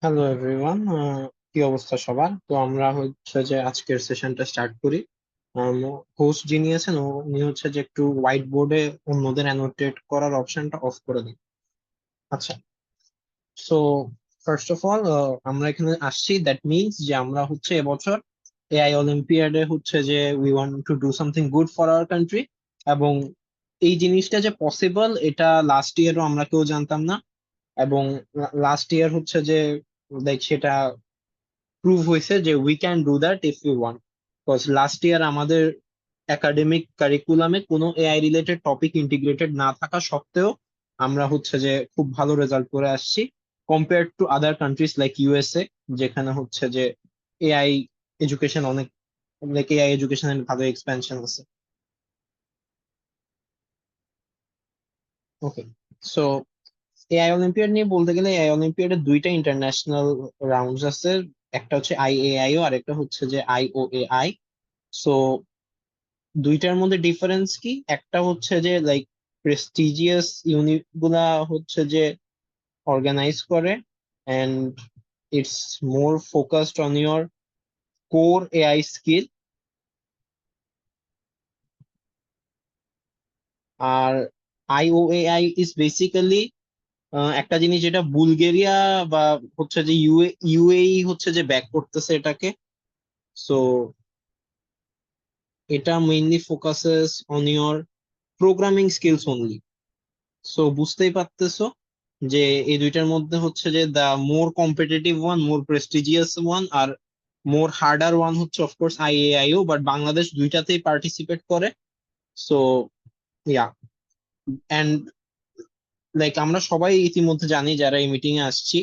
Hello everyone, কি অবস্থা সবার? তো আমরা হচ্ছে যে আজকের সেশনটা স্টার্ট করি। হোস্ট যিনি আছেন উনি হচ্ছে যে একটু হোয়াইট বোর্ডে অন্যদের অ্যানোটেট করার অপশনটা অফ করে দিন। আচ্ছা, সো ফার্স্ট অফ অল আমরা এখানে আসছি, দ্যাট মিনস যে আমরা হচ্ছে এবছর এআই অলিম্পিয়াডে হচ্ছে যে we want to do something good for our country. এবং এই জিনিসটা যে পসিবল এটা লাস্ট ইয়ারও আমরা কেউ জানতাম না। এবং লাস্ট ইয়ার হচ্ছে যে লাইক সেটা প্রুভ হয়েছে যে we can do that if you want. Because last year আমাদের একাডেমিক কারিকুলামে কোনো এআই রিলেটেড টপিক ইন্টিগ্রেটেড না থাকা সত্ত্বেও আমরা হচ্ছে যে খুব ভালো রেজাল্ট করে আসছি compare to other countries like USA, যেখানে হচ্ছে যে এআই এডুকেশন অনেক, লাইক এআই এডুকেশনের ভালো এক্সপেনশন আছে। ওকে, সো এআই অলিম্পিয়াড নিয়ে বলতে গেলে এআই অলিম্পিয়াডে দুইটা ইন্টারন্যাশনাল রাউন্ডস আছে। একটা হচ্ছে আইএআইও আর একটা হচ্ছে যে আইওএআই। সো দুইটার মধ্যে ডিফারেন্স কি? একটা হচ্ছে যে লাইক প্রেস্টিজিয়াস ইউনিট গুলা হচ্ছে যে অর্গানাইজ করে, and it's more focused on your core AI skill. আর আইওএআই ইজ বেসিক্যালি একটা জিনিস যেটা বুলগেরিয়া বা হচ্ছে যে ইউএই হচ্ছে যে ব্যাক করতেছে এটাকে। সো এটা mainly focuses on your programming skills only. So বুঝতেই পারতেছো যে এই দুইটার মধ্যে হচ্ছে যে দা মোর কম্পিটিটিভ ওয়ান, মোর প্রেস্টিজিয়াস ওয়ান আর মোর হার্ডার ওয়ান হচ্ছে অফকোর্স আইএআইও, বাট বাংলাদেশ দুইটাতেই পার্টিসিপেট করে। সো ইয়া, এন্ড লাইক আমরা সবাই ইতিমধ্যে জানি যারা এই মিটিং এ আসছি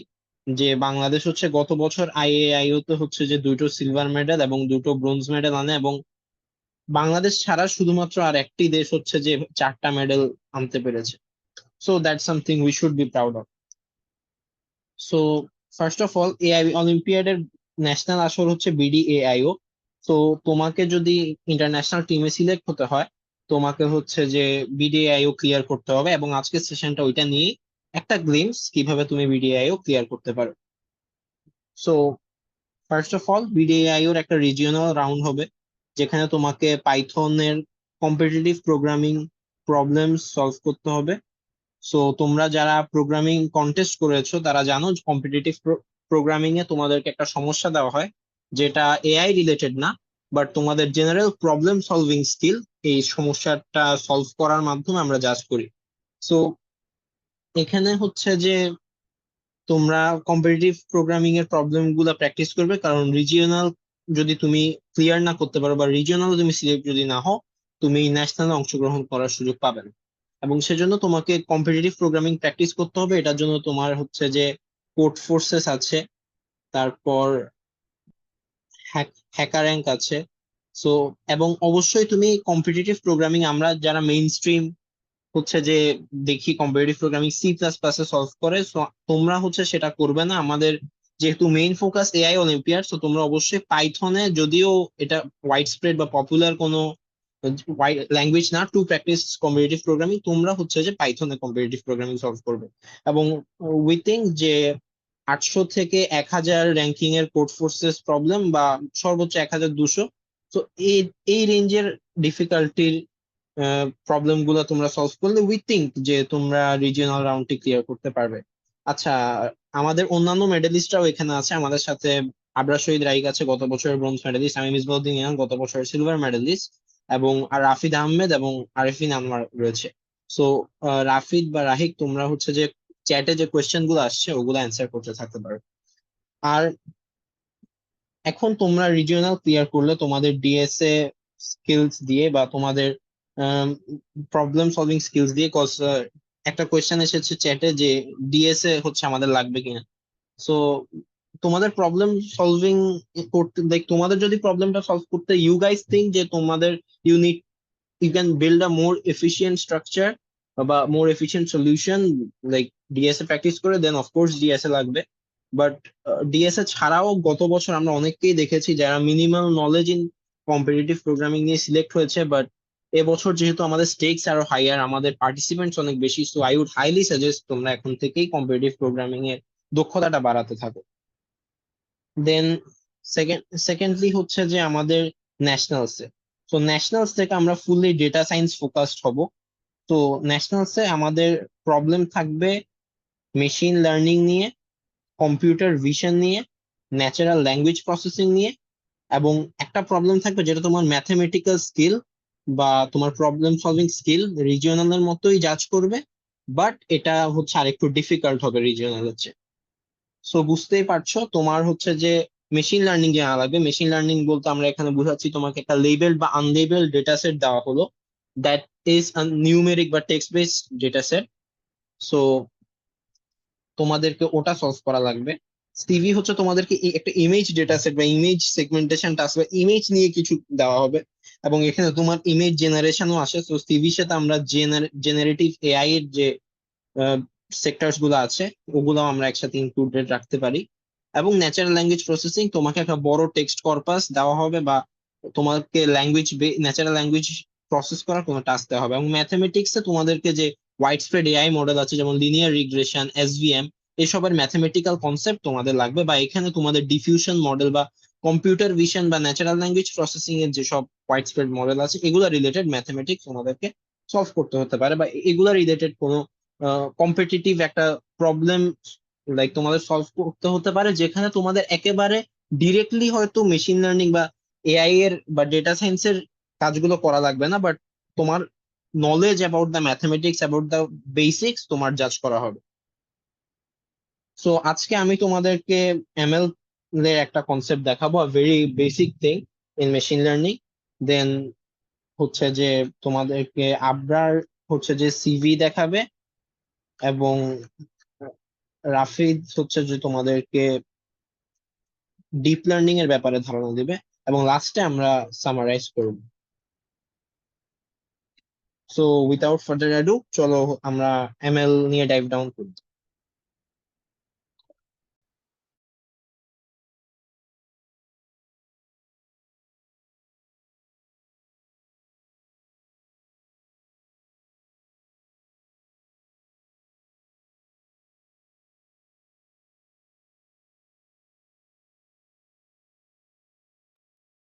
যে বাংলাদেশ হচ্ছে গত বছর আইএআইও তে হচ্ছে যে দুটো সিলভার মেডেল এবং দুটো ব্রোঞ্জ মেডেল আনে, এবং বাংলাদেশ ছাড়া শুধুমাত্র আর একটি দেশ হচ্ছে যে চারটা মেডেল আনতে পেরেছে। So that's something we should be proud of. So first of all AI অলিম্পিয়াডের ন্যাশনাল আসর হচ্ছে বিডিএআইও। তো তোমাকে যদি ইন্টারন্যাশনাল টিমে সিলেক্ট হতে হয়, তোমাকে হচ্ছে যে বিডিএআইও ক্লিয়ার করতে হবে, এবং আজকের সেশনটা ওইটা নিয়ে একটা গ্লিমস কিভাবে তুমি বিডিএআইও ক্লিয়ার করতে পারো। সো ফার্স্ট অফ অল বিডিএআইওর একটা রিজিওনাল রাউন্ড হবে, যেখানে তোমাকে পাইথনের কম্পিটিটিভ প্রোগ্রামিং প্রবলেম সলভ করতে হবে। সো তোমরা যারা প্রোগ্রামিং কন্টেস্ট করেছো তারা জানো কম্পিটিটিভ প্রোগ্রামিং এ তোমাদেরকে একটা সমস্যা দেওয়া হয় যেটা এআই রিলেটেড না, বাট তোমাদের জেনারেল প্রবলেম সলভিং স্কিল, এই সমস্যাটা সলভ করার মাধ্যমে আমরা জাজ করি। সো এখানে হচ্ছে যে তোমরা কম্পিটিটিভ প্রোগ্রামিং এর প্রবলেম গুলা প্র্যাকটিস করবে, কারণ রিজিওনাল যদি তুমি ক্লিয়ার না করতে পারো বা রিজিওনাল তুমি সিলেক্ট যদি না হও, তুমি ন্যাশনালে অংশগ্রহণ করার সুযোগ পাবে না। এবং সেজন্য তোমাকে কম্পিটিটিভ প্রোগ্রামিং প্র্যাকটিস করতে হবে। এটার জন্য তোমার হচ্ছে যে কোড ফোর্সেস আছে, তারপর হ্যাকার র্যাঙ্ক আছে। সো এবং অবশ্যই তুমি কম্পিটিটিভ প্রোগ্রামিং, আমরা যারা মেইন স্ট্রিম হচ্ছে যে দেখি কম্পিটিটিভ প্রোগ্রামিং সি প্লাস প্লাসে সলভ করে, সো তোমরা হচ্ছে সেটা করবে না। আমাদের যেহেতু মেইন ফোকাস এআই অলিম্পিয়াড, তো তোমরা অবশ্যই পাইথনে, যদিও এটা ওয়াইড স্প্রেড বা পপুলার কোনো ল্যাঙ্গুয়েজ না টু প্র্যাকটিস কম্পিটিটিভ প্রোগ্রামিং, তোমরা হচ্ছে যে পাইথনে কম্পিটিটিভ প্রোগ্রামিং সলভ করবে। এবং উই থিঙ্ক যে 800 থেকে 1000 র্যাঙ্কিং এর কোড ফোর্সেস প্রবলেম বা সর্বোচ্চ 1200, তো এই এই রেঞ্জের ডিফিকাল্টির প্রবলেম গুলো তোমরা সলভ করলে উই থিঙ্ক যে তোমরা রিজিওনাল রাউন্ডটি ক্লিয়ার করতে পারবে। আচ্ছা, আমাদের অন্যান্য মেডেলিস্টরাও এখানে আছে আমাদের সাথে। আবরার শহীদ রাইক আছে, গত বছরের ব্রোঞ্জ মেডেলিস্ট। আমি মিসবাউদ্দিন ইরান, গত বছরের সিলভার মেডেলিস্ট। এবং আর রাফিদ আহমেদ এবং আরিফিন আনোয়ার রয়েছে। সো রাফিদ বা রাহিক, তোমরা হচ্ছে যে চ্যাটে যে কোয়েশ্চেন গুলো আসছে ওগুলো অ্যান্সার করতে থাকতে পারো। আর এখন তোমরা রিজিওনাল ক্লিয়ার করলে তোমাদের ডিএসএ স্কিলস দিয়ে বা তোমাদের প্রবলেম সলভিং স্কিলস দিয়ে, কজ একটা কোয়েশ্চেন এসেছে চ্যাটে যে ডিএসএ হচ্ছে আমাদের লাগবে কিনা। সো তোমাদের প্রবলেম সলভিং করতে, লাইক তোমাদের যদি প্রবলেমটা সলভ করতে ইউ গাইস থিঙ্ক যে তোমাদের unit, you can build a more efficient structure বা more efficient solution, like DSA practice করে, দেন অফকোর্স ডিএসএ লাগবে। বাট ডিএসএ ছাড়াও গত বছর আমরা অনেককেই দেখেছি যারা minimal knowledge in competitive programming নিয়ে সিলেক্ট হয়েছে, বাট এবছর যেহেতু আমাদের স্টেকস আরো হাইয়ার, আমাদের পার্টিসিপেন্টস অনেক বেশি, so I would highly suggest তোমরা এখন থেকেই কম্পিটিটিভ প্রোগ্রামিং এর দক্ষতাটা বাড়াতে থাকো। দেন সেকেন্ডলি হচ্ছে যে আমাদের ন্যাশনালসে, তো ন্যাশনালস থেকে আমরা ফুললি ডেটা সায়েন্স ফোকাসড হব। তো ন্যাশনালসে আমাদের প্রবলেম থাকবে মেশিন লার্নিং নিয়ে, কম্পিউটার ভিশন নিয়ে, ন্যাচারাল ল্যাঙ্গুয়েজ প্রসেসিং নিয়ে, এবং একটা প্রবলেম থাকবে যেটা তোমার ম্যাথমেটিক্যাল স্কিল বা তোমার প্রবলেম সলভিং স্কিল রিজিওনালের মতোই জাজ করবে, বাট এটা হচ্ছে আরেকটু ডিফিকাল্ট হবে রিজিওনালের চেয়ে। সো বুঝতেই পারছো তোমার হচ্ছে যে মেশিন লার্নিং জানা লাগবে। মেশিন লার্নিং বলতে আমরা এখানে বুঝাচ্ছি তোমাকে একটা লেবেল বা আনলেবেল ডেটা সেট দেওয়া হলো, দ্যাট ইজ নিউমেরিক বা text based data set. So তোমাদেরকে ওটা সলভ করা লাগবে। সিভি হচ্ছে তোমাদেরকে একটা ইমেজ ডেটা সেট বা ইমেজ সেগমেন্টেশন টাস্ক বা ইমেজ নিয়ে কিছু দেওয়া হবে, এবং এখানে তোমার ইমেজ জেনারেশনও আসে। তো সিভির সাথে আমরা জেনারেটিভ এআই এর যে সেক্টরস গুলো আছে ওগুলো আমরা একসাথে ইনক্লুডেড রাখতে পারি। এবং ন্যাচারাল ল্যাঙ্গুয়েজ প্রসেসিং, তোমাকে একটা বড় টেক্সট কর্পাস দেওয়া হবে বা তোমাকে ন্যাচারাল ল্যাঙ্গুয়েজ প্রসেস করার কোনো টাস্ক দেওয়া হবে। এবং ম্যাথমেটিক্সে তোমাদেরকে যে ওয়াইড স্প্রেড এআই মডেল আছে যেমন লিনিয়ার রিগ্রেশন, এসভিএম, এসবের ম্যাথমেটিক্যাল কনসেপ্ট তোমাদের লাগবে, বা এখানে তোমাদের ডিফিউশন মডেল বা কম্পিউটার ভিশন বা ন্যাচারাল ল্যাঙ্গুয়েজ প্রসেসিং এর যেসব ওয়াইড স্প্রেড মডেল আছে এগুলো রিলেটেড ম্যাথমেটিক্স তোমাদেরকে সলভ করতে হতে পারে, বা এগুলো রিলেটেড কোনো কম্পিটিটিভ একটা প্রবলেম লাইক তোমাদের সলভ করতে হতে পারে, যেখানে তোমাদের একেবারে ডিরেক্টলি হয়তো মেশিন লার্নিং বা এআই এর বা ডেটা সায়েন্সের কাজগুলো করা লাগবে না, বাট তোমার knowledge about the mathematics, about the basics তোমার জাজ করা হবে। সো আজকে আমি তোমাদেরকে এমএল এর একটা কনসেপ্ট দেখাবো, very basic thing in machine learning. Then হচ্ছে যে তোমাদেরকে আবরার হচ্ছে যে সিভি দেখাবে, এবং রাফিদ হচ্ছে যে তোমাদেরকে ডিপ লার্নিং এর ব্যাপারে ধারণা দিবে, এবং লাস্টে আমরা সামারাইজ করব। সো উইদাউট ফার্দার অ্যাডু চলো আমরা এমএল নিয়ে ডাইভ ডাউন করি।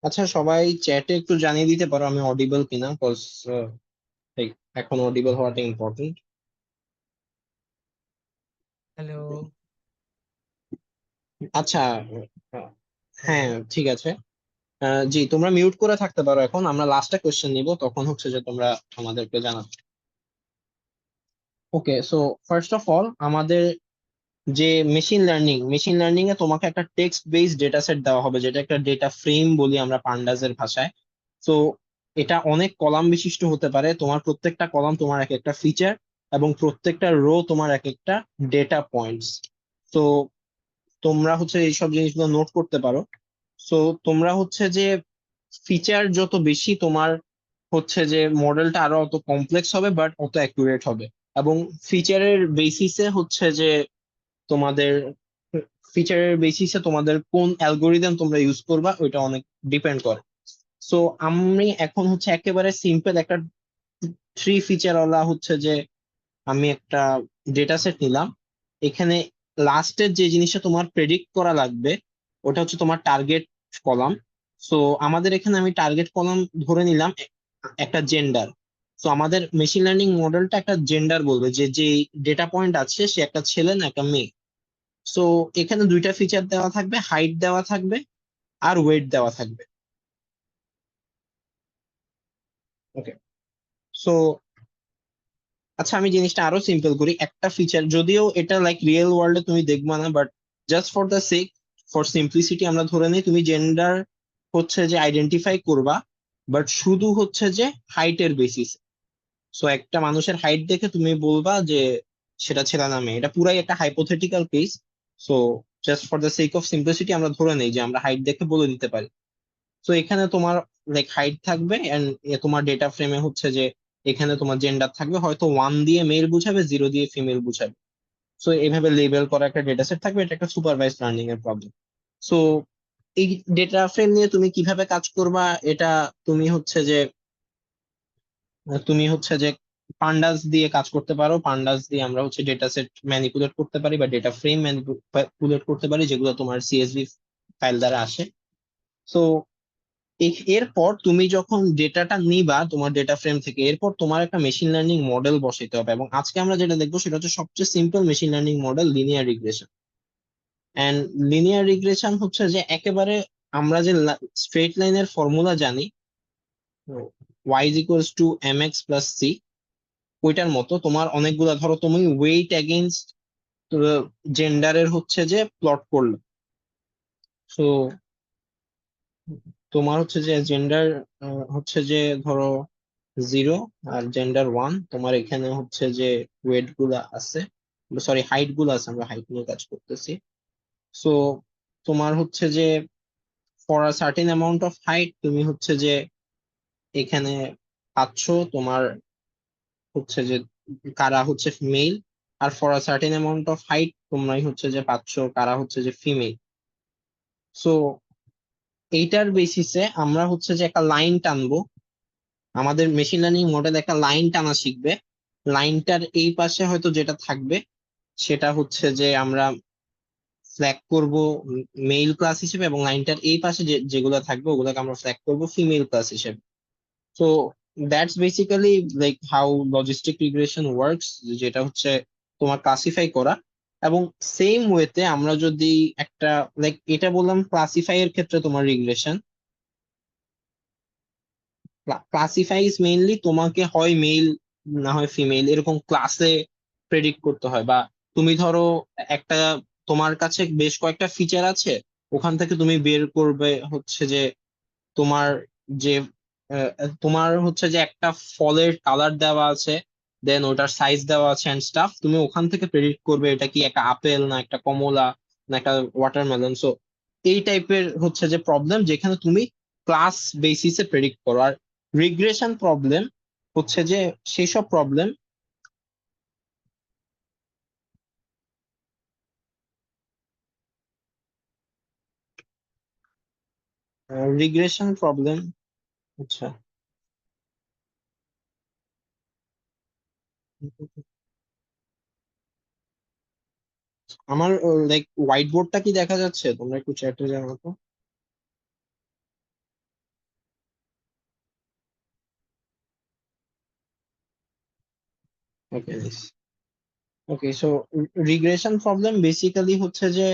আচ্ছা, সবাই চ্যাটে একটু জানিয়ে দিতে পারো আমি অডিবল কিনা, কজ এখন অডিবল হওয়াটা ইম্পর্টেন্ট। হ্যালো। আচ্ছা, আহ, হ্যালো। হ্যাঁ ঠিক আছে। জি, তোমরা মিউট করে থাকতে পারো, এখন আমরা লাস্টে কোশ্চেন নিব, তখন হচ্ছে যে তোমরা আমাদেরকে জানাবে। ওকে, সো ফার্স্ট অফ অল আমাদের যে মেশিন লার্নিং এ তোমাকে একটা টেক্সট বেসড ডেটা সেট দেওয়া হবে, যেটা একটা ডেটা ফ্রেম বলি আমরা পান্ডাসের ভাষায়। তো এটা অনেক কলাম বিশিষ্ট হতে পারে, তোমার প্রত্যেকটা কলাম তোমার এক একটা ফিচার, এবং প্রত্যেকটা রো তোমার এক একটা ডেটা পয়েন্টস। তো তোমরা হচ্ছে এইসব জিনিসগুলো নোট করতে পারো। সো তোমরা হচ্ছে যে ফিচার যত বেশি তোমার হচ্ছে যে মডেলটা আরো অত কমপ্লেক্স হবে বাট অত অ্যাকুরেট হবে। এবং ফিচারের বেসিসে হচ্ছে যে তোমাদের তোমাদের কোন অ্যালগোরিদম তোমরা ইউজ করবা ওইটা অনেক ডিপেন্ড করে। সো আমি এখন হচ্ছে একেবারে সিম্পল একটা 3 ফিচার ওয়ালা হচ্ছে যে আমি একটা ডেটা সেট নিলাম। এখানে লাস্টের যে জিনিসটা তোমার প্রেডিক্ট করা লাগবে ওটা হচ্ছে তোমার টার্গেট কলাম। সো আমাদের এখানে আমি টার্গেট কলাম ধরে নিলাম একটা জেন্ডার। সো আমাদের মেশিন লার্নিং মডেলটা একটা জেন্ডার বলবে যে যে ডেটা পয়েন্ট আছে সে একটা ছেলে না একটা মেয়ে। সো এখানে 2টা ফিচার দেওয়া থাকবে, হাইট দেওয়া থাকবে আর ওয়েট দেওয়া থাকবে। ওকে, সো আচ্ছা আমি জিনিসটা আরো সিম্পল করি, একটা ফিচার যদিও এটা লাইক রিয়েল ওয়ার্ল্ডে তুমি দেখবা না, but just for the sake, for simplicity আমরা ধরে নিই তুমি জেন্ডার হচ্ছে যে আইডেন্টিফাই করবা, বাট শুধু হচ্ছে যে হাইটের বেসিস। সো একটা মানুষের হাইট দেখে তুমি বলবা যে সেটা ছেলে না মেয়ে, এটা পুরাই একটা hypothetical case. So just for the sake of simplicity আমরা ধরে নেই যে আমরা হাইট দেখে বলে দিতে পারি। তো এখানে তোমার লাইক হাইট থাকবে, এন্ড তোমার ডেটা ফ্রেমে হচ্ছে যে এখানে তোমার জেন্ডার থাকবে, হয়তো 1 দিয়ে মেল বুঝাবে, 0 দিয়ে ফিমেল বুঝাবে। সো এইভাবে লেবেল করা একটা ডেটা সেট থাকবে, এটা একটা সুপারভাইজ লার্নিং এর প্রবলেম। সো এই ডেটা ফ্রেম নিয়ে তুমি কিভাবে কাজ করবা, এটা তুমি হচ্ছে যে তুমি হচ্ছে যে পান্ডাস দিয়ে কাজ করতে পারো। পান্ডাস দিয়ে আমরা হচ্ছে ডেটা সেট ম্যানিপুলেট করতে পারি বা ডেটা ফ্রেম ম্যানিপুলেট করতে পারি, যেগুলো তোমার সিএসভি ফাইল দ্বারা আসে। সো এরপর তুমি যখন ডেটাটা নিবা তোমার ডেটা ফ্রেম থেকে, এরপর তোমার একটা মেশিন লার্নিং মডেল বসাইতে হবে। এবং আজকে আমরা যেটা দেখবো সেটা হচ্ছে সবচেয়ে simple machine learning model, linear regression. And linear regression হচ্ছে যে একেবারে আমরা যে স্ট্রেট লাইনের ফর্মুলা জানি, y is equals to M x plus c, ওইটার মতো তোমার অনেকগুলা, ধরো তুমি ওয়েট এগেইনস্ট জেন্ডারের হচ্ছে যে প্লট করলো। সো তোমার হচ্ছে যে জেন্ডার হচ্ছে যে ধরো 0 আর জেন্ডার 1, তোমার এখানে হচ্ছে যে ওয়েট গুলা আছে, সরি হাইট গুলা আছে, আমরা হাইট নিয়ে কাজ করতেছি। সো তোমার হচ্ছে যে for a certain amount of height তুমি হচ্ছে যে এখানে পাচ্ছ তোমার হচ্ছে যে কারা হচ্ছে মেল, আর for a certain amount of height তোমরাই হচ্ছে যে পাচ্ছ কারা হচ্ছে যে ফিমেল। সো এইটার বেসিসে আমরা হচ্ছে যে একটা লাইন টানবো, আমাদের মেশিন লার্নিং মডেল একটা লাইন টানা শিখবে। লাইনটার এই পাশে হয়তো যেটা থাকবে সেটা হচ্ছে যে আমরা ফ্ল্যাগ করব মেল ক্লাস হিসেবে, এবং লাইনটার এই পাশে যেগুলো থাকবে ওগুলোকে আমরা ফ্ল্যাগ করব ফিমেল ক্লাস হিসেবে। So that's basically like how logistic regression works, যেটা হচ্ছে তোমার ক্লাসিফাই করা। এবং সেম ওয়েতে আমরা যদি একটা, লাইক এটা বললাম ক্লাসিফাই এর ক্ষেত্রে তোমার রিগ্রেশন, ক্লাসিফাই ইজ মেইনলি তোমাকে হয় মেল না হয় ফিমেল এরকম ক্লাসে প্রেডিক্ট করতে হয়। বা তুমি ধরো একটা, তোমার কাছে বেশ কয়েকটা ফিচার আছে, ওখান থেকে তুমি বের করবে হচ্ছে যে তোমার যে তোমার হচ্ছে যে একটা ফলের কালার দেওয়া আছে, দেন ওটার সাইজ দেওয়া আছে এন্ড স্টাফ, তুমি ওখান থেকে প্রেডিক্ট করবে এটা কি একটা আপেল না একটা কমলা না একটা ওয়াটারমেলন। সো এই টাইপের হচ্ছে যে প্রবলেম যেখানে তুমি ক্লাস বেসিসে প্রেডিক্ট করো। আর রিগ্রেশন প্রবলেম হচ্ছে যে সেই সব প্রবলেম, রিগ্রেশন প্রবলেম, আচ্ছা আমার লাইক হোয়াইট বোর্ডটা কি দেখা যাচ্ছে? তোমরা একটু চ্যাটে জানাও তো। ওকে, ওকে। সো রিগ্রেশন প্রবলেম বেসিক্যালি হচ্ছে যে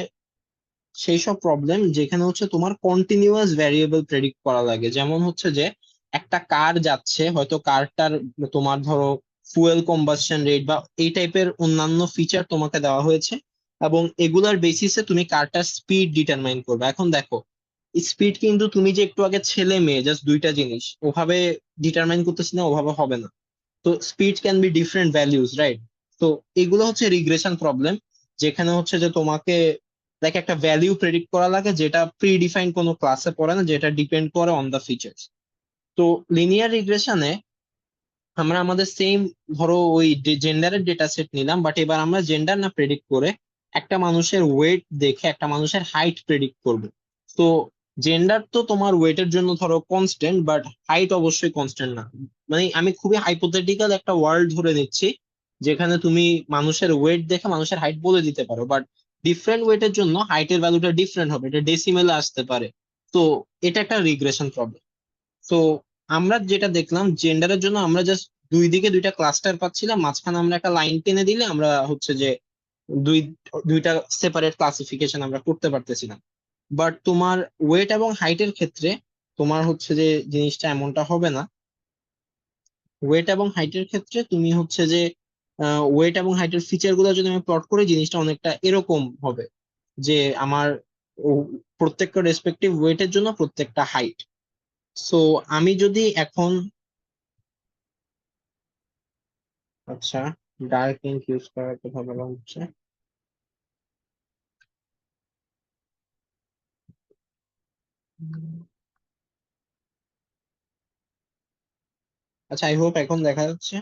সেই সব প্রবলেম যেখানে হচ্ছে তোমার কন্টিনিউয়াস ভ্যারিয়েবল প্রেডিক্ট করা লাগে। যেমন হচ্ছে যে একটা কার যাচ্ছে, হয়তো কারটার তোমার ধরো ফুয়েল কম্বাসশন রেট বা এই টাইপের অন্যান্য ফিচার তোমাকে দেওয়া হয়েছে, এবং এগুলার বেসিসে তুমি কারটার স্পিড ডিটারমাইন করবে। এখন দেখো, স্পিড কিন্তু তুমি যে একটু আগে ছেলে মেয়ে জাস্ট দুইটা জিনিস ওভাবে ডিটারমাইন করতেছি না, ওভাবে হবে না। তো speed can be different values, right? তো এগুলো হচ্ছে রিগ্রেশন প্রবলেম, যেখানে হচ্ছে যে তোমাকে লাইক একটা ভ্যালিউ প্রেডিক্ট করা লাগে যেটা প্রি ডিফাইন কোনো ক্লাসে পড়ে না, যেটা ডিপেন্ড করে অন দা ফিচার্স। তো লিনিয়ার রিগ্রেশনে আমরা আমাদের সেম, ধরো ওই জেন্ডারের ডেটা সেট নিলাম, বাট এবার আমরা জেন্ডার না প্রেডিক্ট করে একটা মানুষের ওয়েট দেখে একটা মানুষের হাইট প্রেডিক্ট করবো। তো জেন্ডার তো তোমার ওয়েটের জন্য ধরো কনস্ট্যান্ট, বাট হাইট অবশ্যই কনস্ট্যান্ট না। মানে আমি খুবই হাইপোথেটিক্যাল একটা ওয়ার্ল্ড ধরে নিচ্ছি যেখানে তুমি মানুষের ওয়েট দেখে মানুষের হাইট বলে দিতে পারো, বাট ডিফারেন্ট ওয়েটের জন্য হাইটের ভ্যালুটা ডিফারেন্ট হবে, এটা ডেসিমেলে আসতে পারে। তো এটা একটা রিগ্রেশন প্রবলেম। তো আমরা যেটা দেখলাম জেন্ডারের জন্য আমরা জাস্ট দুই দিকে দুইটা ক্লাস্টার পাচ্ছিলাম, মাঝখানে আমরা একটা লাইন টেনে দিলে আমরা হচ্ছে যে দুই দুইটা সেপারেট ক্লাসিফিকেশন আমরা করতে পারতেছিলাম। বাট তোমার ওয়েট এবং হাইটের ক্ষেত্রে তোমার হচ্ছে যে জিনিসটা এমনটা হবে না। ওয়েট এবং হাইটের ক্ষেত্রে তুমি হচ্ছে যে ওয়েট এবং হাইটের ফিচার গুলো যদি আমি প্লট করি জিনিসটা অনেকটা এরকম হবে যে আমার প্রত্যেকটা রেসপেক্টিভ ওয়েটের জন্য প্রত্যেকটা হাইট। সো আমি যদি এখন, আচ্ছা, ডার্ক ইঙ্ক ইউজ করার কথা বলা হচ্ছে। আচ্ছা, আই হোপ এখন দেখা যাচ্ছে।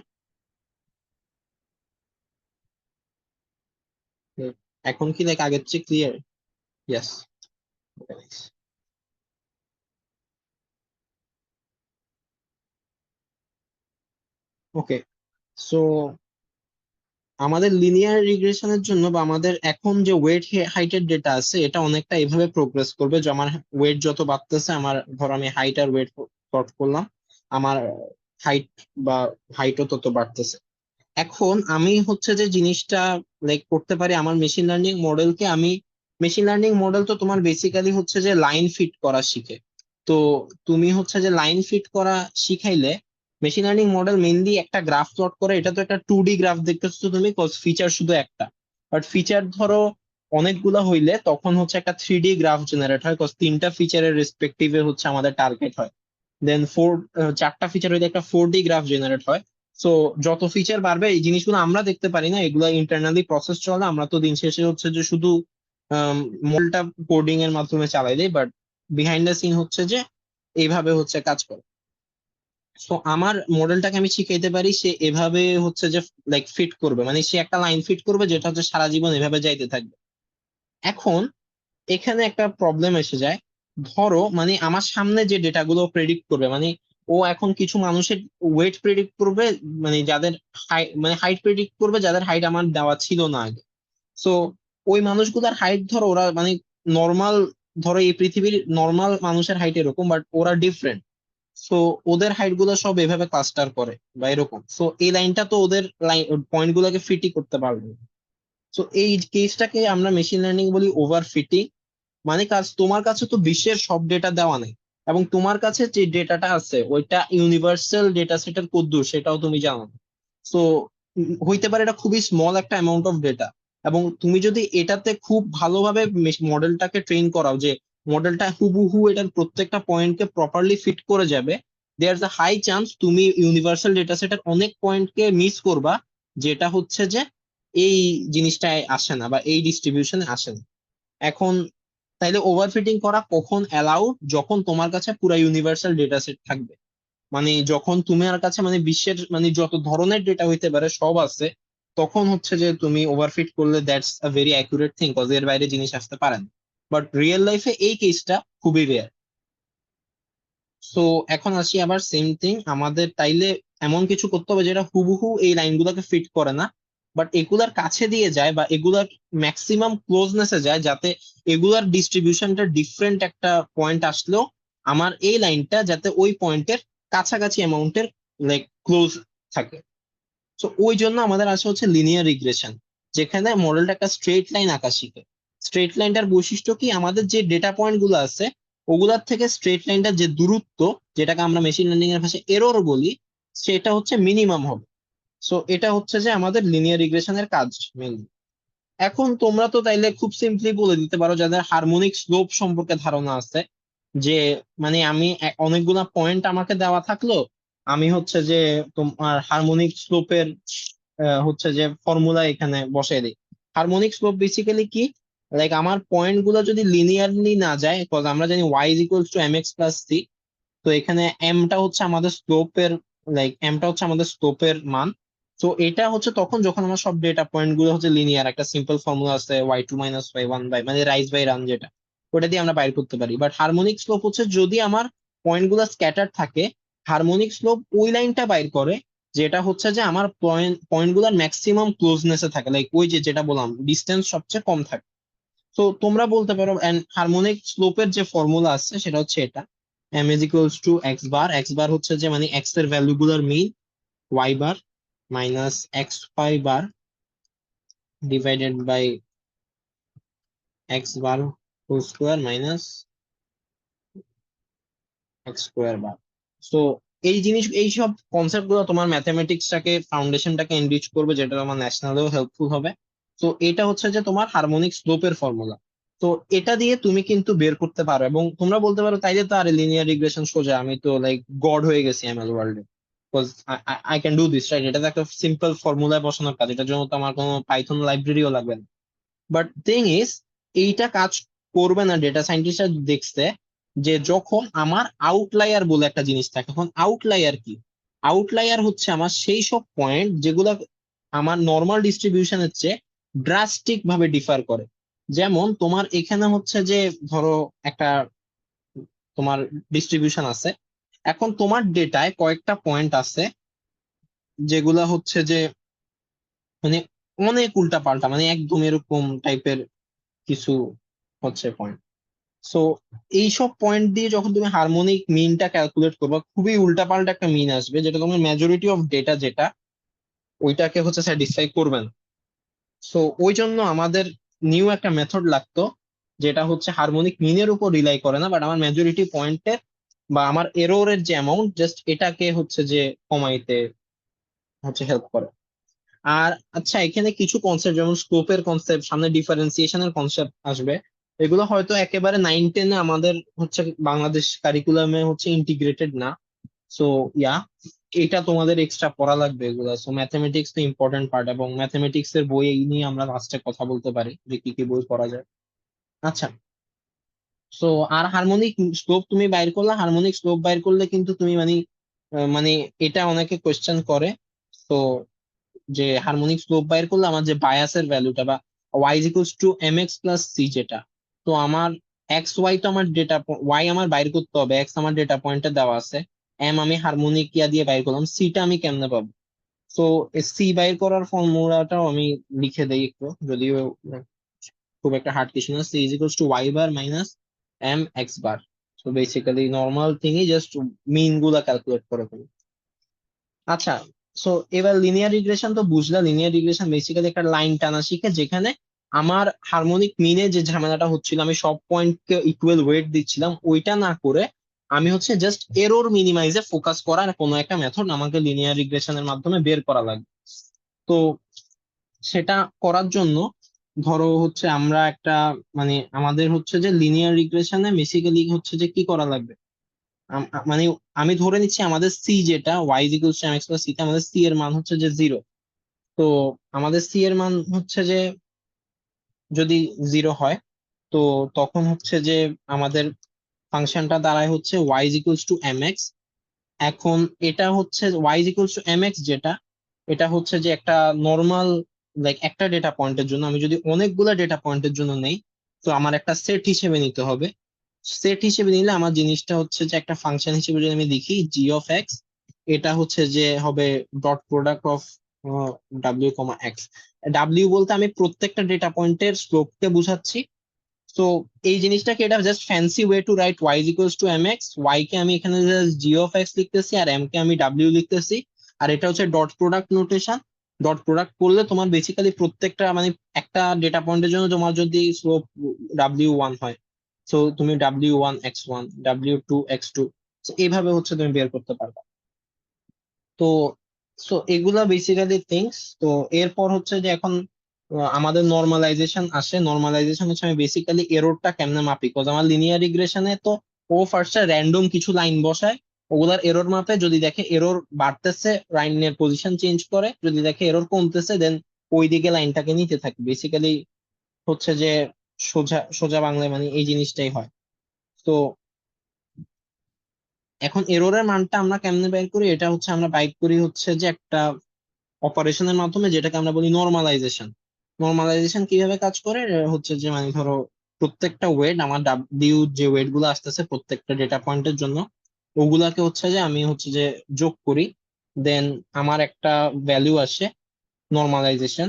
হুম, এখন কি দেখ আগের চেয়ে ক্লিয়ার? ইয়েস। ওকে, সো আমাদের লিনিয়ার রিগ্রেশনের জন্য বা আমাদের এখন যে ওয়েট হাইটের ডেটা আছে এটা অনেকটা এভাবে প্রোগ্রেস করবে, যে আমার ওয়েট যত বাড়তেছে, আমার ধর আমি হাইট আর ওয়েট প্লট করলাম, আমার হাইট বা হাইটও তত বাড়তেছে। এখন আমি হচ্ছে যে জিনিসটা লাইক করতে পারি, আমার মেশিন লার্নিং মডেলকে আমি, মেশিন লার্নিং মডেল তো তোমার বেসিক্যালি হচ্ছে যে লাইন ফিট করা শিখে। তো তুমি হচ্ছে যে লাইন ফিট করা শিখাইলে মেশিন লার্নিং মডেল মেইনলি একটা গ্রাফ প্লট করে। এটা তো একটা 2D গ্রাফ দেখতেছো তুমি, কজ ফিচার শুধু একটা, বাট ফিচার ধরো অনেকগুলা হইলে তখন হচ্ছে একটা 3D গ্রাফ জেনারেট হয়, কজ তিনটা ফিচারের রেসপেক্টিভে হচ্ছে আমাদের টার্গেট হয়। দেন চারটা ফিচার হইলে একটা 4D গ্রাফ জেনারেট হয়। সো যত ফিচার বাড়বে, এই জিনিসগুলো আমরা দেখতে পারি না, এগুলো ইন্টারনালি প্রসেস চলে, আমরা তো দিন শেষে হচ্ছে যে শুধু মডেলটা কোডিং এর মাধ্যমে চালাই দিই, বাট বিহাইন্ড দ্য সিন হচ্ছে যে এইভাবে হচ্ছে কাজ করে। সো আমার মডেলটাকে আমি শিখাইতে পারি সে এভাবে হচ্ছে যে লাইক ফিট করবে, মানে সে একটা লাইন ফিট করবে যেটা হচ্ছে সারা জীবন এভাবে যাইতে থাকবে। এখন এখানে একটা প্রবলেম এসে যায়। ধরো মানে আমার সামনে যে ডেটাগুলো প্রেডিক্ট করবে, মানে ও এখন কিছু মানুষের ওয়েট প্রেডিক্ট করবে, মানে যাদের মানে হাইট প্রেডিক্ট করবে যাদের হাইট আমার দেওয়া ছিল না আগে। সো ওই মানুষগুলোর হাইট ধরো ওরা মানে নর্মাল, ধরো এই পৃথিবীর নর্মাল মানুষের হাইট এরকম, বাট ওরা ডিফারেন্ট। সো ওদের হাইট গুলো সব এভাবে ক্লাস্টার করে বা এরকম, সো এই লাইনটা তো ওদের লাইন পয়েন্ট গুলোকে ফিটই করতে পারবে না। সো এই কেসটাকে আমরা মেশিন লার্নিং বলি ওভার ফিটিং। মানে কাজ, তোমার কাছে তো বিশ্বের সব ডেটা দেওয়া নেই, এবং তোমার কাছে যে ডেটাটা আছে ওইটা ইউনিভার্সাল ডেটা সেটের কদ্দূর সেটাও তুমি জানো না। সো হইতে পারে এটা খুবই স্মল একটা অ্যামাউন্ট অফ ডেটা, এবং তুমি যদি এটাতে খুব ভালোভাবে মডেলটাকে ট্রেন করাও যে মডেলটা হুবহু এটার প্রত্যেকটা পয়েন্টকে প্রপারলি ফিট করে যাবে, দেয়ার এ হাই চান্স তুমি ইউনিভার্সাল ডেটা সেটের অনেক পয়েন্টকে মিস করবা, যেটা হচ্ছে যে এই জিনিসটায় আসে না বা এই ডিস্ট্রিবিউশনে আসে না। এখন তাইলে ওভারফিটিং করা কখন অ্যালাউড? যখন তোমার কাছে পুরো ইউনিভার্সাল ডেটা সেট থাকবে, মানে যখন তোমার কাছে মানে বিশ্বের মানে যত ধরনের ডেটা হইতে পারে সব আছে, তখন হচ্ছে যে তুমি ওভারফিট করলে that's a very accurate thing, cause এর বাইরে জিনিস আসতে পারে না। বাট রিয়েল লাইফে এই কেসটা খুবই রেয়ার। সো এখন আসি আবার সেম থিং, আমাদের তাইলে এমন কিছু করতে হবে যেটা হুবহু এই লাইনগুলোকে ফিট করে না, বাট এগুলার কাছে দিয়ে যায় বা এগুলার ম্যাক্সিমাম ক্লোজনেসে যায়, যাতে এগুলার ডিস্ট্রিবিউশনটা ডিফারেন্ট একটা পয়েন্ট আসলেও আমার এই লাইনটা যাতে ওই পয়েন্টের কাছাকাছি অ্যামাউন্টের লাইক ক্লোজ থাকে। সো ওই জন্য আমাদের আছে হচ্ছে লিনিয়ার রিগ্রেশন, যেখানে মডেলটা একটা স্ট্রেট লাইন আঁকা শিখে। স্ট্রেট লাইনটার বৈশিষ্ট্য কি, আমাদের যে ডেটা পয়েন্ট গুলো আছে ওগুলার থেকে স্ট্রেট লাইনটার যে দূরত্ব, যেটাকে আমরা মেশিন লার্নিং এর ভাষায় এরর বলি, সেটা হচ্ছে মিনিমাম হবে। সো এটা হচ্ছে যে আমাদের লিনিয়ার রিগ্রেশনের কাজ মেনলি। এখন তোমরা তো তাইলে খুব সিম্পলি বলে দিতে পারো, যাদের হারমোনিক স্লোপ সম্পর্কে ধারণা আছে, যে মানে আমি অনেকগুলা পয়েন্ট আমাকে দেওয়া থাকলো, আমি হচ্ছে যে তোমার হারমোনিক স্লোপের হচ্ছে যে ফর্মুলা এখানে বসাই দিই। হারমোনিক স্লোপ বেসিক্যালি কি, লাইক আমার পয়েন্ট গুলো যদি লিনিয়ারলি না যায়, বিকজ আমরা জানি y is equals to M x plus c. তো এখানে এমটা হচ্ছে আমাদের স্লোপের, লাইক এমটা হচ্ছে আমাদের স্লোপের মান। তো এটা হচ্ছে তখন যখন আমার সব ডেটা পয়েন্ট গুলো হচ্ছে লিনিয়ার, একটা সিম্পল ফর্মুলা আছে y two minus y one by মানে রাইজ বাই রান, যেটা ওটা দিয়ে আমরা বাইর করতে পারি। বাট হারমোনিক স্লোপ হচ্ছে যদি আমার পয়েন্ট গুলো স্ক্যাটার থাকে, হারমোনিক স্লোপ ওই লাইনটা বাইর করে যেটা হচ্ছে যে আমার পয়েন্ট গুলার ম্যাক্সিমাম ক্লোজনেসে থাকে, লাইক ওই যে যেটা বললাম ডিস্টেন্স সবচেয়ে কম থাকে। তো তোমরা বলতে পারো, এন্ড হারমোনিক স্লোপের যে ফর্মুলা আছে সেটা হচ্ছে এটা, M is equals to X bar. X bar হচ্ছে যে মানে এক্স এর ভ্যালু গুলার mean, Y bar minus X Y bar divided by X bar whole square minus X square bar. So এই জিনিস, এই সব কনসেপ্ট গুলো তোমার ম্যাথমেটিক্সটাকে ফাউন্ডেশনটাকে এনরিচ করবে, যেটা তোমার ন্যাশনালেও হেল্পফুল হবে। তো এটা হচ্ছে যে তোমার হারমোনিক স্লোপের ফর্মুলা। তো এটা দিয়ে তুমি কিন্তু বের করতে পারো, এবং তোমরা বলতে পারো তাইলে তো আর লিনিয়ার রিগ্রেশন সোজা, আমি তো লাইক গড হয়ে গেছি এমএল ওয়ার্ল্ডে, because I can do this right. এটা তো একটা সিম্পল ফর্মুলায় বসানোর কাজ, এটার জন্য তো আমার কোনো পাইথন লাইব্রেরিও লাগবে না। বাট থিং ইজ, এইটা কাজ করবে না ডেটা সায়েন্টিস্টরা দেখছে, যে যখন আমার আউটলায়ার বলে একটা জিনিস থাকে। এখন আউটলায়ার কি, আউটলায়ার হচ্ছে আমার সেই সব পয়েন্ট যেগুলো আমার নর্মাল ডিস্ট্রিবিউশনের চেয়ে ড্রাস্টিক ভাবে ডিফার করে। যেমন তোমার এখানে হচ্ছে যে ধরো একটা তোমার ডিস্ট্রিবিউশন আছে, এখন তোমার ডেটায় কয়েকটা পয়েন্ট আছে যেগুলা হচ্ছে যে মানে অনেক উল্টা পাল্টা, মানে একদম এরকম টাইপের কিছু হচ্ছে পয়েন্ট। সো এইসব পয়েন্ট দিয়ে যখন তুমি হারমোনিক মিনটা ক্যালকুলেট করবে, খুবই উল্টাপাল্টা একটা মিন আসবে, যেটা তোমার মেজরিটি অফ ডেটা যেটা ওইটাকে হচ্ছে স্যাটিসফাই করবে না। সো ওই জন্য আমাদের নিউ একটা মেথড লাগতো, যেটা হচ্ছে হারমোনিক মিনের উপর রিলাই করে না, বাট আমার মেজরিটি পয়েন্টের বা আমার এররের যে অ্যামাউন্ট, জাস্ট এটাকে হচ্ছে যে কমাইতে হচ্ছে হেল্প করে। আর আচ্ছা, এখানে কিছু কনসেপ্ট যেমন স্কোপের কনসেপ্ট, সামনে ডিফারেন্সিয়েশনের কনসেপ্ট আসবে, এগুলো হয়তো একেবারে 9-10-এ আমাদের হচ্ছে বাংলাদেশ কারিকুলামে হচ্ছে ইন্টিগ্রেটেড না। সো ইয়া, এটা তোমাদের এক্সট্রা পড়া লাগবে এগুলো। সো ম্যাথমেটিক্স তো ইম্পর্টেন্ট পার্ট, এবং ম্যাথমেটিক্স এর বই এই নিয়ে আমরা লাস্টে কথা বলতে পারি যে কি কি বই পড়া যায়। আচ্ছা, সো আর হারমোনিক স্লোপ তুমি বাইর করলে, হারমোনিক স্লোপ বাইর করলে কিন্তু তুমি মানে মানে এটা অনেকে কোয়েশ্চেন করে। তো যে হারমোনিক স্লোপ বাইর করলে আমার যে বায়াসের ভ্যালুটা বা y equals to M x plus c, যেটা, তো আমার এক্স ওয়াই তো আমার ডেটা, ওয়াই আমার বাইর করতে হবে, এক্স আমার ডেটা পয়েন্টে দেওয়া আছে, এম আমি হারমোনিক ইয়া দিয়ে বাইর করলাম, সিটা আমি কেমনে পাবো? তো সি বাইর করার ফর্মুলাটাও আমি লিখে দেই একটু, যদিও খুব একটা হার্ড কিছু না। C is equals to Y bar minus M X bar. তো বেসিক্যালি নর্মাল থিংই, জাস্ট মিন গুলা ক্যালকুলেট করে ফেলি। আচ্ছা, সো এবার লিনিয়ার রিগ্রেশন তো বুঝলা। লিনিয়ার রিগ্রেশন বেসিক্যালি একটা লাইন টানা শিখে, যেখানে আমার হারমোনিক মিনে যে ঝামেলাটা হচ্ছিল, আমি সব পয়েন্টকে ইকুয়াল ওয়েট দিচ্ছিলাম, ওইটা না করে আমি হচ্ছে জাস্ট এরর মিনিমাইজে ফোকাস করার কোনো একটা মেথড আমাকে লিনিয়ার রিগ্রেশনের মাধ্যমে বের করা লাগবে। তো সেটা করার জন্য ধরো হচ্ছে আমরা একটা, মানে আমাদের হচ্ছে যে লিনিয়ার রিগ্রেশনে বেসিক্যালি হচ্ছে যে কি করা লাগবে, মানে আমি ধরে নিচ্ছি আমাদের সি যেটা y equals to M x plus c তে আমাদের সি এর মান হচ্ছে যে 0। তো আমাদের সি এর মান হচ্ছে যে যদি 0 হয়, তো তখন হচ্ছে যে আমাদের ফাংশনটা দাঁড়ায় হচ্ছে y equals to M x. এখন এটা হচ্ছে y equals to M x, যেটা এটা হচ্ছে যে একটা নর্মাল, লাইক একটা ডেটা পয়েন্টের জন্য, আমি যদি অনেকগুলা ডেটা পয়েন্টের জন্য নেই, তো আমার একটা সেট হিসেবে নিতে হবে। সেট হিসেবে নিলে আমার জিনিসটা হচ্ছে যে একটা ফাংশন হিসেবে যদি আমি লিখি জি অফ এক্স, এটা হচ্ছে যে হবে dot product of W comma x. W বলতে আমি প্রত্যেকটা ডেটা পয়েন্টের স্লোপকে বুঝাচ্ছি। তো এই জিনিসটাকে, এটা just fancy way to write Y equals to M X, Y কে আমি এখানে জাস্ট জি অফ এক্স লিখতেছি, আর এম কে আমি ডাব্লিউ লিখতেছি। আর এটা হচ্ছে dot product notation. Dot product করলে তোমার বেসিক্যালি প্রত্যেকটা, মানে একটা ডেটা পয়েন্টের জন্য তোমার যদি স্লোপ ডাব্লিউ 1 হয়, তো তুমি ডাব্লিউ 1 এক্স 1, ডাব্লিউ 2 এক্স 2, এইভাবে হচ্ছে তুমি বের করতে পারবে। তো সো এগুলা বেসিক্যালি থিংস। তো এরপর হচ্ছে যে এখন আমাদের নর্মালাইজেশন আসে। নর্মালাইজেশন হচ্ছে আমি বেসিক্যালি এররটা কেমনে মাপি, বিকজ আমার লিনিয়ার রিগ্রেশনে তো ও ফার্স্টে র্যান্ডম কিছু লাইন বসায়, ওগুলার এরর মাপে, যদি দেখে এরর বাড়তেছে লাইনের পজিশন চেঞ্জ করে, যদি দেখে এরর কমতেছে দেন ওই দিকে লাইনটাকে নিতে থাকে। বেসিক্যালি হচ্ছে যে সোজা সোজা বাংলায় মানে এই জিনিসটাই হয়। তো এখন এররের মানটা আমরা কেমনে বের করি, এটা হচ্ছে আমরা বাইর করি হচ্ছে যে একটা অপারেশনের মাধ্যমে, যেটাকে আমরা বলি নর্মালাইজেশন। নর্মালাইজেশন কিভাবে কাজ করে, হচ্ছে যে মানে ধরো প্রত্যেকটা ওয়েট, আমার ডাব্লিউ যে ওয়েট গুলো আসতেছে প্রত্যেকটা ডেটা পয়েন্টের জন্য, ওগুলাকে হচ্ছে যে আমি হচ্ছে যে যোগ করি, দেন আমার একটা ভ্যালু আসে নর্মালাইজেশন,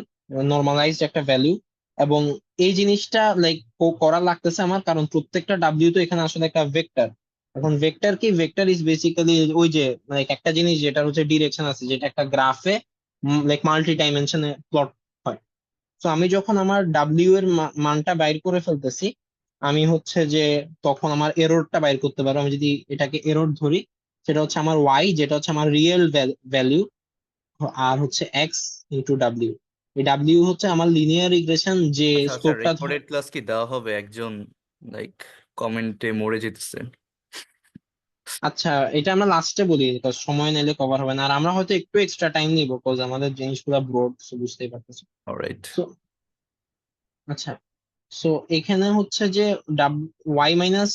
নর্মালাইজড একটা ভ্যালু। এবং এই জিনিসটা লাইক করা লাগতেছে আমার, কারণ প্রত্যেকটা ডাব্লিউ তো এখানে আসলে একটা ভেক্টর। এখন ভেক্টর কি, ভেক্টর ইজ বেসিক্যালি ওই যে লাইক একটা জিনিস যেটা হচ্ছে ডিরেকশন আছে, যেটা একটা গ্রাফে লাইক মাল্টি ডাইমেনশনে প্লট হয়। তো আমি যখন আমার ডাব্লিউ এর মানটা বাইর করে ফেলতেছি, আমি হচ্ছে যে তখন আমার এররটা বাইর করতে পারবো। আমি যদি এটাকে এরর ধরি, সেটা হচ্ছে আমার ওয়াই, যেটা হচ্ছে আমার রিয়েল ভ্যালু, আর হচ্ছে এক্স ইন্টু ডাব্লিউ। এই ডাব্লিউ হচ্ছে আমার লিনিয়ার রিগ্রেশন যে আচ্ছা আচ্ছা, স্লোপটা। রেকর্ডেড ক্লাস কি দেওয়া হবে? একজন লাইক কমেন্টে মরে যেতেছে। আচ্ছা, এটা আমরা লাস্টে বলি, because সময় নিলে কভার হবে না, আর আমরা হয়তো একটু এক্সট্রা টাইম নিব, বিকজ আমাদের জিনিসগুলো ব্রড, বুঝতেই পারতেছি। অলরাইট। তো আচ্ছা, সো এখানে হচ্ছে যে ওয়াই মাইনাস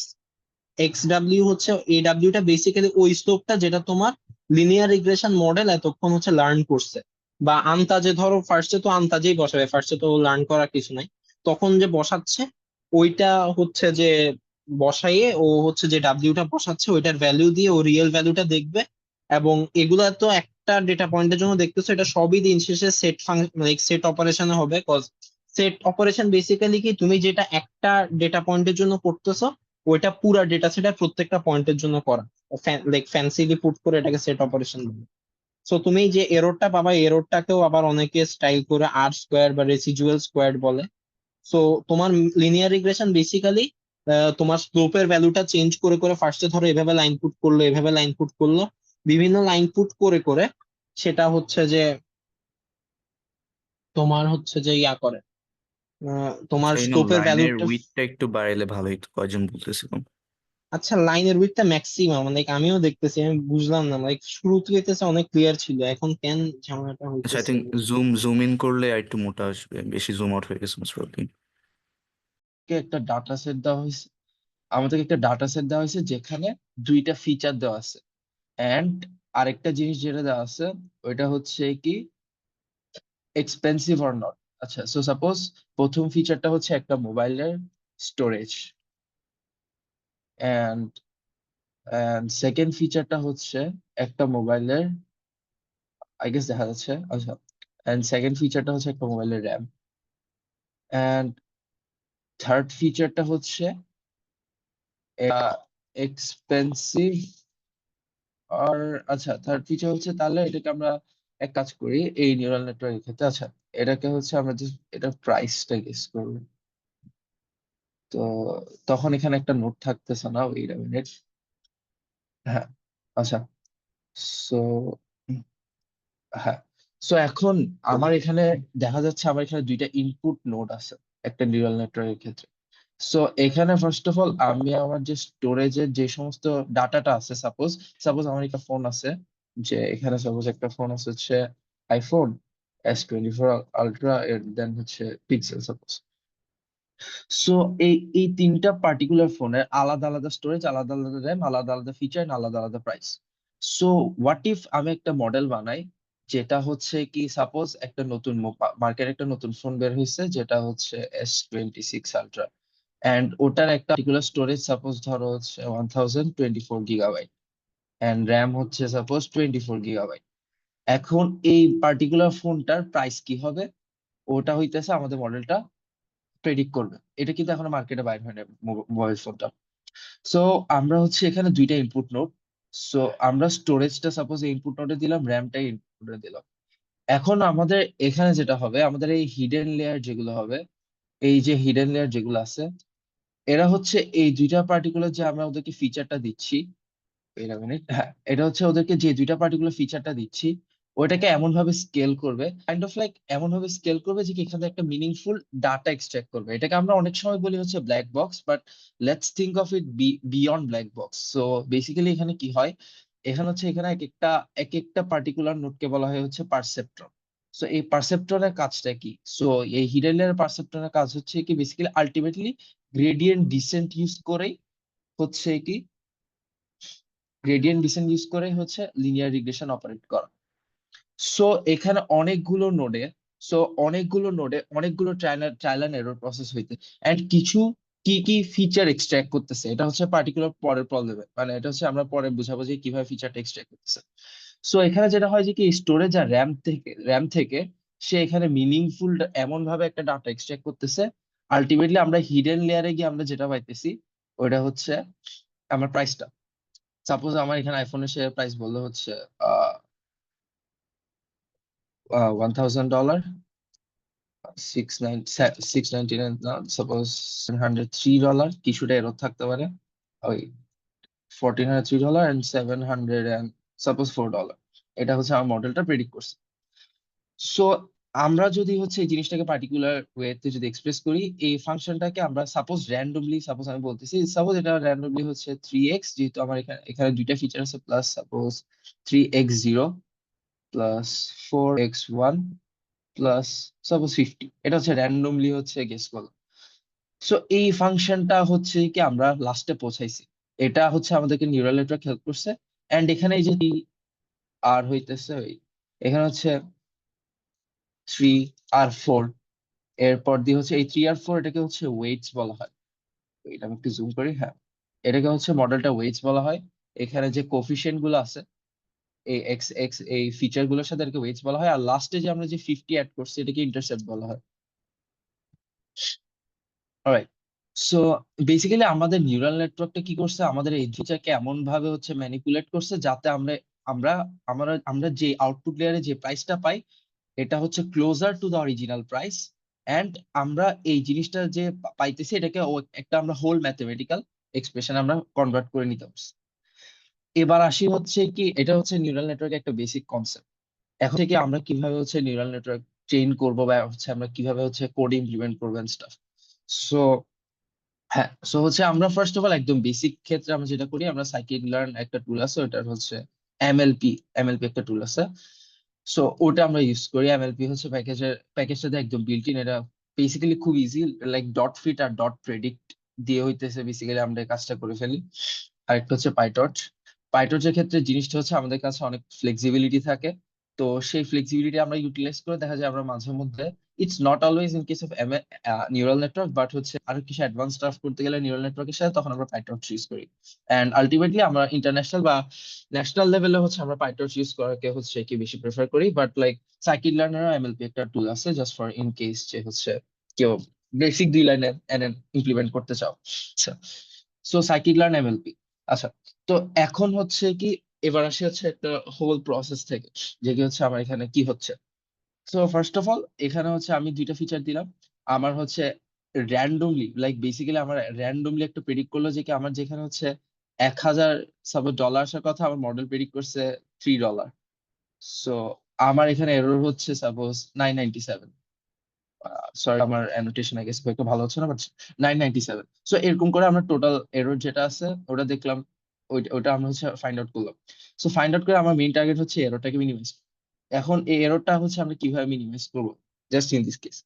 এক্স ডাব্লিউ হচ্ছে, এই ডাব্লিউটা বেসিক্যালি ওই স্লোপটা যেটা তোমার লিনিয়ার রিগ্রেশন মডেল এতক্ষণ হচ্ছে লার্ন করছে, বা আন্তাজে, ধরো ফার্স্টে তো আন্তাজেই বসাবে, ফার্স্টে তো লার্ন করার কিছু নাই, তখন যে বসাচ্ছে ওইটা হচ্ছে যে বসাইয়ে ও হচ্ছে যে ডাব্লিউটা বসাচ্ছে, ওইটার ভ্যালু দিয়ে ও রিয়েল ভ্যালুটা দেখবে। এবং এগুলা তো একটা একটা ডেটা পয়েন্টের জন্য দেখতেছো, এটা সবই দিন শেষে সেট লাইক সেট অপারেশনে হবে। কজ সেট অপারেশন বেসিক্যালি কি, তুমি যেটা একটা ডেটা পয়েন্টের জন্য করতেছো ওইটা পুরা ডেটা সেটের প্রত্যেকটা পয়েন্টের জন্য করা, লাইক ফ্যান্সিলি পুট করে এটাকে সেট অপারেশন বলে। সো তুমি যে এররটা পাবা, এররটাকেও আবার অনেকে স্টাইল করে আর স্কোয়ার বা রেসিডুয়াল স্কোয়ার বলে। সো তোমার লিনিয়ার রিগ্রেশন বেসিক্যালি তোমার স্লোপের ভ্যালুটা চেঞ্জ করে করে ফার্স্টে ধরো এভাবে লাইন পুট করলো, এভাবে লাইন পুট করলো, বিভিন্ন লাইন পুট করে করে সেটা হচ্ছে যে তোমার হচ্ছে যে ইয়া করে তোমার আচ্ছা, স্লোপের লাইনের ভ্যালুটা। উইডথটা একটু বাড়াইলে ভালো হতো, কয়জন বলতেছিল। আচ্ছা, লাইনের উইডথটা ম্যাক্সিমাম, লাইক আমিও দেখতেছি, আমি বুঝলাম না, লাইক শুরুতে হইতেছে অনেক ক্লিয়ার ছিল, এখন কেন ঝামেলাটা আচ্ছা, আই হইতেছে। থিঙ্ক জুম ইন করলে আর একটু মোটা আসবে, বেশি জুম আউট হয়ে গেছে মোস্ট প্রবাবলি। একটা ডাটা সেট দেওয়া হয়েছে, আমাদেরকে একটা ডাটা সেট দেওয়া হয়েছে যেখানে দুইটা ফিচার দেওয়া আছে, এন্ড আরেকটা জিনিস যেটা দেওয়া আছে ওইটা হচ্ছে কি এক্সপেন্সিভ অর নট। আচ্ছা, সো সাপোজ প্রথম ফিচারটা হচ্ছে একটা মোবাইলের স্টোরেজ, এন্ড সেকেন্ড ফিচারটা হচ্ছে একটা মোবাইলের, আই গেস দেখা যাচ্ছে, আচ্ছা, এন্ড সেকেন্ড ফিচারটা হচ্ছে একটা মোবাইলের র্যাম, এন্ড থার্ড ফিচারটা হচ্ছে এক্সপেন্সিভ। আর আচ্ছা, থার্ড ফিচার হচ্ছে, তাহলে এটাকে আমরা এক কাজ করি এই নিউরাল নেটওয়ার্কের ক্ষেত্রে। আচ্ছা, এটাকে হচ্ছে আমরা just এটা প্রাইসটা গেস করবো। তো তখন এখানে একটা নোট থাকতেছে না, ওয়েট আ মিনিট। হ্যাঁ, আচ্ছা, সো হ্যাঁ, সো এখন আমার এখানে দেখা যাচ্ছে আমার এখানে দুইটা ইনপুট নোড আছে একটা নিউরাল নেটওয়ার্কের ক্ষেত্রে। সো এখানে ফার্স্ট অফ অল আমি আমার যে স্টোরেজের যে সমস্ত ডাটাটা আছে, সাপোজ সাপোজ আমার একটা ফোন আছে, যে এখানে সাপোজ একটা ফোন আছে হচ্ছে আইফোন S24 Ultra, এর দেন হচ্ছে পিক্সেল সাপোজ। সো এই তিনটা পার্টিকুলার ফোনের আলাদা আলাদা স্টোরেজ, আলাদা আলাদা র্যাম, আলাদা আলাদা ফিচার, আলাদা আলাদা প্রাইস। সো হোয়াট ইফ আমি একটা মডেল বানাই যেটা হচ্ছে কি, সাপোজ একটা নতুন মার্কেটে একটা নতুন ফোন বের হয়েছে যেটা হচ্ছে S26 Ultra, এন্ড ওটার একটা পার্টিকুলার স্টোরেজ সাপোজ ধরো হচ্ছে 1024 GB, এন্ড র্যাম হচ্ছে সাপোজ 24 GB। এখন এই পার্টিকুলার ফোনটার প্রাইস কি হবে, ওটা হইতেছে আমাদের মডেলটা প্রেডিক্ট করবে। এটা কিন্তু এখনো মার্কেটে বাইর হয় না মোবাইল ফোনটা। সো আমরা হচ্ছে এখানে দুইটা ইনপুট নোড, সো আমরা স্টোরেজটা সাপোজ ইনপুট নোডে দিলাম, র্যামটা ইনপুট নোডে দিলাম। এখন আমাদের এখানে যেটা হবে, আমাদের এই হিডেন লেয়ার যেগুলো হবে, এই যে হিডেন লেয়ার যেগুলো আছে, এরা হচ্ছে এই দুইটা পার্টিকুলার যে আমরা ওদেরকে ফিচারটা দিচ্ছি, wait a minute, হ্যাঁ, এটা হচ্ছে ওদেরকে যে দুইটা পার্টিকুলার ফিচারটা দিচ্ছি ওইটাকে এমন ভাবে স্কেল করবে, কাইন্ড অফ লাইক এমন ভাবে স্কেল করবে যে কি এখান থেকে একটা মিনিংফুল ডাটা এক্সট্রাক্ট করবে। এটাকে আমরা অনেক সময় বলি হচ্ছে black box, but let's think of it beyond black box. So basically এখানে কি হয়, এখানে হচ্ছে এখানে এক একটা পার্টিকুলার নোডকে বলা হয় হচ্ছে পারসেপ্ট্রন। সো এই পারসেপ্ট্রনের কাজটা কি, সো এই হিডেন লেয়ার পারসেপ্ট্রনের কাজ হচ্ছে কি basically ultimately gradient descent use করেই হচ্ছে কি, গ্রেডিয়েন্ট ডিসেন্ট ইউজ করে হচ্ছে লিনিয়ার রিগ্রেশন অপারেট করা। সো এখানে অনেকগুলো নোডে, সো অনেকগুলো নোডে অনেকগুলো ট্রায়াল এন্ড এরর প্রসেস হইতে, এন্ড কিছু কি কি ফিচার এক্সট্রাক্ট করতেছে, এটা হচ্ছে পার্টিকুলার পরের প্রবলেমে, মানে এটা হচ্ছে আমরা পরে বুঝাবো যে কিভাবে ফিচারটা এক্সট্রাক্ট করতেছে। সো এখানে যেটা হয় যে কি স্টোরেজ আর র্যাম থেকে সে এখানে মিনিংফুল এমন ভাবে একটা ডাটা এক্সট্রাক্ট করতেছে, আলটিমেটলি আমরা হিডেন লেয়ারে গিয়ে আমরা যেটা পাইতেছি ওইটা হচ্ছে আমার প্রাইসটা। সাপোজ আমার এখানে আইফোনের সে প্রাইস বললো হচ্ছে আহ $1,000, 699, সাপোজ $703, কিছুটা এরর থাকতে পারে, ওই $1,403 and 700 and সাপোজ $4, এটা হচ্ছে আমার মডেলটা প্রেডিক্ট করছে। সো আমরা যদি হচ্ছে এই জিনিসটাকে পার্টিকুলার ওয়েতে যদি এক্সপ্রেস করি, এই ফাংশনটাকে আমরা সাপোজ র্যান্ডমলি, সাপোজ আমি বলতেছি সাপোজ এটা র্যান্ডমলি হচ্ছে 3x, যেহেতু আমার এখানে এখানে দুইটা ফিচার আছে, plus suppose 3x0 plus 4x1 plus suppose 50, এটা হচ্ছে র্যান্ডমলি হচ্ছে গেস করলাম। সো এই ফাংশনটা হচ্ছে কি আমরা লাস্টে পৌঁছাইছি, এটা হচ্ছে আমাদেরকে নিউরাল নেটওয়ার্ক হেল্প করছে। এন্ড এখানে এই যে আর হইতেছে এখানে হচ্ছে 3 আর 4, এরপর দিয়ে হচ্ছে এই 3 আর 4, এটাকে হচ্ছে ওয়েটস বলা হয়। এটা আমি একটু জুম করি, হ্যাঁ, এটাকে হচ্ছে মডেলটা ওয়েটস বলা হয়। এখানে যে কোফিশিয়েন্ট গুলো আছে এই এক্স এক্স এই ফিচার গুলোর সাথে এটাকে ওয়েটস বলা হয়, আর লাস্টে যে আমরা যে 50 অ্যাড করছি এটাকে ইন্টারসেপ্ট বলা হয়। অলরাইট, সো বেসিক্যালি আমাদের নিউরাল নেটওয়ার্কটা কি করছে, আমাদের এই ফিচারকে এমন ভাবে হচ্ছে ম্যানিপুলেট করছে যাতে আমরা আমরা আমরা আমরা যে আউটপুট লেয়ারে যে প্রাইসটা পাই এটা হচ্ছে closer to the original price. And আমরা এই জিনিসটা যে পাইতেছি এটাকে একটা আমরা হোল ম্যাথমেটিক্যাল এক্সপ্রেশন আমরা কনভার্ট করে নিতে পারছি। এবার আসি হচ্ছে কি, এটা হচ্ছে নিউরাল নেটওয়ার্ক একটা বেসিক কনসেপ্ট। এখন থেকে আমরা কিভাবে হচ্ছে নিউরাল নেটওয়ার্ক ট্রেন করবো বা হচ্ছে আমরা কিভাবে হচ্ছে কোড ইমপ্লিমেন্ট করবো স্টাফ। সো হ্যাঁ, সো হচ্ছে আমরা ফার্স্ট অফ অল একদম বেসিক ক্ষেত্রে আমরা যেটা করি, আমরা সাইকিট লার্ন একটা টুল আছে, ওটার হচ্ছে এমএলপি এমএলপি একটা টুল আছে। সো ওটা আমরা ইউজ করি। এমএলপি হচ্ছে প্যাকেজটাতে একদম বিল্ট ইন। এটা বেসিক্যালি খুব ইজি, লাইক ডট ফিট আর ডট প্রেডিক্ট দিয়ে হইতেছে বেসিক্যালি আমরা এই কাজটা করে ফেলি। আর একটা হচ্ছে পাইটর্চ। পাইটর্চের ক্ষেত্রে জিনিসটা হচ্ছে আমাদের কাছে অনেক ফ্লেক্সিবিলিটি থাকে। তো সেই ফ্লেক্সিবিলিটি আমরা ইউটিলাইজ করে দেখা যায় আমরা মাঝে মধ্যে, it's not always in case of neural network, but হচ্ছে আরো কিছু অ্যাডভান্স স্টাফ করতে গেলে নিউরাল নেটওয়ার্কের সাথে তখন আমরা পাইটর্চ ইউজ করি। এন্ড আলটিমেটলি আমরা ইন্টারন্যাশনাল বা ন্যাশনাল লেভেলে হচ্ছে আমরা পাইটর্চ ইউজ করাকে হচ্ছে কি বেশি প্রেফার করি। But like scikit learner MLP একটা টুল আছে জাস্ট ফর ইন কেস যে হচ্ছে কেউ বেসিক 2 লাইনে এনএন ইমপ্লিমেন্ট করতে চাও। আচ্ছা, সো সাইকিট লার্ন এমএলপি। আচ্ছা, তো এখন হচ্ছে কি, এবার আসি হচ্ছে একটা হোল প্রসেস থেকে, যে কি হচ্ছে আমার এখানে কি হচ্ছে। সো ফার্স্ট অফ অল এখানে হচ্ছে আমি 2টা ফিচার দিলাম। আমার হচ্ছে র্যান্ডমলি, লাইক বেসিক্যালি আমার র্যান্ডমলি একটা প্রেডিক্ট করলো যে কি আমার যেখানে হচ্ছে 1000 সাপোজ ডলার আসার কথা, আমার মডেল প্রেডিক্ট করছে $3। সো আমার এখানে এরর হচ্ছে সাপোজ 997। সরি, আমার অ্যানোটেশন আই গেস খুব একটা ভালো হচ্ছে না, বাট 997। সো এরকম করে আমরা টোটাল এরর যেটা আছে ওটা দেখলাম, ওইটা আমরা হচ্ছে ফাইন্ড আউট করলাম। সো ফাইন্ড আউট করে আমার মেইন টার্গেট হচ্ছে এররটাকে মিনিমাইজ। এখন এই এররটা হচ্ছে আমরা কিভাবে মিনিমাইজ করবো, জাস্ট ইন দিস কেস।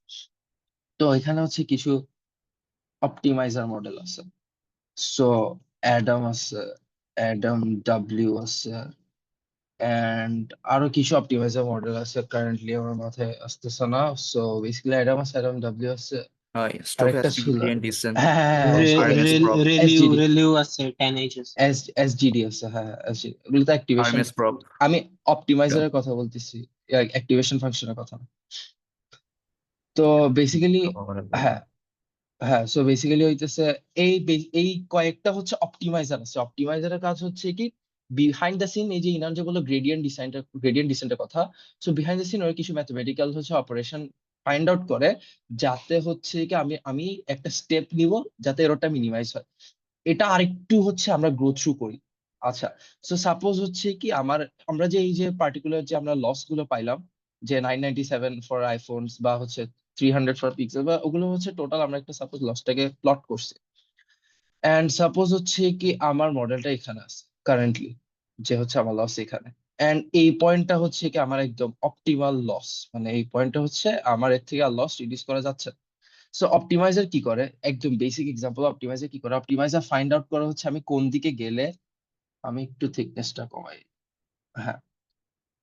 তো এখানে হচ্ছে কিছু অপটিমাইজার মডেল আছে। সো অ্যাডাম আছে, অ্যাডাম ডাব্লিউ আছে, এন্ড আরো কিছু অপটিমাইজার মডেল আছে, কারেন্টলি আমার মাথায় আসতেছে না। সো বেসিক্যালি অ্যাডাম আছে, অ্যাডাম ডাব্লিউ আছে, হয় আরেকটা স্টোকাস্টিক ছিল, গ্রেডিয়েন্ট ডিসেন্ট, হ্যাঁ আরএমএস প্রব, রেলিউ এসজিডি, রেলিউ আছে, 10H আছে। এসজিডি আছে, হ্যাঁ হ্যাঁ SGD, এগুলো তো অ্যাক্টিভেশন। আরএমএস প্রব। আমি অপটিমাইজারের কথা বলতেছি, অ্যাক্টিভেশন ফাংশনের কথা না। তো বেসিক্যালি হ্যাঁ, হ্যাঁ, সো বেসিক্যালি হইতেছে এই কয়েকটা হচ্ছে অপটিমাইজার আছে। অপটিমাইজারের কাজ হচ্ছে কি, বিহাইন্ড দ্য সিন, এই যে ইনার যে বললো গ্রেডিয়েন্ট ডিসেন্টের কথা, সো বিহাইন্ড দ্য সিন ওর কিছু ম্যাথমেটিক্যাল হচ্ছে অপারেশন ফাইন্ড আউট করে, যাতে হচ্ছে কি আমি আমি একটা স্টেপ নিব যাতে এররটা মিনিমাইজ হয়। এটা আরেকটু হচ্ছে আমরা গ্রো থ্রু করি। আচ্ছা, সো সাপোজ হচ্ছে কি আমরা যে এই যে পার্টিকুলার যে আমরা লস গুলো পাইলাম, যে 997 ফর আইফোনস বা হচ্ছে 300 ফর পিক্সেল, বা ওগুলো হচ্ছে টোটাল আমরা একটা সাপোজ লসটাকে প্লট করছি। এন্ড সাপোজ হচ্ছে কি আমার মডেলটা এখানে আছে কারেন্টলি, যে হচ্ছে আমার লস এখানে। এন্ড এই পয়েন্টটা হচ্ছে কি আমার একদম অপটিমাল লস, মানে এই পয়েন্টটা হচ্ছে আমার এর থেকে আর লস রিডিউস করা যাচ্ছে না। সো অপটিমাইজার কি করে, একদম বেসিক এক্সাম্পল, অপটিমাইজার কি করে, অপটিমাইজার ফাইন্ড আউট করে হচ্ছে আমি কোন দিকে গেলে, আমি একটু থিকনেসটা কমাই, হ্যাঁ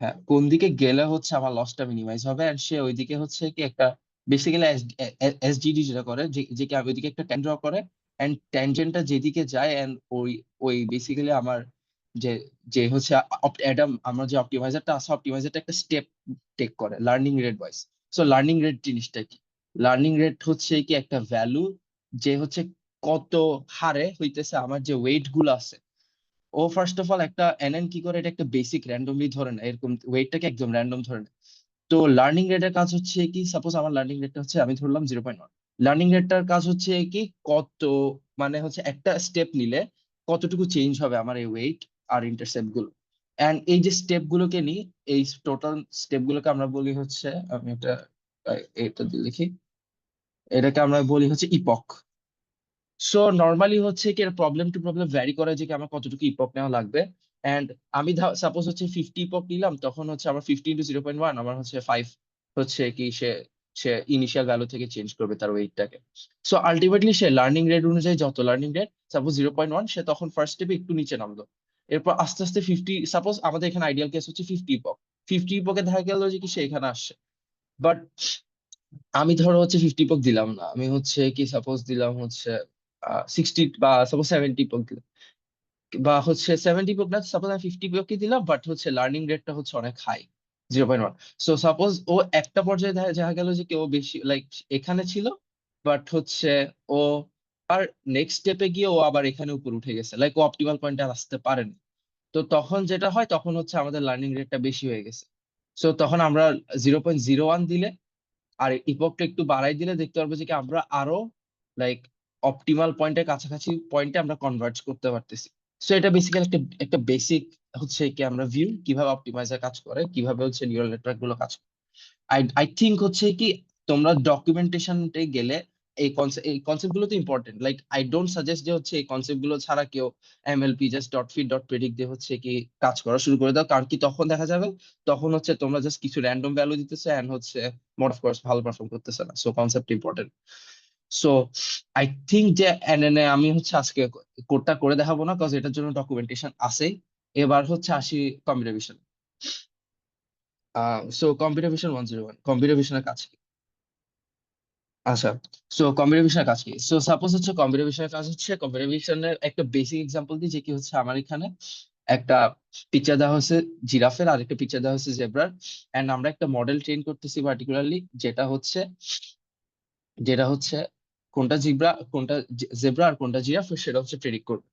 হ্যাঁ, কোন দিকে গেলে হচ্ছে আমার লসটা মিনিমাইজ হবে, এন্ড সে ওইদিকে হচ্ছে কি একটা বেসিক্যালি এসজিডি যেটা করে, যে কি ওইদিকে একটা ট্যান ড্র করে, এন্ড ট্যানজেন্টটা যেদিকে যায়, এন্ড ওই ওই বেসিক্যালি আমার যে যে হচ্ছে অ্যাডাম, আমার যে অপটিমাইজারটা আছে, অপটিমাইজারটা একটা স্টেপ টেক করে learning rate wise. So learning rate জিনিসটা কি, লার্নিং রেট হচ্ছে কি একটা ভ্যালু, যে হচ্ছে কত হারে হইতেছে আমার যে ওয়েট গুলো আছে। ও ফার্স্ট অফ অল একটা এনএন কি করে, এটা একটা বেসিক র্যান্ডমলি ধরে নেয়, এরকম ওয়েটটাকে একদম র্যান্ডম ধরে নেয়। তো লার্নিং রেটের কাজ হচ্ছে কি, সাপোজ আমার লার্নিং রেটটা হচ্ছে আমি ধরলাম 0.1। লার্নিং রেটটার কাজ হচ্ছে কি কত, মানে হচ্ছে একটা স্টেপ নিলে কতটুকু চেঞ্জ হবে আমার এই ওয়েট আর ইন্টারসেপ্ট গুলো। এন্ড এই যে স্টেপ গুলোকে নিই, এই টোটাল স্টেপ গুলোকে আমরা বলি হচ্ছে, আমি এটা দিয়ে লিখি, এটাকে আমরা বলি হচ্ছে ইপক। সো নর্মালি হচ্ছে কি প্রবলেম টু প্রবলেম ভ্যারি করে যে কি আমার কতটুকু ইপক নেওয়া লাগবে। এন্ড আমি সাপোজ হচ্ছে 50 ইপক নিলাম, তখন হচ্ছে আমার 50 × 0.1 আমার হচ্ছে 5 হচ্ছে কি সে সে ইনিশিয়াল ভ্যালু থেকে চেঞ্জ করবে তার ওয়েটটাকে। সো আলটিমেটলি সে লার্নিং রেট অনুযায়ী, যত লার্নিং রেট সাপোজ 0.1, সে তখন ফার্স্ট স্টেপে একটু নিচে নামলো। এরপর আস্তে আস্তে 50, সাপোজ আমাদের এখানে আইডিয়াল কেস হচ্ছে 50 ইপক। 50 ইপকে দেখা গেল যে কি সে এখানে আসছে, বাট আমি ধরো হচ্ছে 50 ইপক দিলাম না, আমি হচ্ছে কি সাপোজ দিলাম হচ্ছে 60 বা সাপোজ 70 ইপক দিলাম। বা হচ্ছে 70 প্লাস, সাপোজ আমি 50 কে দিলাম, বাট হচ্ছে লার্নিং রেটটা হচ্ছে অনেক হাই, 0.1। সো সাপোজ ও একটা পর্যায়ে দেখা গেল যে কেউ বেশি লাইক এখানে ছিল, বাট হচ্ছে ও আর নেক্সট স্টেপে গিয়ে ও আবার এখানে উপর উঠে গেছে, লাইক ও অপটিমাল পয়েন্টে আর আসতে পারেনি। তো তখন যেটা হয়, তখন হচ্ছে আমাদের লার্নিং রেটটা বেশি হয়ে গেছে। সো তখন আমরা 0.01 দিলে আর ইপকটা একটু বাড়াই দিলে দেখতে পারবো যে কি আমরা আরো লাইক অপটিমাল পয়েন্টের কাছাকাছি পয়েন্টে আমরা কনভার্জ করতে পারতেছি। সো এটা বেসিক্যালি একটা একটা বেসিক হচ্ছে কি আমরা ভিউ কিভাবে অপটিমাইজার কাজ করে, কিভাবে হচ্ছে নিউরাল নেটওয়ার্ক গুলো কাজ করে। আই থিঙ্ক হচ্ছে কি তোমরা ডকুমেন্টেশনতে গেলে এই কনসেপ্ট গুলো তো important, like I don't suggest যে হচ্ছে এই কনসেপ্ট গুলো ছাড়া কেউ MLP just dot fit dot predict দিয়ে হচ্ছে কি কাজ করা শুরু করে দাও, কারণ কি তখন দেখা যাবে তখন হচ্ছে তোমরা জাস্ট কিছু র্যান্ডম ভ্যালু দিতেছে এন্ড হচ্ছে মোর অফ কোর্স ভালো পারফর্ম করতেছে না। So concept important. So I think যে এনএনএ আমি হচ্ছে আজকে কোডটা করে দেখাবো না, কজ এটার জন্য ডকুমেন্টেশন আছে। এবার হচ্ছে আসি computer vision. So computer vision 101 computer ভিশনের কাজ কি? আচ্ছা, সো কম্পিউটার ভিশনের কাজ কি? সো সাপোজ হচ্ছে কম্পিউটার ভিশনের কাজ হচ্ছে, কম্পিউটার ভিশনের একটা বেসিক এক্সাম্পল দিই, যে কি হচ্ছে আমার এখানে একটা পিকচার দেওয়া হয়েছে জিরাফের, আর একটা পিকচার দেওয়া হয়েছে জেব্রার, এন্ড আমরা একটা মডেল ট্রেন করতেছি পার্টিকুলারলি, যেটা হচ্ছে কোনটা জিব্রা কোনটা জেব্রা আর কোনটা জিরাফ সেটা হচ্ছে প্রেডিক্ট করবে।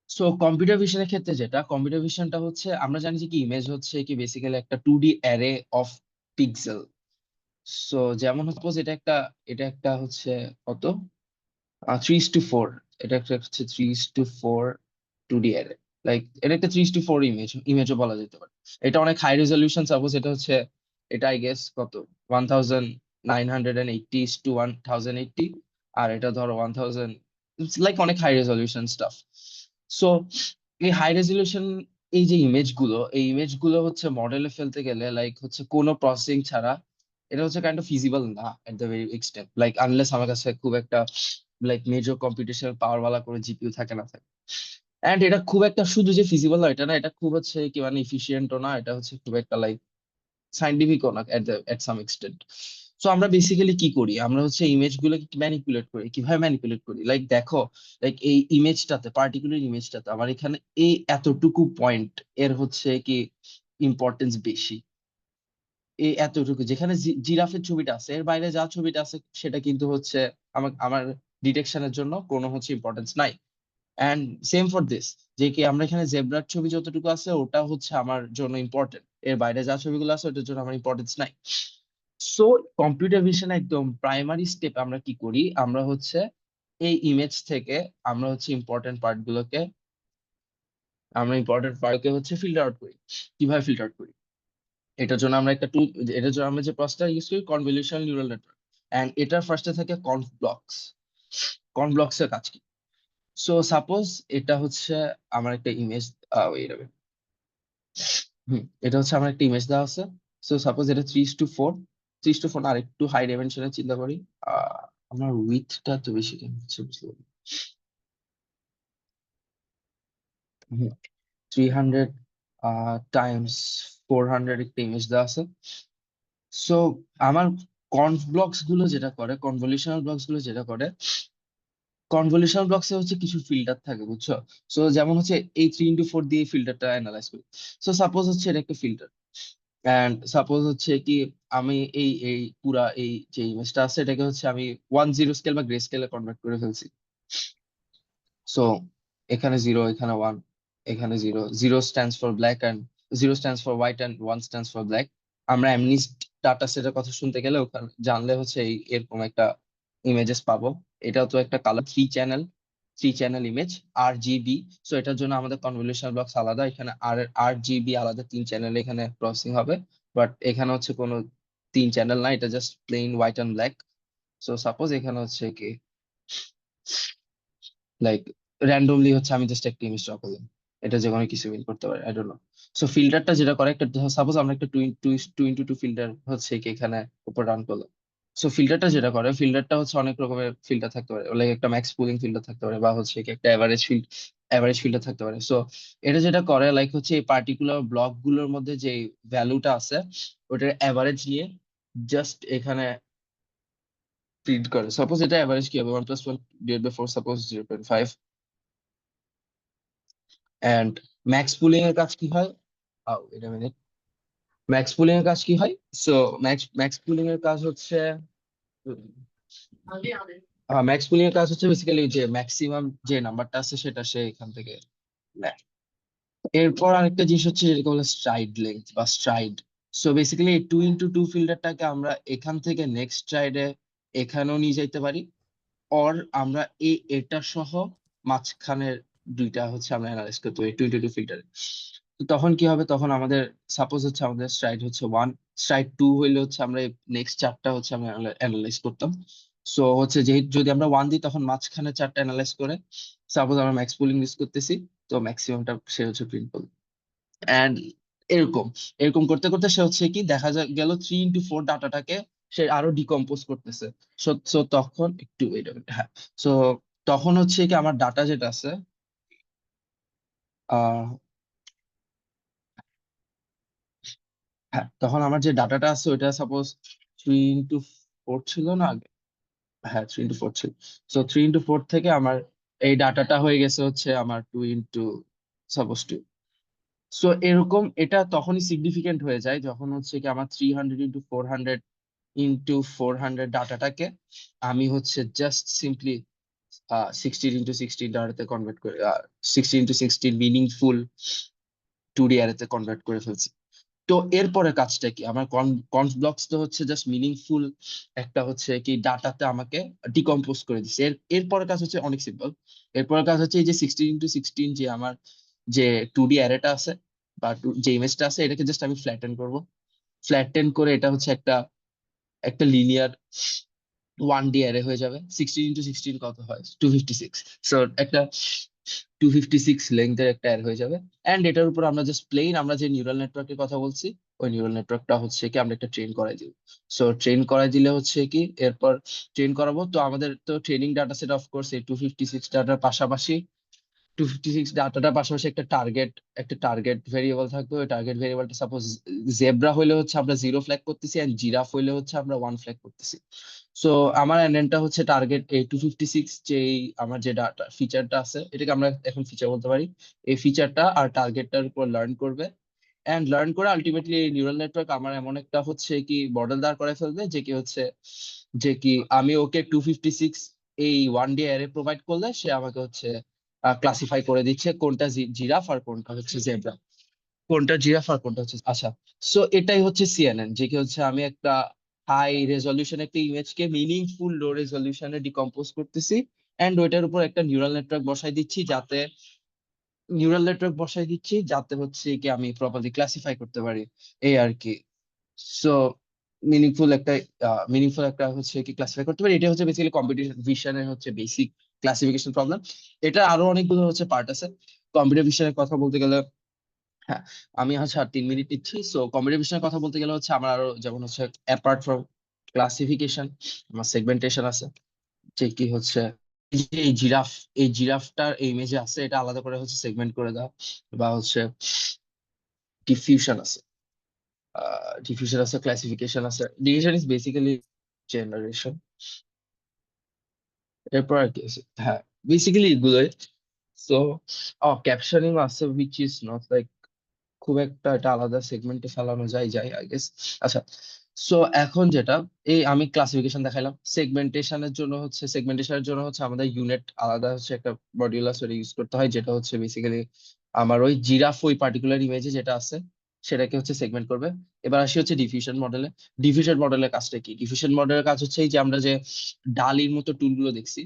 সো কম্পিউটার ভিশনের ক্ষেত্রে যেটা কম্পিউটার ভিশনটা হচ্ছে, আমরা জানি যে কি ইমেজ হচ্ছে কি বেসিক্যালি একটা 2D array of pixel. So যেমন সাপোজ এটা একটা হচ্ছে কত 3:4, এটা একটা হচ্ছে 3:4 2D অ্যারে, লাইক এটা একটা 3:4 ইমেজও বলা যেতে পারে। এটা অনেক হাই রেজলিউশন, সাপোজ এটা হচ্ছে এটা আই গেস কত 1980 টু 1080, আর এটা ধরো 1000, লাইক অনেক হাই রেজলিউশন স্টাফ। সো এই হাই রেজলিউশন এই ইমেজগুলো হচ্ছে মডেলে ফেলতে গেলে লাইক হচ্ছে কোনো প্রসেসিং ছাড়া এটা হচ্ছে কাইন্ড অফ ফিজিবল না at the very extent, like unless আমার কাছে খুব একটা লাইক মেজর কম্পিউটেশনাল পাওয়ার বালা করে জিপিইউ থাকে না থাকে। এন্ড এটা খুব একটা শুধু যে ফিজিবল না এটা না, এটা খুব হচ্ছে কি মানে ইফিশিয়েন্টও না, এটা হচ্ছে খুব একটা লাইক সাইন্টিফিকও না এট সাম এক্সটেন্ট। সো আমরা বেসিক্যালি কি করি, আমরা হচ্ছে ইমেজ গুলোকে ম্যানিপুলেট করি। কিভাবে ম্যানিপুলেট করি, লাইক দেখো, লাইক এই ইমেজটাতে পার্টিকুলার ইমেজটাতে আমার এখানে এই এতটুকু পয়েন্ট এর হচ্ছে কি ইম্পর্টেন্স বেশি, এই এতটুকু যেখানে জিরাফের ছবিটা আছে এর বাইরে যা ছবিটা আছে সেটা কিন্তু হচ্ছে আমার ডিটেকশনের জন্য কোনো হচ্ছে ইম্পর্টেন্স নাই। অ্যান্ড সেম ফর দিস, যে কি আমরা এখানে জেব্রার ছবি যতটুকু আছে ওটা হচ্ছে আমার জন্য ইম্পর্টেন্ট, এর বাইরে যা ছবিগুলো আছে ওটার জন্য আমার ইম্পর্টেন্স নাই। সো কম্পিউটার ভিশন একদম প্রাইমারি স্টেপ আমরা কি করি, আমরা হচ্ছে এই ইমেজ থেকে আমরা হচ্ছে ইম্পর্টেন্ট পার্টকে হচ্ছে ফিল্টার আউট করি। কিভাবে ফিল্টার আউট করি, এটার জন্য আমরা একটা টুল, এটার জন্য আমরা যে প্রসেসটা ইউজ করি কনভলিউশনাল নিউরাল নেটওয়ার্ক, এন্ড এটার ফার্স্টে থাকে কনব্লকস এর কাজ কি? সো সাপোজ এটা হচ্ছে আমার একটা ইমেজ, এটা হচ্ছে আমার একটা ইমেজ দেওয়া আছে। সো সাপোজ এটা 3:4 না, আর একটু হাই ডাইমেনশনে চিন্তা করি। আহ আমার উইথটা তো বেশি কেন হচ্ছে বুঝতে পারি 300 টাইমস 400 একটা ইমেজ দেওয়া আছে। সো আমার কনভলিউশনাল ব্লকস গুলো যেটা করে কনভলিউশনাল ব্লকসে হচ্ছে কিছু ফিল্টার থাকে বুঝছো। সো যেমন হচ্ছে এই 3:4 দিয়ে ফিল্টারটা অ্যানালাইজ করি। সো সাপোজ হচ্ছে এটা একটা ফিল্টার, এন্ড সাপোজ হচ্ছে কি আমি এই পুরা এই যে ইমেজটা আছে এটাকে হচ্ছে আমি 1:0 স্কেল বা গ্রে স্কেলে কনভার্ট করে ফেলছি। সো এখানে 0, এখানে 1, এখানে 0, 0 stands for black and 0 stands for white and 1 stands for black. আমরা এমনি ডাটা সেটের কথা শুনতে গেলে ওখানে জানলে হচ্ছে এরকম একটা ইমেজেস পাবো। এটাও তো একটা কালার থ্রি চ্যানেল ইমেজ আর জিবি। সো এটার জন্য আমাদের কনভলিউশনাল ব্লকস আলাদা, এখানে আর জিবি আলাদা 3 চ্যানেল এখানে প্রসেসিং হবে। বাট এখানে হচ্ছে কোনো 3 চ্যানেল না, এটা just plane white and black. So suppose এখানে হচ্ছে কি লাইক র্যান্ডমলি হচ্ছে আমি জাস্ট একটা ইমেজ ড্র করলাম, এটা যে কোনো কিছু মিন করতে পারে, আই ডোন্ট নো। সো ফিল্টারটা যেটা করে একটা সাপোজ আমরা একটা টু ইন্টু টু ফিল্টার হচ্ছে কি এখানে উপর রান করলাম। সো ফিল্টারটা হচ্ছে অনেক রকমের ফিল্টার থাকতে পারে, লাইক একটা ম্যাক্স পুলিং ফিল্টার থাকতে পারে বা হচ্ছে কি একটা এভারেজ ফিল্টার থাকতে পারে। সো এটা যেটা করে লাইক হচ্ছে এই পার্টিকুলার ব্লক গুলোর মধ্যে যে ভ্যালুটা আছে ওটার এভারেজ নিয়ে জাস্ট এখানে প্রিন্ট করে। সাপোজ এটা এভারেজ কি হবে 1 + 1 divide by 4, suppose 0.5। And max pooling এর কাজ কি হয়? এটা মিনিট, ম্যাক্স পুলিং এর কাজ কি হয়? সো ম্যাক্স পুলিং এর কাজ হচ্ছে ম্যাক্স পুলিং এর কাজ হচ্ছে বেসিক্যালি যে ম্যাক্সিমাম যে নাম্বারটা আছে সেটা সে এখান থেকে নেয়। এরপর আরেকটা জিনিস হচ্ছে যেটাকে বলে স্ট্রাইড লেন্থ বা স্ট্রাইড। সো বেসিক্যালি এই 2x2 ফিল্টারটাকে আমরা এখান থেকে নেক্সট স্ট্রাইডে এখানেও নিয়ে যাইতে পারি, অর আমরা এটা সহ মাঝখানের দুইটা হচ্ছে আমরা অ্যানালাইজ করতে পারি 2x2 ফিল্টারে। তখন কি হবে? তখন আমাদের সাপোজ হচ্ছে আমাদের স্ট্রাইড হচ্ছে 1, স্ট্রাইড 2 হইলে হচ্ছে আমরা নেক্সট চারটা হচ্ছে আমরা অ্যানালাইজ করতাম। সো হচ্ছে যে যদি আমরা 1 দিই তখন মাঝখানে চারটা অ্যানালাইজ করে সাপোজ আমরা ম্যাক্স পুলিং ইউজ করতেছি, তো ম্যাক্সিমামটা সে হচ্ছে প্রিন্ট করবে। অ্যান্ড এরকম এরকম করতে করতে সে হচ্ছে কি দেখা গেল 3x4 ডাটাটাকে সে আরো ডিকম্পোজ করতেছে। সো তখন একটু wait a minute, হ্যাঁ। সো তখন হচ্ছে কি আমার ডাটা যেটা আছে, আহ হ্যাঁ, তখন আমার যে ডাটাটা আছে ওইটা সাপোজ 3x4 ছিল না আগে? হ্যাঁ, 3x4 ছিল। সো 3x4 থেকে আমার এই ডাটাটা হয়ে গেছে হচ্ছে আমার 2 সাপোজ 2। সো এরকম এটা তখনই সিগনিফিকেন্ট হয়ে যায় যখন হচ্ছে কি আমার 300x400 ডাটাটাকে আমি হচ্ছে জাস্ট সিম্পলি 16x16 ডাটাতে কনভার্ট করে 16x16 মিনিংফুল 2D অ্যারেতে কনভার্ট করে ফেলছি। তো এরপরে কাজটা কি? আমার কনস ব্লকস তো হচ্ছে জাস্ট মিনিংফুল একটা হচ্ছে কি ডাটাতে আমাকে ডিকম্পোজ করে দিচ্ছে। এরপরে কাজ হচ্ছে অনেক সিম্পল। এরপরে কাজ হচ্ছে এই যে 16x16 যে আমার যে 2D অ্যারেটা আছে বা যে ইমেজটা আছে এটাকে জাস্ট আমি ফ্ল্যাটেন করব। ফ্ল্যাটেন করে এটা হচ্ছে একটা একটা লিনিয়ার 1D অ্যারে হয়ে যাবে। 16x16 কত হয়? 256। সো একটা 256 লেন্থের একটা অ্যারে হয়ে যাবে। অ্যান্ড এটার উপর আমরা জাস্ট প্লেন আমরা যে নিউরাল নেটওয়ার্কের কথা বলছি ওই নিউরাল নেটওয়ার্কটা হচ্ছে কি আমরা একটা ট্রেন করাই দিব। সো ট্রেন করাই দিলে হচ্ছে কি এরপর ট্রেন করাবো, তো আমাদের তো ট্রেনিং ডাটা সেট অফকোর্স এই 256 ডাটার পাশাপাশি 256 ডাটাটার পাশাপাশি একটা টার্গেট ভেরিয়েবল থাকবে। ওই টার্গেট ভেরিয়েবলটা সাপোজ জেব্রা হইলে হচ্ছে আমরা 0 ফ্ল্যাগ করতেছি, এন্ড জিরাফ হইলে হচ্ছে আমরা 1 ফ্ল্যাগ করতেছি। সো আমার এনএনটা হচ্ছে টার্গেট এই 256 যে আমার যে ডাটা ফিচারটা আছে এটাকে আমরা এখন ফিচার বলতে পারি। এই ফিচারটা আর টার্গেটটার উপর লার্ন করবে, এন্ড লার্ন করে আলটিমেটলি এই নিউরাল নেটওয়ার্ক আমার এমন একটা হচ্ছে কি মডেল দাঁড় করে ফেলবে যে কি আমি ওকে 256 এই 1D অ্যারে প্রোভাইড করলে সে আমাকে হচ্ছে ক্লাসিফাই করে দিচ্ছে কোনটা জিরাফ আর কোনটা হচ্ছে জেব্রা, কোনটা জিরাফ আর কোনটা হচ্ছে। আচ্ছা, সো এটাই হচ্ছে সিএনএন, যে কি হচ্ছে আমি একটা হাই রেজলিউশন একটা ইমেজকে মিনিংফুল লো রেজলিউশনে ডিকম্পোজ করতেছি, এন্ড ওইটার উপর একটা নিউরাল নেটওয়ার্ক বসাই দিচ্ছি যাতে হচ্ছে কি আমি প্রপারলি ক্লাসিফাই করতে পারি, এই আর কি। সো মিনিংফুল একটা হচ্ছে কি ক্লাসিফাই করতে পারি। এটা হচ্ছে বেসিক্যালি কম্পিউটার ভিশনের হচ্ছে বেসিক ক্লাসিফিকেশন প্রবলেম। এটা আরো অনেকগুলো হচ্ছে পার্ট আছে কম্পিউটার ভিশনের কথা বলতে গেলে। হ্যাঁ, আমি হচ্ছে আর 3 মিনিট নিচ্ছি। সো কম্পিউটার ভিশনের কথা বলতে গেলে হচ্ছে আমার আরো যেমন হচ্ছে অ্যাপার্ট ফ্রম ক্লাসিফিকেশন আমার সেগমেন্টেশন আছে, যে কি হচ্ছে এই যে এই জিরাফটার এই ইমেজে আছে এটা আলাদা করে হচ্ছে সেগমেন্ট করে দেওয়া, বা হচ্ছে ডিফিউশন আছে, ক্লাসিফিকেশন আছে। Division is basically generation. এরপর আর কি আছে? হ্যাঁ, বেসিক্যালি এগুলোই। সো ক্যাপশনিং আছে উইচ ইজ নট লাইক খুব একটা এটা আলাদা সেগমেন্টে ফেলানো যায় আই গেস। আচ্ছা, সো এখন যেটা এই আমি ক্লাসিফিকেশন দেখাইলাম, সেগমেন্টেশনের জন্য হচ্ছে আমাদের ইউনিট আলাদা হচ্ছে একটা মডিউল আছে ওটা ইউজ করতে হয়, যেটা হচ্ছে বেসিক্যালি আমার ওই জিরাফ ওই পার্টিকুলার ইমেজে যেটা আছে সেটাকে হচ্ছে সেগমেন্ট করবে। এবার আসি হচ্ছে ডিফিউশন মডেলে। ডিফিউশন মডেলের কাজটা কি? ডিফিউশন মডেলের কাজ হচ্ছে এই যে আমরা যে ডালির মতো টুলগুলো দেখছি,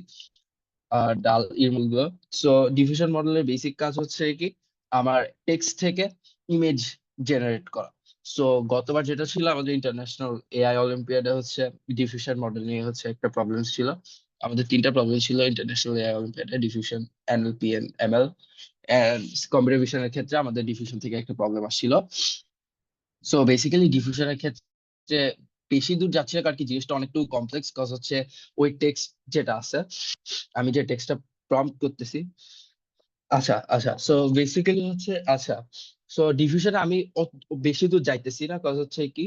ডাল ইরমুলগুলো। সো ডিফিউশন মডেলের বেসিক কাজ হচ্ছে কি আমার টেক্সট থেকে ইমেজ জেনারেট করা। সো গতবার যেটা ছিল আমাদের ইন্টারন্যাশনাল এআই অলিম্পিয়াডে হচ্ছে ডিফিউশন মডেল নিয়ে হচ্ছে একটা প্রবলেম ছিল। আমাদের 3টা প্রবলেম ছিল ইন্টারন্যাশনাল এআই অলিম্পিয়াডে: diffusion, NLP and ML. And computer ভিশনের ক্ষেত্রে আমাদের ডিফিউশন থেকে একটা প্রবলেম আসছিল। সো বেসিক্যালি ডিফিউশনের ক্ষেত্রে বেশি দূর যাচ্ছে না কারণ কি জিনিসটা অনেকটু কমপ্লেক্স, কজ হচ্ছে ওই টেক্সট যেটা আছে আমি যে টেক্সটটা প্রম্পট করতেছি। আচ্ছা, সো বেসিক্যালি হচ্ছে আচ্ছা, সো ডিফিউশনে আমি বেশি দূর যাইতেছি না, কজ হচ্ছে কি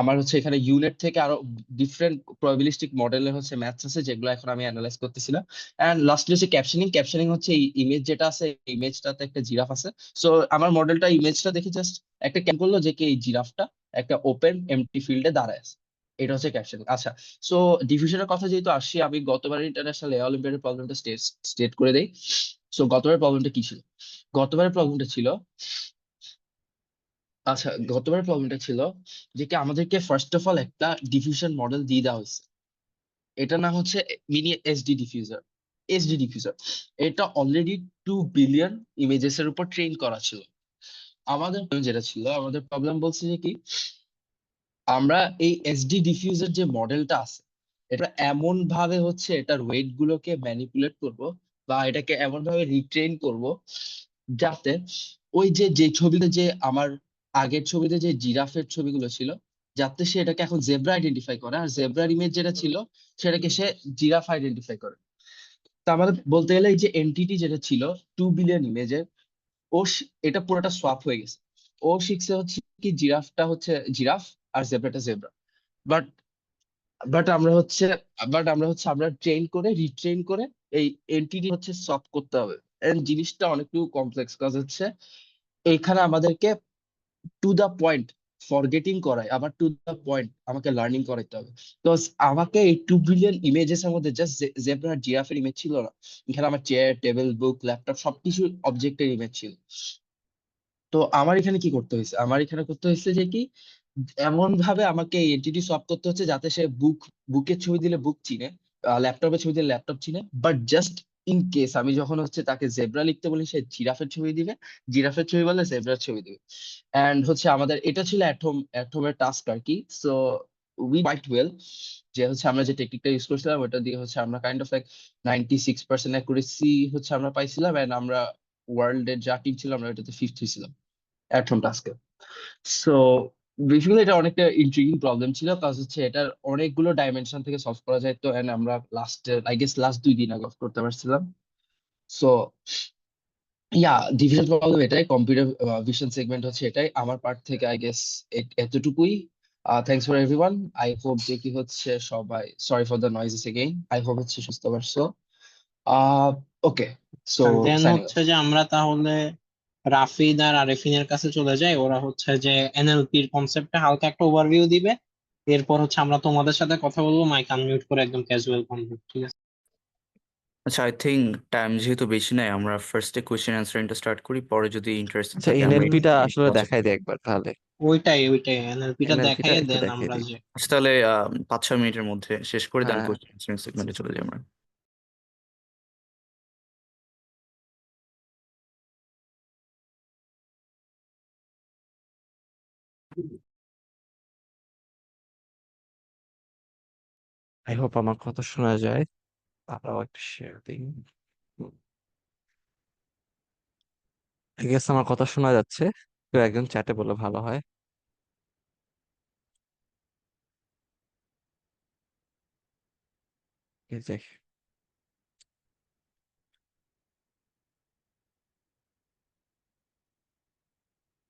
আমার হচ্ছে এখানে ইউনিট থেকে আরো ডিফারেন্ট প্রবাবিলিস্টিক মডেলের হচ্ছে ম্যাথস আছে যেগুলো এখন আমি অ্যানালাইজ করতেছিলাম। এন্ড লাস্টলি হচ্ছে ক্যাপশনিং। ক্যাপশনিং হচ্ছে এই ইমেজ যেটা আছে, ইমেজটাতে একটা জিরাফ আছে। সো আমার মডেলটা ইমেজটা দেখে জাস্ট একটা ক্যান করলো যে কি এই জিরাফটা একটা ওপেন এমটি ফিল্ডে দাঁড়ায় আছে। এটা হচ্ছে ক্যাপশনিং। আচ্ছা, সো ডিফিউশনের কথা যেহেতু আসছি, আমি গতবার ইন্টারন্যাশনাল এ অলিম্পিয়াডের প্রবলেমটা স্টেট করে দেই। সো গতবারের প্রবলেমটা কি ছিল? গতবারের প্রবলেমটা ছিল, আচ্ছা গতবারের প্রবলেমটা ছিল যে কি আমাদেরকে ফার্স্ট অফ অল একটা ডিফিউশন মডেল দিয়ে দেওয়া হয়েছে। এটা নাম হচ্ছে মিনি এসডি ডিফিউজার। এটা অলরেডি 2 বিলিয়ন ইমেজেস এর উপর ট্রেন করা ছিল। আমাদের যেটা ছিল, আমাদের প্রবলেম বলছে যে কি আমরা এই এসডি ডিফিউজার যে মডেলটা আছে, এটা এমন ভাবে হচ্ছে এটার ওয়েট গুলোকে ম্যানিপুলেট করব, বা এটাকে এমন ভাবে রিট্রেন করব যাতে ওই যে ছবিতে যে আমার আগের ছবিতে যে জিরাফের ছবিগুলো ছিল, যাতে সে এটাকে এখন জেব্রা আইডেন্টিফাই করে, আর জেব্রার ইমেজ যেটা ছিল সেটাকে সে জিরাফ আইডেন্টিফাই করে। তা আমাদের বলতে গেলে এই যে এনটিটি যেটা ছিল 2 বিলিয়ন ইমেজের, এটা পুরোটা সোয়াপ হয়ে গেছে। ও শিখছে হচ্ছে কি জিরাফটা হচ্ছে জিরাফ আর জেব্রাটা জেব্রা। বাট বাট আমরা হচ্ছে আমরা ট্রেন করে রিট্রেন করে এই এনটিটি হচ্ছে সলভ করতে হবে। এন্ড জিনিসটা অনেকটু কমপ্লেক্স, কাজ হচ্ছে এখানে আমাদেরকে টু দা পয়েন্ট ফরগেটিং করায়, আবার টু দা পয়েন্ট আমাকে লার্নিং করাইতে হবে। তো আমাকে এই 2 বিলিয়ন ইমেজেস এর মধ্যে জাস্ট জেব্রা আর জিরাফের ইমেজ ছিল না, এখানে আমার চেয়ার, টেবিল, বুক, ল্যাপটপ সবকিছু অবজেক্টের ইমেজ ছিল। তো আমার এখানে কি করতে হয়েছে, আমার এখানে করতে হয়েছে যে কি এমন ভাবে আমাকে এন্টিটি সলভ করতে হচ্ছে যাতে সে বুকের ছবি দিলে বুক চিনে, ল্যাপটপের ছবি দিলে ল্যাপটপ চিনে। বাট জাস্ট ইন কেস আমি যখন হচ্ছে তাকে জেব্রা লিখতে বলি, সে জিরাফের ছবি দিবে, জিরাফের ছবি বললে জেব্রার ছবি দিবে। এন্ড হচ্ছে আমাদের এটা ছিল অ্যাটমের টাস্ক আর কি। সো উই কোয়াইট ওয়েল, যে হচ্ছে আমরা যে টেকনিকটা ইউজ করছিলাম ওটা দিয়ে হচ্ছে আমরা কাইন্ড অফ লাইক 96% অ্যাকুরেসি হচ্ছে আমরা পাইছিলাম। এন্ড আমরা ওয়ার্ল্ড এর যা টিম ছিল আমরা ওটাতে ফিফথ হয়েছিলাম অ্যাটম টাস্কে। সো বেসিক্যালি এটা অনেকটা ইন্ট্রিগিং প্রবলেম ছিল, কাজ হচ্ছে এটার অনেকগুলো ডাইমেনশন থেকে সলভ করা যায়। তো এন্ড আমরা লাস্ট 2 দিন আগে করতে পারছিলাম। সো ইয়া, ডিভিশন প্রবলেম এটাই, কম্পিউটার ভিশন সেগমেন্ট হচ্ছে এটাই আমার পার্ট থেকে আই গেস এতটুকুই। Thanks for everyone. I hope যে কি হচ্ছে সবাই, sorry for the noises again, I hope হচ্ছে সুস্থ পারছো। ওকে, সো দেন সাইনিং অফ। হচ্ছে যে আমরা তাহলে রাফিদ আর আরেফিনের কাছে চলে যাই। ওরা হচ্ছে যে এনএলপির কনসেপ্টটা হালকা একটা ওভারভিউ দিবে। এরপর হচ্ছে আমরা তোমাদের সাথে কথা বলবো, মাইক আনমিউট করে একদম ক্যাজুয়াল কনভার্ট, ঠিক আছে? আচ্ছা, আই থিঙ্ক টাইম যেহেতু বেশি নাই, আমরা ফার্স্টে কোয়েশ্চেন অ্যান্সারিংটা স্টার্ট করি, পরে যদি ইন্টারেস্টেড আচ্ছা থাকে আমরা এনএলপিটা আসলে কনসেপ্ট। দেখাই দেয় একবার তাহলে। ওইটাই এনএলপিটা এনএলপিটা দেখাইয়ে একটু দেন দেখাই আমরা দিই। যে। আচ্ছা, তাহলে 5-6 মিনিটের মধ্যে শেষ করে দেন হ্যাঁ। কোয়েশ্চেন অ্যান্সারিং সেগমেন্টে চলে যাই আমরা। আই হোপ আমার কথা শোনা যায়। তারাও একটু শেয়ার দিই। আই গেস আমার কথা শোনা যাচ্ছে, তো একজন চ্যাটে বলে ভালো হয়। এই যে,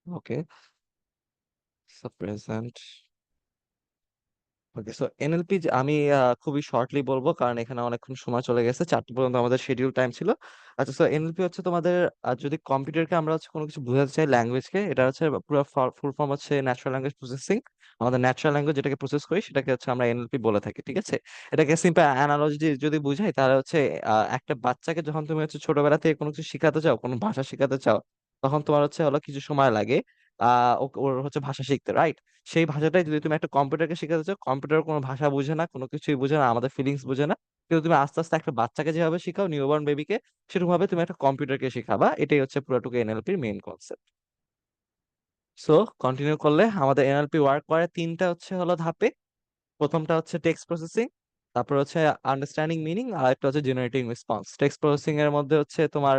ওকে, সো প্রেজেন্ট। ওকে, সো এনএলপি আমি খুবই শর্টলি বলবো, কারণ এখানে অনেকক্ষণ সময় চলে গেছে, 4টা পর্যন্ত আমাদের শিডিউল টাইম ছিল। আচ্ছা, সো এনএলপি হচ্ছে তোমাদের যদি কম্পিউটারকে আমরা হচ্ছে কোনো কিছু বোঝাতে চাই, ল্যাঙ্গুয়েজকে, এটা হচ্ছে পুরো ফুল ফর্ম হচ্ছে ন্যাচারাল ল্যাঙ্গুয়েজ প্রসেসিং। আমাদের ন্যাচারাল ল্যাঙ্গুয়েজ যেটাকে প্রসেস করি সেটাকে হচ্ছে আমরা এনএলপি বলে থাকি, ঠিক আছে? এটাকে সিম্পল অ্যানালজি যদি বুঝাই, তাহলে হচ্ছে একটা বাচ্চাকে যখন তুমি হচ্ছে ছোটবেলা থেকে কোনো কিছু শেখাতে চাও, কোনো ভাষা শেখাতে চাও, তখন তোমার হচ্ছে হলো কিছু সময় লাগে ওর হচ্ছে ভাষা শিখতে, রাইট? সেই ভাষাটাই যদি তুমি একটা কম্পিউটারকে শেখাতে চাও, কম্পিউটার কোনো ভাষা বুঝে না, কোনো কিছুই বুঝে না, আমাদের ফিলিংস বুঝে না, কিন্তু তুমি আস্তে আস্তে একটা বাচ্চাকে যেভাবে শেখাও, নিউবর্ন বেবিকে, সেরকম ভাবে তুমি একটা কম্পিউটারকে শেখাবা। এটাই হচ্ছে পুরোটুকু এনএলপির মেইন কনসেপ্ট। সো কন্টিনিউ করলে আমাদের এনএলপি ওয়ার্ক করে তিনটা হচ্ছে হলো ধাপে। প্রথমটা হচ্ছে টেক্সট প্রসেসিং, তারপর হচ্ছে আন্ডারস্ট্যান্ডিং মিনিং, আর একটা হচ্ছে জেনারেটিং রেসপন্স। টেক্সট প্রসেসিং এর মধ্যে হচ্ছে তোমার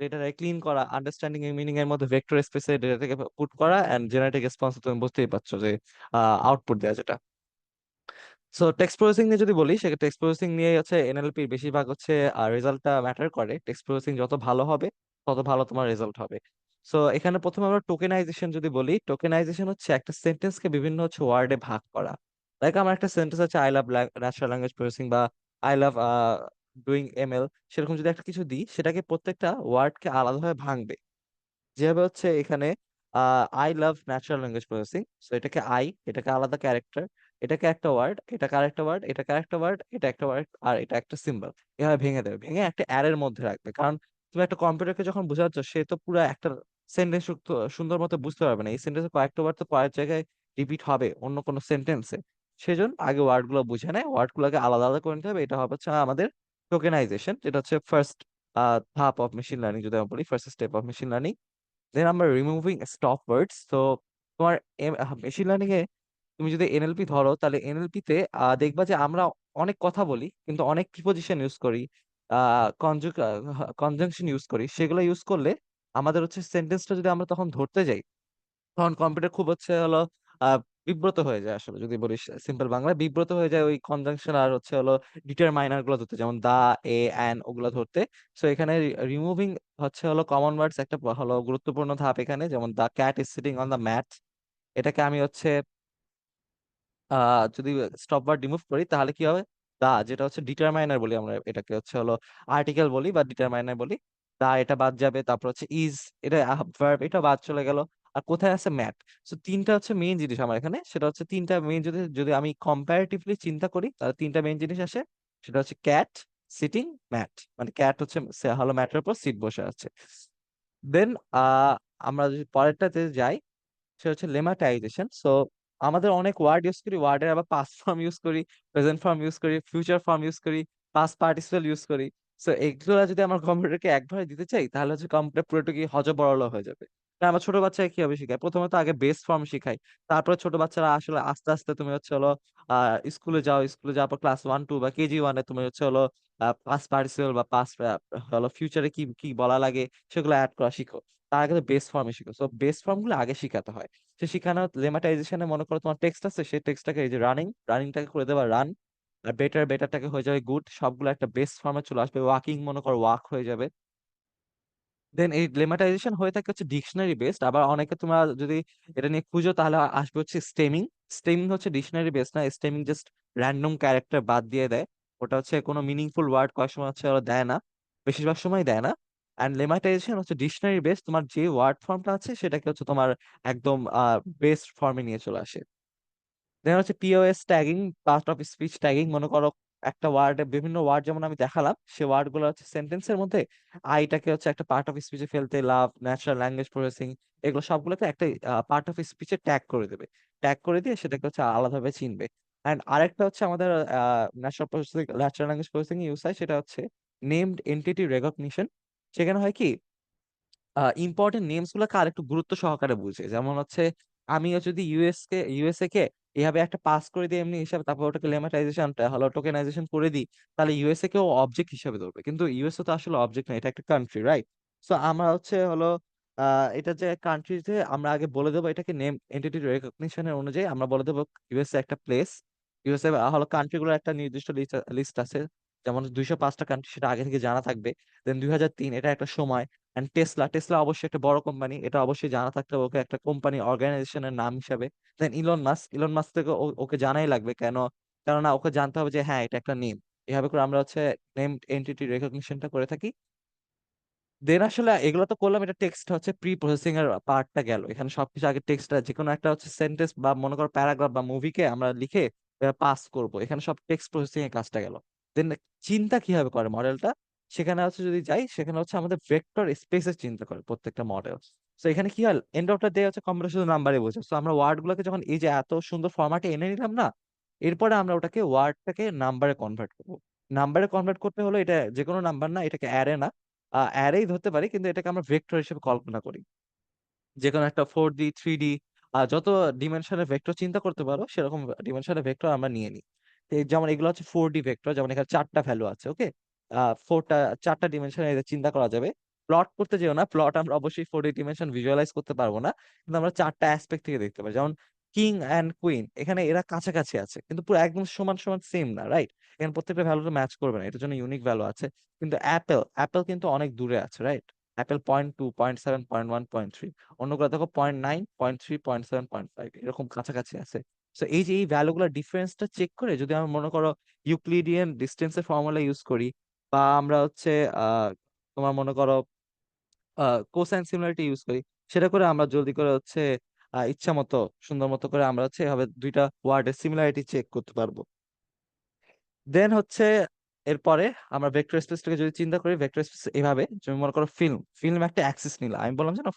ডেটাটাকে ক্লিন করা, আন্ডারস্ট্যান্ডিং এর মিনিং এর মধ্যে ভেক্টর স্পেসে ডেটাটাকে পুট করা, এন্ড জেনারেটিং রেসপন্স তুমি বুঝতেই পারছো যে আউটপুট দেওয়া যেটা। সো টেক্সট প্রসেসিং নিয়ে যদি বলি, সেটা টেক্সট প্রসেসিং নিয়ে হচ্ছে এনএলপির বেশিরভাগ হচ্ছে রেজাল্টটা ম্যাটার করে। টেক্সট প্রসেসিং যত ভালো হবে তত ভালো তোমার রেজাল্ট হবে। সো এখানে প্রথমে আমরা টোকেনাইজেশন যদি বলি, টোকেনাইজেশন হচ্ছে একটা সেন্টেন্সকে বিভিন্ন হচ্ছে ওয়ার্ডে ভাগ করা। লাইক আমার একটা সেন্টেন্স আছে I love natural language processing বা আই লাভ ডুইং এমএল, সেরকম যদি একটা কিছু দিই সেটাকে প্রত্যেকটা ওয়ার্ডকে আলাদাভাবে ভাঙবে। যেভাবে হচ্ছে এখানে I love natural language processing, so এটাকে আই, এটাকে আলাদা ক্যারেক্টার, এটাকে একটা ওয়ার্ড, এটাকে আরেকটা ওয়ার্ড, এটাকে আরেকটা ওয়ার্ড, এটা একটা ওয়ার্ড, আর এটা একটা সিম্বল। এভাবে ভেঙে দেবে, ভেঙে একটা অ্যারের মধ্যে রাখবে। কারণ তুমি একটা কম্পিউটারকে যখন বোঝাচ্ছ সে তো পুরো একটা সেন্টেন্স সুন্দর মতো বুঝতে পারবে না। এই সেন্টেন্সে কয়েকটা ওয়ার্ড তো কয়েক জায়গায় রিপিট হবে অন্য কোনো সেন্টেন্সে। সেজন্য আগে ওয়ার্ড গুলো বুঝে নেয়, ওয়ার্ড গুলোকে আলাদা আলাদা করে নিতে হবে। এটা হবে হচ্ছে আমাদের টোকেনাইজেশন, যেটা হচ্ছে ফার্স্ট ধাপ অফ মেশিন লার্নিং, যদি আমরা বলি first step of machine learning. Then আমরা রিমুভিং স্টপ ওয়ার্ডস। তো তোমার মেশিন লার্নিং এ তুমি যদি এনএলপি ধরো, তাহলে এনএলপি তে দেখবা যে আমরা অনেক কথা বলি কিন্তু অনেক প্রিপোজিশন ইউজ করি, কনজাংশন ইউজ করি। সেগুলো ইউজ করলে আমাদের হচ্ছে সেন্টেন্সটা যদি আমরা তখন ধরতে যাই, তখন কম্পিউটার খুব হচ্ছে হলো আহ, বিব্রত হয়ে যায়। আসলে যদি বলি সিম্পল বাংলায়, বিব্রত হয়ে যায় ওই কনজাংশন আর হচ্ছে হলো ডিটারমাইনার গুলো ধরতে, যেমন দা, এ, অ্যান ওগুলো ধরতে। সো এখানে রিমুভিং হচ্ছে হলো কমন ওয়ার্ডস একটা হলো গুরুত্বপূর্ণ ধাপ এখানে। যেমন the cat is sitting on the mat, এটাকে আমি হচ্ছে যদি স্টপ ওয়ার্ড রিমুভ করি তাহলে কি হবে, দা যেটা হচ্ছে ডিটারমাইনার বলি আমরা, এটাকে হচ্ছে হলো আর্টিকেল বলি বা ডিটারমাইনার বলি, দা এটা বাদ যাবে। তারপর হচ্ছে ইজ, এটা ভার্ব, এটা বাদ চলে গেল। আর কোথায় আছে ম্যাট। সো তিনটা হচ্ছে মেইন জিনিস আমার এখানে, সেটা হচ্ছে তিনটা মেইন, যদি যদি আমি কম্পারেটিভলি চিন্তা করি তাহলে তিনটা মেইন জিনিস আসে। সেটা হচ্ছে ক্যাট, সিটিং, ম্যাট। মানে ক্যাট হচ্ছে হলো ম্যাটের উপর সিট বসে আছে। দেন আমরা যদি পরেরটাতে যাই, সেটা হচ্ছে লেমাটাইজেশন। সো আমাদের অনেক ওয়ার্ড ইউজ করি, ওয়ার্ডের আবার পাস্ট ফর্ম ইউজ করি, প্রেজেন্ট ফর্ম ইউজ করি, ফিউচার ফর্ম ইউজ করি, পাস্ট পার্টিসিপেল ইউজ করি। সো এগুলো যদি আমার কম্পিউটারকে একবারে দিতে চাই তাহলে হচ্ছে কম্পিউটার পুরোটুকু হজবরল হয়ে যাবে। তাই আমার ছোট বাচ্চাকে কিভাবে শেখায়, প্রথমত আগে বেস ফর্ম শিখাই। তারপরে ছোট বাচ্চারা আসলে আস্তে আস্তে তুমি হচ্ছে হলো স্কুলে যাও, স্কুলে যাওয়ার পর ক্লাস 1 2 বা কেজি 1-এ তুমি হচ্ছে হলো পাস্ট পার্টিসিপেল বা পাস্ট হলো ফিউচারে কি কি বলা লাগে সেগুলো অ্যাড করা শিখো। তার আগে বেস ফর্মে শিখো। সো বেস ফর্ম গুলো আগে শিখাতে হয়। সে শিখানো লেমাটাইজেশনে মনে করো তোমার টেক্সট আছে, সেই টেক্সটটাকে এই যে রানিংটাকে করে দেবা রান, আর বেটারটাকে হয়ে যাবে গুড। সবগুলো একটা বেস ফর্মে চলে আসবে। ওয়াকিং মনে করো ওয়াক হয়ে যাবে। দেন এই লেমাটাইজেশন হয়ে থাকে হচ্ছে ডিকশনারি বেসড। আবার অনেকে তোমরা যদি এটা নিয়ে খুঁজো তাহলে আসবে হচ্ছে স্টেমিং। স্টেমিং হচ্ছে ডিকশনারি বেসড না, স্টেমিং জাস্ট র্যান্ডম ক্যারেক্টার বাদ দিয়ে দেয়। ওটা হচ্ছে কোনো মিনিংফুল ওয়ার্ড কয়েক সময় হচ্ছে ওরা দেয় না, বেশিরভাগ সময় দেয় না। অ্যান্ড লেমাটাইজেশন হচ্ছে ডিকশনারি বেসড, তোমার যে ওয়ার্ড ফর্মটা আছে সেটাকে হচ্ছে তোমার একদম বেস্ট ফর্মে নিয়ে চলে আসে। দেন হচ্ছে POS tagging, part of speech tagging. মনে করো একটা ওয়ার্ডে বিভিন্ন ওয়ার্ড যেমন আমি দেখালাম, সে ওয়ার্ড গুলো হচ্ছে সেন্টেন্সের মধ্যে আইটাকে হচ্ছে একটা পার্ট অফ স্পিচে ফেলতে, লাভ, ন্যাচারাল ল্যাঙ্গুয়েজ প্রসেসিং, এগুলো সবগুলোকে একটা পার্ট অফ স্পিচে ট্যাগ করে দেবে। ট্যাগ করে দিয়ে সেটাকে হচ্ছে আলাদাভাবে চিনবে। অ্যান্ড আরেকটা হচ্ছে আমাদের ন্যাচারাল ল্যাঙ্গুয়েজ প্রসেসিং ইউজ হয়, সেটা হচ্ছে নেমড এন্টিটি রেকগনিশন। সেখানে হয় কি, ইম্পর্টেন্ট নেমস গুলোকে আর একটু গুরুত্ব সহকারে বুঝে। যেমন হচ্ছে আমি হচ্ছে যদি ইউএসএ কে এভাবে একটা পাস করে দিই এমনি হিসাবে, তারপর ওটাকে লেমাটাইজেশন হলো টোকেনাইজেশন করে দিই, তাহলে ইউএসএ কেও অবজেক্ট হিসাবে ধরবে। কিন্তু ইউএসএ তো আসলে অবজেক্ট না, এটা একটা কান্ট্রি, রাইট? সো আমরা হচ্ছে হলো এটা যে কান্ট্রিতে আমরা আগে বলে দেবো এটাকে নেম এন্টিটি রেকগনিশনের অনুযায়ী আমরা বলে দেবো ইউএসএ একটা প্লেস। ইউএসএ হলো কান্ট্রিগুলোর একটা নির্দিষ্ট লিস্ট আছে, যেমন 205টা কান্ট্রি, সেটা আগে থেকে জানা থাকবে। দেন 2003 এটা একটা সময়। এন্ড টেসলা অবশ্যই একটা বড় কোম্পানি, এটা অবশ্যই জানা থাকতে হবে ওকে একটা কোম্পানি অর্গানাইজেশনের নাম হিসাবে। দেন ইলন মাস্ক থেকে ওকে জানাই লাগবে কেন, কেননা ওকে জানতে হবে যে হ্যাঁ এটা একটা নেম। এভাবে করে আমরা হচ্ছে নেম এন্টিটি রেকগনিশনটা করে থাকি। দেন আসলে এগুলো তো করলাম, এটা টেক্সট হচ্ছে প্রি প্রসেসিং এর পার্টটা গেল। এখানে সবকিছু আগে টেক্সটটা, যে কোনো একটা হচ্ছে সেন্টেন্স বা মনে করো প্যারাগ্রাফ বা মুভিকে আমরা লিখে পাস করব, এখানে সব টেক্সট প্রসেসিং এর কাজটা গেল। দেন চিন্তা কিভাবে করে মডেলটা, সেখানে হচ্ছে যদি যাই, সেখানে হচ্ছে আমাদের ভেক্টর স্পেসের চিন্তা করে প্রত্যেকটা মডেল। তো এখানে কি হয়, এন্ড অফ দ্য ডে হচ্ছে কম্পিউটার শুধু নাম্বারে বোঝে। তো আমরা ওয়ার্ড গুলোকে যখন এই যে এত সুন্দর ফরম্যাটে এনে নিলাম না, এরপরে আমরা ওটাকে ওয়ার্ডটাকে নাম্বারে কনভার্ট করবো। নাম্বারে কনভার্ট করতে হলো, এটা যে কোনো নাম্বার না, এটাকে অ্যারে না, অ্যারেই ধরতে পারি, কিন্তু এটাকে আমরা ভেক্টর হিসেবে কল্পনা করি। যে কোনো একটা 4D 3D যত ডিমেনশনের ভেক্টর চিন্তা করতে পারো সেরকম ডিমেনশনের ভেক্টর আমরা নিয়ে নিই। তো যেমন এগুলো হচ্ছে 4D ভেক্টর, যেমন এখানে 4টা ভ্যালু আছে, ওকে। 4টা ডিমেনশনে চিন্তা করা যাবে। প্লট করতে যেও না, প্লট আমরা অবশ্যই 4D ডিমেনশন ভিজুয়ালাইজ করতে পারবো না, কিন্তু আমরা 4টা অ্যাসপেক্ট থেকে দেখতে পারি। যেমন কিং অ্যান্ড কুইন, এখানে এরা কাছাকাছি আছে কিন্তু পুরো একদম সমান সমান সেম না, রাইট? এখানে প্রত্যেকটা ভ্যালুটা ম্যাচ করবে না, এটার জন্য ইউনিক ভ্যালু আছে। কিন্তু অ্যাপেল কিন্তু অনেক দূরে আছে, রাইট? অ্যাপেল 0.2, 0.7, 0.1, 0.3, অন্যগুলো দেখো 0.9, 0.3, 0.7, 0.5 এরকম কাছাকাছি আছে। সো এই যে এই ভ্যালুগুলোর ডিফারেন্সটা চেক করে যদি আমরা মনে করো ইউক্লিডিয়ান ডিস্টেন্সের ফর্মুলা ইউজ করি, বা আমরা হচ্ছে তোমার মনে করো কোসাইন সিমিলারিটি ইউজ করি, সেটা করে আমরা জলদি করে হচ্ছে ইচ্ছা মতো সুন্দর মতো করে আমরা হচ্ছে এভাবে দুইটা ওয়ার্ডের সিমিলারিটি চেক করতে পারবো। দেন হচ্ছে এরপরে আমরা ভেক্টর স্পেসটাকে যদি চিন্তা করি, ভেক্টর স্পেস এভাবে তুমি মনে করো ফিল্ম একটা অ্যাক্সিস নিলা, আমি বললাম যে না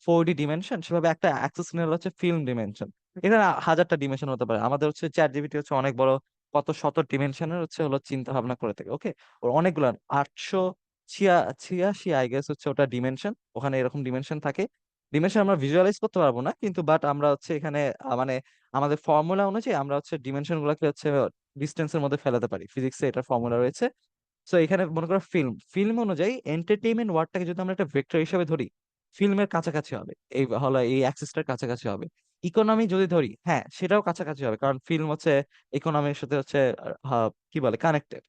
4D ডিমেনশন, সেভাবে একটা অ্যাক্সিস নিলে হচ্ছে ফিল্ম ডিমেনশন। এখানে হাজারটা ডিমেনশন হতে পারে, আমাদের হচ্ছে চ্যাট জিপিটি হচ্ছে অনেক বড়, কত শত ডিমেনশনের হচ্ছে হলো চিন্তা ভাবনা করে থাকে। ওকে, ওর অনেকগুলো 886 আই গেস হচ্ছে ওটা ডিমেনশন, ওখানে এরকম ডিমেনশন থাকে। ডিমেনশন আমরা ভিজুয়ালাইজ করতে পারবো না, কিন্তু বাট আমরা হচ্ছে এখানে মানে আমাদের ফর্মুলা অনুযায়ী আমরা হচ্ছে ডিমেনশন গুলোকে হচ্ছে ডিস্টেন্সের মধ্যে ফেলাতে পারি, ফিজিক্সে এটা ফর্মুলা রয়েছে। সো এখানে মনে করো ফিল্ম অনুযায়ী এন্টারটেইনমেন্ট ওয়ার্ডটাকে যদি আমরা একটা ভেক্টর হিসেবে ধরি, ফিল্মের কাছাকাছি হবে, এই হলো এই অ্যাক্সিসটার কাছাকাছি হবে। ইকোনমি যদি ধরি, হ্যাঁ সেটাও কাছাকাছি হবে, কারণ ফিল্ম হচ্ছে ইকোনমির সাথে হচ্ছে কি বলে কানেক্টেড।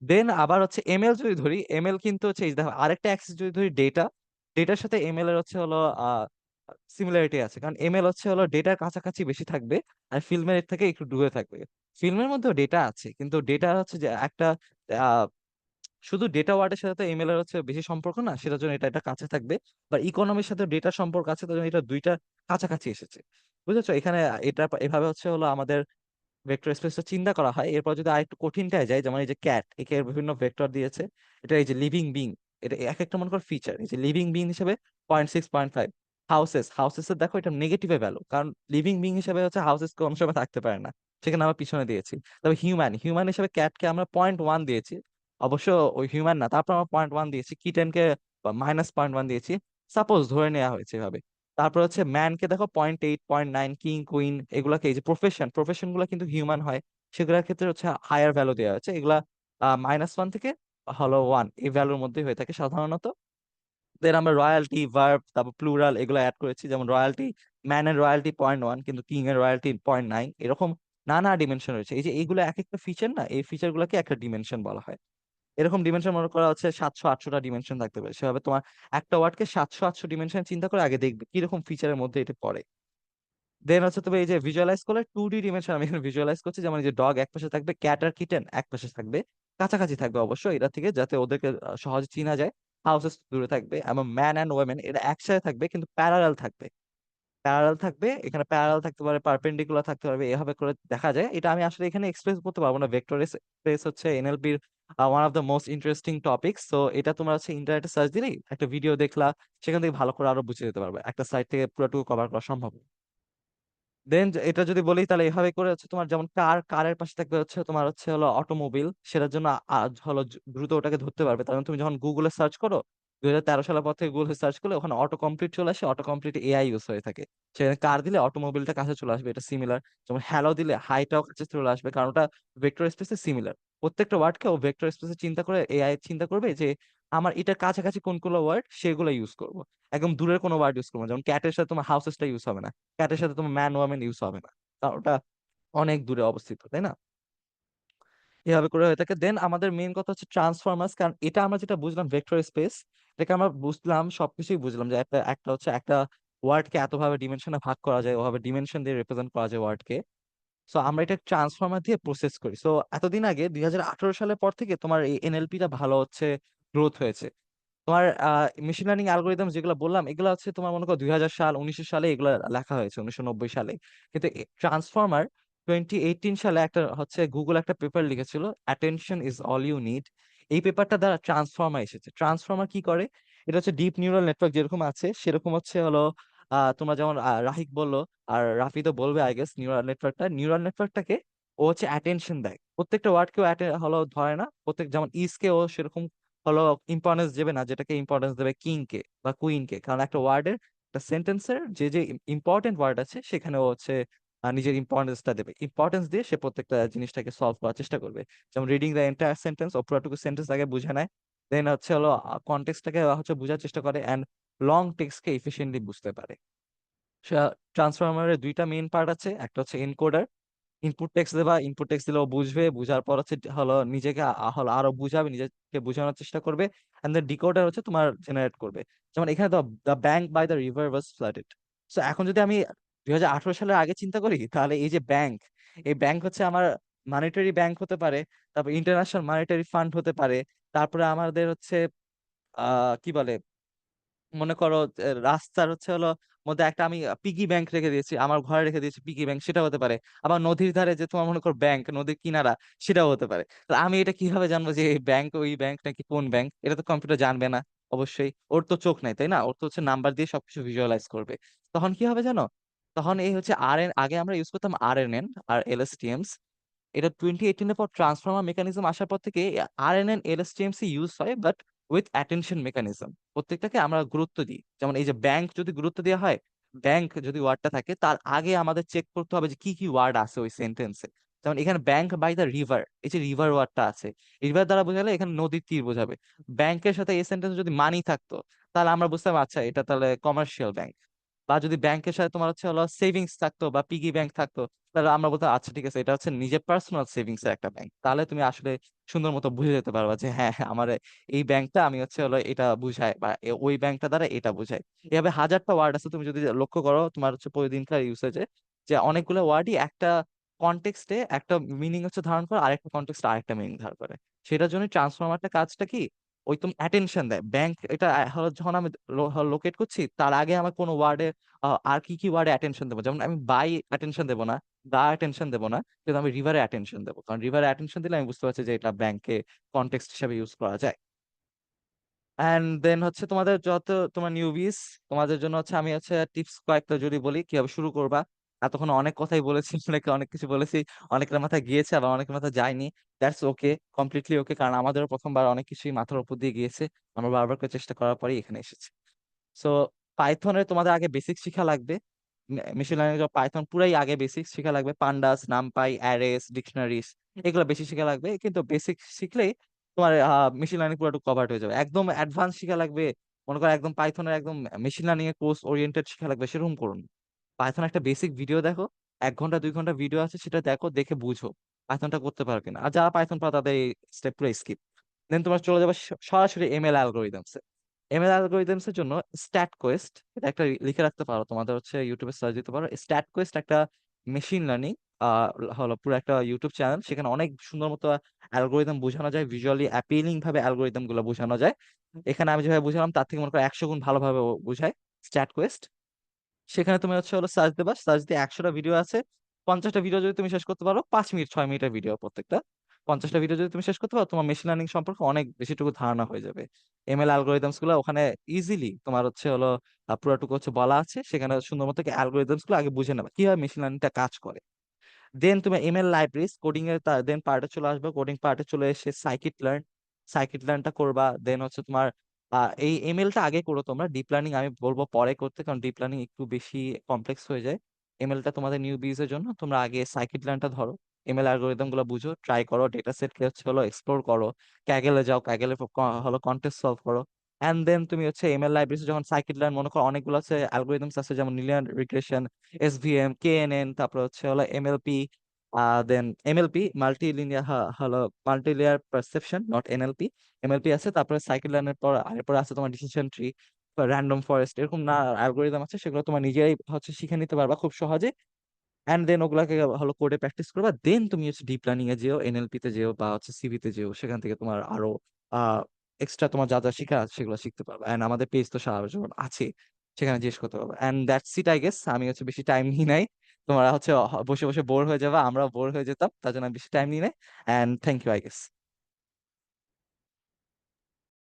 দেন আবার হচ্ছে এমএল যদি ধরি, এমএল কিন্তু হচ্ছে এই দেখো আরেকটা অ্যাক্সিস যদি ধরি ডেটার সাথে এমএল এর হচ্ছে হলো সিমিলারিটি আছে, কারণ এমএল হচ্ছে হলো ডেটার কাছাকাছি বেশি থাকবে, আর ফিল্মের থেকে একটু দূরে থাকবে। ফিল্মের মধ্যেও ডেটা আছে, কিন্তু ডেটা হচ্ছে যে একটা আহ, শুধু ডেটা ওয়ার্ডের সাথে তো এমএল এর হচ্ছে বেশি সম্পর্ক না, সেটার জন্য এটা এটা কাছে থাকবে। বা ইকোনমির সাথে ডেটার সম্পর্ক আছে, তার জন্য এটা দুইটা কাছাকাছি এসেছে। বুঝেছো, এখানে এটা এভাবে হচ্ছে হলো আমাদের ভেক্টর স্পেসটা চিন্তা করা হয়। এরপর যদি আরেকটু কঠিনটায় যায়, যেমন এই যে ক্যাট, একে বিভিন্ন ভেক্টর দিয়েছে, এটা এই যে লিভিং বিং, এটা এক একটা মনে কর ফিচার, এই যে লিভিং বিং হিসেবে 0.6, 0.5। হাউসেস এর দেখো এটা নেগেটিভে ভ্যালু, কারণ লিভিং বিং হিসেবে হচ্ছে হাউসেস কোন সময় থাকতে পারে না, সেখানে আমরা পিছনে দিয়েছি। তবে হিউম্যান হিসেবে ক্যাটকে আমরা 0.1 দিয়েছি, অবশ্য ওই হিউম্যান না, তারপর আমরা 0.1 দিয়েছি, কিটেনকে -0.1 দিয়েছি, সাপোজ ধরে নেওয়া হয়েছে এভাবে। তারপর হচ্ছে ম্যানকে দেখো 0.8, 0.9, কিং কুইন এগুলাকে, এই যে প্রফেশন গুলা কিন্তু হিউম্যান হয়, সেগুলোর ক্ষেত্রে হচ্ছে হায়ার ভ্যালু দেওয়া হয়েছে। এগুলা -1 থেকে হলো 1 এই ভ্যালুর মধ্যেই হয়ে থাকে সাধারণত। দেন আমরা রয়্যালটি, ভার্ব, তারপর প্লুরাল এগুলো অ্যাড করেছি, যেমন রয়্যালটি, ম্যানের রয়্যালটি 0.1, কিন্তু কিং এর রয়্যালটি 0.9, এরকম নানা ডিমেনশন রয়েছে। এই যে এইগুলো এক একটা ফিচার না, এই ফিচার গুলোকে একটা ডিমেনশন বলা হয়। এরকম ডিমেনশন মনে করা হচ্ছে 700-800টা ডিমেনশন থাকতে পারে, সেভাবে তোমার একটা ওয়ার্ডকে 700-800 ডিমেনশন চিন্তা করে আগে দেখবে কিরকম ফিচারের মধ্যে এটা পড়ে। দেন হচ্ছে তবে এই যে ভিজুয়ালাইজ করলে 2D ডিমেনশন আমি এখানে ভিজুয়ালাইজ করছি, যেমন এই যে ডগ এক পাশে থাকবে, ক্যাট আর কিটেন এক পাশে থাকবে, কাছাকাছি থাকবে অবশ্যই এটা থেকে, যাতে ওদেরকে সহজে চিনা যায়। হাউসেস দূরে থাকবে, এবং ম্যান অ্যান্ড ওয়েমেন এরা একসাথে থাকবে কিন্তু প্যারালাল থাকবে, এখানে প্যারালাল থাকতে পারে, পারপেন্ডিকুলার থাকতে পারবে, এভাবে করে দেখা যায়। এটা আমি আসলে এখানে এক্সপ্রেস করতে পারবো না, ভেক্টর স্পেস হচ্ছে এনএলপির one of the most interesting topics. তো এটা তোমরা হচ্ছে ইন্টারনেটে সার্চ দিলেই একটা ভিডিও দেখলা, সেখান থেকে ভালো করে আরো বুঝে যেতে পারবে, একটা সাইট থেকে পুরোটুকু কভার করা সম্ভব না। দেন এটা যদি বলি তাহলে এভাবে করে হচ্ছে তোমার যেমন কারের পাশে থাকবে হচ্ছে তোমার হচ্ছে হলো অটোমোবিল, সেটার জন্য হলো দ্রুত ওটাকে ধরতে পারবে। তার মানে তুমি যখন গুগলে সার্চ করো 2013 সালের পর থেকে গুগলে সার্চ করলে ওখানে অটো কমপ্লিট চলে আসে, অটো কমপ্লিট এআই ইউজ হয়ে থাকে। সেখানে কার দিলে অটোমোবিলটা কাছে চলে আসবে, এটা সিমিলার। যেমন হ্যালো দিলে হাইটাও কাছে চলে আসবে, কারণ ওটা ভেক্টর স্পেসে সিমিলার। প্রত্যেকটা ওয়ার্ডকে ও ভেক্টর স্পেসে চিন্তা করে এআই চিন্তা করবে যে আমার এটার কাছাকাছি কোনগুলো ওয়ার্ড, সেগুলো ইউজ করবো। একদম দূরের কোনো ওয়ার্ড ইউজ করবো না, যেমন ক্যাটের সাথে তোমার হাউসেসটা ইউজ হবে না, ক্যাটের সাথে তোমার ম্যান ওয়ামেন ইউজ হবে না, কারণ ওটা অনেক দূরে অবস্থিত, তাই না? এভাবে করে হয়ে থাকে। দেন আমাদের মেইন কথা হচ্ছে ট্রান্সফরমার্স, কারণ এটা আমরা যেটা বুঝলাম ভেক্টর স্পেস, এটাকে আমরা বুঝলাম, সবকিছুই বুঝলাম যে একটা একটা হচ্ছে একটা ওয়ার্ডকে এতভাবে ডিমেনশনে ভাগ করা যায়, ওভাবে ডিমেনশন দিয়ে রিপ্রেজেন্ট করা যায় ওয়ার্ডকে। সো আমরা এটা ট্রান্সফরমার দিয়ে প্রসেস করি। সো এতদিন আগে 2018 সালের পর থেকে তোমার এই এনএলপিটা ভালো হচ্ছে গ্রোথ হয়েছে। তোমার মেশিন লার্নিং অ্যালগোরিদম যেগুলো বললাম, এগুলো হচ্ছে তোমার মনে করো 2000 সাল 1900 সালে এগুলো লেখা হয়েছে, 1990 সালে। কিন্তু ট্রান্সফর্মার 2018 সালে একটা হচ্ছে গুগল একটা পেপার লিখেছিল, attention is all you need. এই পেপারটা দ্বারা ট্রান্সফর্মার এসেছে। ট্রান্সফর্মার কি করে? এটা হচ্ছে ডিপ নিউরাল নেটওয়ার্ক যেরকম আছে সেরকম হচ্ছে হলো তোমরা যেমন রাহিক বললো, আর রাফি তো বলবে আই গেস, নিউরাল নেটওয়ার্কটাকে ও হচ্ছে অ্যাটেনশন দেয়। প্রত্যেকটা ওয়ার্ডকেও হলো ধরে না, প্রত্যেক যেমন ইসকে ও সেরকম হলো ইম্পর্টেন্স দেবে না, যেটাকে ইম্পর্টেন্স দেবে কিং কে বা কুইন কে, কারণ একটা ওয়ার্ডের একটা সেন্টেন্সের যে যে ইম্পর্টেন্ট ওয়ার্ড আছে সেখানে ও হচ্ছে নিজের ইম্পর্টেন্সটা দেবে, ইম্পর্টেন্স দিয়ে সে প্রত্যেকটা জিনিসটাকে সলভ করার চেষ্টা করবে। যেমন রিডিং দ্য এন্টায়ার সেন্টেন্স, ও পুরোটুকু সেন্টেন্স আগে বুঝে নেয়, দেন হচ্ছে হলো কনটেক্সটটাকে হচ্ছে বোঝার চেষ্টা করে, অ্যান্ড লং টেক্সটকে এফিসিয়েন্টলি বুঝতে পারে। ট্রান্সফরমারের দুইটা মেইন পার্ট আছে, একটা হচ্ছে এনকোডার, ইনপুট টেক্সট দেবা, ইনপুট টেক্সট দিলে ও বুঝবে, বুঝার পর হচ্ছে হলো নিজেকে হলো আরো বুঝাবে, নিজেকে বোঝানোর চেষ্টা করবে, এন্ড দেন ডিকোডার হচ্ছে তোমার জেনারেট করবে। যেমন এখানে the bank by the river was flooded. So এখন যদি আমি 2018 সালের আগে চিন্তা করি, তাহলে এই যে ব্যাংক, এই ব্যাংক হচ্ছে আমার মনিটারি ব্যাংক হতে পারে, তারপর ইন্টারন্যাশনাল মনিটারি ফান্ড হতে পারে, তারপরে আমাদের হচ্ছে কি বলে, মনে করো রাস্তার হচ্ছে হলো মধ্যে একটা আমি পিগি ব্যাংক রেখে দিয়েছি, আমার ঘরে রেখে দিয়েছি পিগি ব্যাংক, সেটা হতে পারে। আবার নদীর ধারে যে তোমার মনে করো ব্যাংক, নদীর কিনারা, সেটাও হতে পারে। তাহলে আমি এটা কিভাবে জানবো যে এই ব্যাংক ওই ব্যাংক নাকি কোন ব্যাংক? এটা তো কম্পিউটার জানবে না অবশ্যই, ওর তো চোখ নাই তাই না, ওর তো হচ্ছে নাম্বার দিয়ে সবকিছু ভিজুয়ালাইজ করবে। তখন কি হবে জানো? তখন এই হচ্ছে আগে আমরা ইউজ করতাম RNN আর LSTMs। এটা 2018 পর ট্রান্সফর্মার মেকানিজম আসার পর থেকে RNN LSTMC ইউজ হয়, বাট উইথ অ্যাটেনশন মেকানিজম। প্রত্যেকটাকে আমরা গুরুত্ব দিই। যেমন এই যে ব্যাংক যদি গুরুত্ব দেওয়া হয়, ব্যাংক যদি ওয়ার্ডটা থাকে, তার আগে আমাদের চেক করতে হবে যে কি কি ওয়ার্ড আছে ওই সেন্টেন্সে। যেমন এখানে ব্যাংক বাই দ্য রিভার, এই যে রিভার ওয়ার্ডটা আছে, রিভার দ্বারা বোঝালে এখানে নদীর তীর বোঝাবে। ব্যাংকের সাথে এই সেন্টেন্স যদি মানি থাকতো, তাহলে আমরা বুঝতাম আচ্ছা এটা তাহলে কমার্শিয়াল ব্যাংক। বা যদি ব্যাংকের সাথে তোমার হচ্ছে হলো সেভিংস থাকতো বা পিগি ব্যাংক থাকতো, তাহলে আমরা বলতাম আচ্ছা ঠিক আছে, এটা হচ্ছে নিজের পার্সোনাল সেভিংস এর একটা ব্যাংক। তাহলে তুমি আসলে সুন্দর মতো বুঝে যেতে পারবা যে হ্যাঁ হ্যাঁ, আমার এই ব্যাংকটা আমি হচ্ছে হলো এটা বুঝায়, বা ওই ব্যাংকটা দ্বারা এটা বুঝায়। এভাবে হাজারটা ওয়ার্ড আছে, তুমি যদি লক্ষ্য করো তোমার হচ্ছে প্রতিদিনকার ইউসেজে, যে অনেকগুলো ওয়ার্ডই একটা কনটেক্সটে একটা মিনিং হচ্ছে ধারণ করে, আরেকটা কনটেক্সটে আরেকটা মিনিং ধারণ করে। সেটার জন্য ট্রান্সফরমারটা কাজটা কি, ওই তুমি অ্যাটেনশন দেয় ব্যাংক। এটা হলো যখন আমি লোকেট করছি, তার আগে আমার কোনো ওয়ার্ডে আর কি কি ওয়ার্ডে অ্যাটেনশন দেবো। যেমন আমি বাই অ্যাটেনশন দেবো না, দা অ্যাটেনশন দেবো না, কিন্তু আমি রিভারে অ্যাটেনশন দেবো, কারণ রিভারে অ্যাটেনশন দিলে আমি বুঝতে পারছি যে এটা ব্যাংকে কনটেক্সট হিসাবে ইউজ করা যায়। অ্যান্ড দেন হচ্ছে তোমাদের যত তোমার নিউবিস, তোমাদের জন্য হচ্ছে আমি হচ্ছে টিপস কয়েকটা যদি বলি কিভাবে শুরু করবা। এতক্ষণ অনেক কথাই বলেছি, অনেকে অনেক কিছু বলেছি, অনেকের মাথায় গিয়েছে আবার অনেকের মাথায় যায়নি। দ্যাটস ওকে, কমপ্লিটলি ওকে, কারণ আমাদেরও প্রথমবার অনেক কিছুই মাথার উপর দিয়ে গিয়েছে, আমরা বারবার করে চেষ্টা করার পরেই এখানে এসেছি। সো পাইথনের তোমাদের আগে বেসিক শিখা লাগবে। মেশিন লার্নিং পাইথন পুরাই আগে বেসিক শিখা লাগবে, পান্ডাস, নামপাই, অ্যারেস, ডিকশনারিজ, এগুলো বেশি শিখা লাগবে। কিন্তু বেসিক শিখলেই তোমার মেশিন লার্নিং পুরো কভার্ড হয়ে যাবে। একদম অ্যাডভান্স শিখা লাগবে, মনে করো একদম পাইথনের একদম মেশিন লার্নিং এর কোর্স ওরিয়েন্টেড শিখা লাগবে, সেরকম করুন। পাইথন একটা বেসিক ভিডিও দেখো, 1 ঘন্টা 2 ঘন্টা ভিডিও আছে, সেটা দেখো, দেখে বুঝো পাইথনটা করতে পারো কিনা। আর যারা পাইথন পারে তাদের এই স্টেপ পুরো স্কিপ। দেন তোমার চলে যাবে সরাসরি ML অ্যালগোরিদমস। ML অ্যালগোরিদমস এর জন্য স্ট্যাট কোয়েস্ট, এটা একটা লিখে রাখতে পারো, তোমাদের হচ্ছে ইউটিউবে সার্চ দিতে পারো। স্ট্যাট কোয়েস্ট একটা মেশিন লার্নিং হলো পুরো একটা ইউটিউব চ্যানেল, সেখানে অনেক সুন্দর মতো অ্যালগোরিদম বোঝানো যায়, ভিজুয়ালি অ্যাপিলিং ভাবে অ্যালগোরিদম গুলো বোঝানো যায়। এখানে আমি যেভাবে বুঝালাম তার থেকে মনে করো 100 গুণ ভালোভাবে ও বোঝায় স্ট্যাট কোয়েস্ট। সেখানে তুমি হচ্ছে হলো সার্চ দেবা, সার্চ দিয়ে 100টা ভিডিও আছে, 50টা ভিডিও যদি তুমি শেষ করতে পারো, 5 মিনিট 6 মিনিটের ভিডিও প্রত্যেকটা, 50টা ভিডিও যদি তুমি শেষ করতে পারো, তোমার মেশিন লার্নিং সম্পর্কে অনেক বেশিটুকু ধারণা হয়ে যাবে। ML অ্যালগোরিদমস গুলো ওখানে ইজিলি তোমার হচ্ছে হলো পুরোটুকু হচ্ছে বলা আছে, সেখানে সুন্দর মতো অ্যালগোরিদমস গুলো আগে বুঝে নেবা কিভাবে মেশিন লার্নিংটা কাজ করে। দেন তুমি ML লাইব্রেরিজ কোডিং এর দেন পার্টে চলে আসবে, কোডিং পার্টে চলে এসে সাইকিট লার্নটা করবা। দেন হচ্ছে তোমার এই ML টা আগে করো তোমরা, ডিপ লার্নিং আমি বলবো পরে করতে, কারণ ডিপ লার্নিং একটু বেশি কমপ্লেক্স হয়ে যায়। ML টা তোমাদের নিউ বিজ এর জন্য তোমরা আগে সাইকিট লার্নটা ধরো, ML অ্যালগোরিদম গুলো বুঝো, ট্রাই করো, ডেটা সেট কে হচ্ছে হলো এক্সপ্লোর করো, ক্যাগেলে যাও, ক্যাগেলে হলো কন্টেস্ট সলভ করো। এন্ড দেন তুমি হচ্ছে ML লাইব্রেরিজ যখন সাইকিট লার্ন, মনে করো অনেকগুলো আছে অ্যালগোরিদমস আছে, যেমন লিনিয়ার রিগ্রেশন, SVM, KNN, তারপর হচ্ছে হলো MLP, দেন MLP মাল্টি লিনিয়ার হলো multi layer perception, not NLP। MLP আছে, তারপরে সাইকেল লার্নের পর এরপরে আছে তোমার ডিসিশন ট্রি, র্যান্ডম ফরেস্ট, এরকম না অ্যালগোরিদম আছে, সেগুলো তোমার নিজেরাই হচ্ছে শিখে নিতে পারবা খুব সহজে। এন্ড দেন ওগুলাকে হলো কোডে প্র্যাকটিস করবা। দেন তুমি হচ্ছে ডিপ লার্নিং এ যেও, NLP তে যেও, বা হচ্ছে CV তে যেও, সেখান থেকে তোমার আরো এক্সট্রা তোমার যা যা শেখা আছে সেগুলো শিখতে পারবা। এন্ড আমাদের পেজ তো সারা জীবন আছে, সেখানে জিজ্ঞেস করতে পারবা। And that's it I guess, আমি হচ্ছে বেশি টাইম নিই নাই, তোমরা হচ্ছে বসে বসে বোর হয়ে যাবে, আমরাও বোর হয়ে যেতাম, তার জন্য আমি বেশি টাইম নিই নাই। And thank you I guess.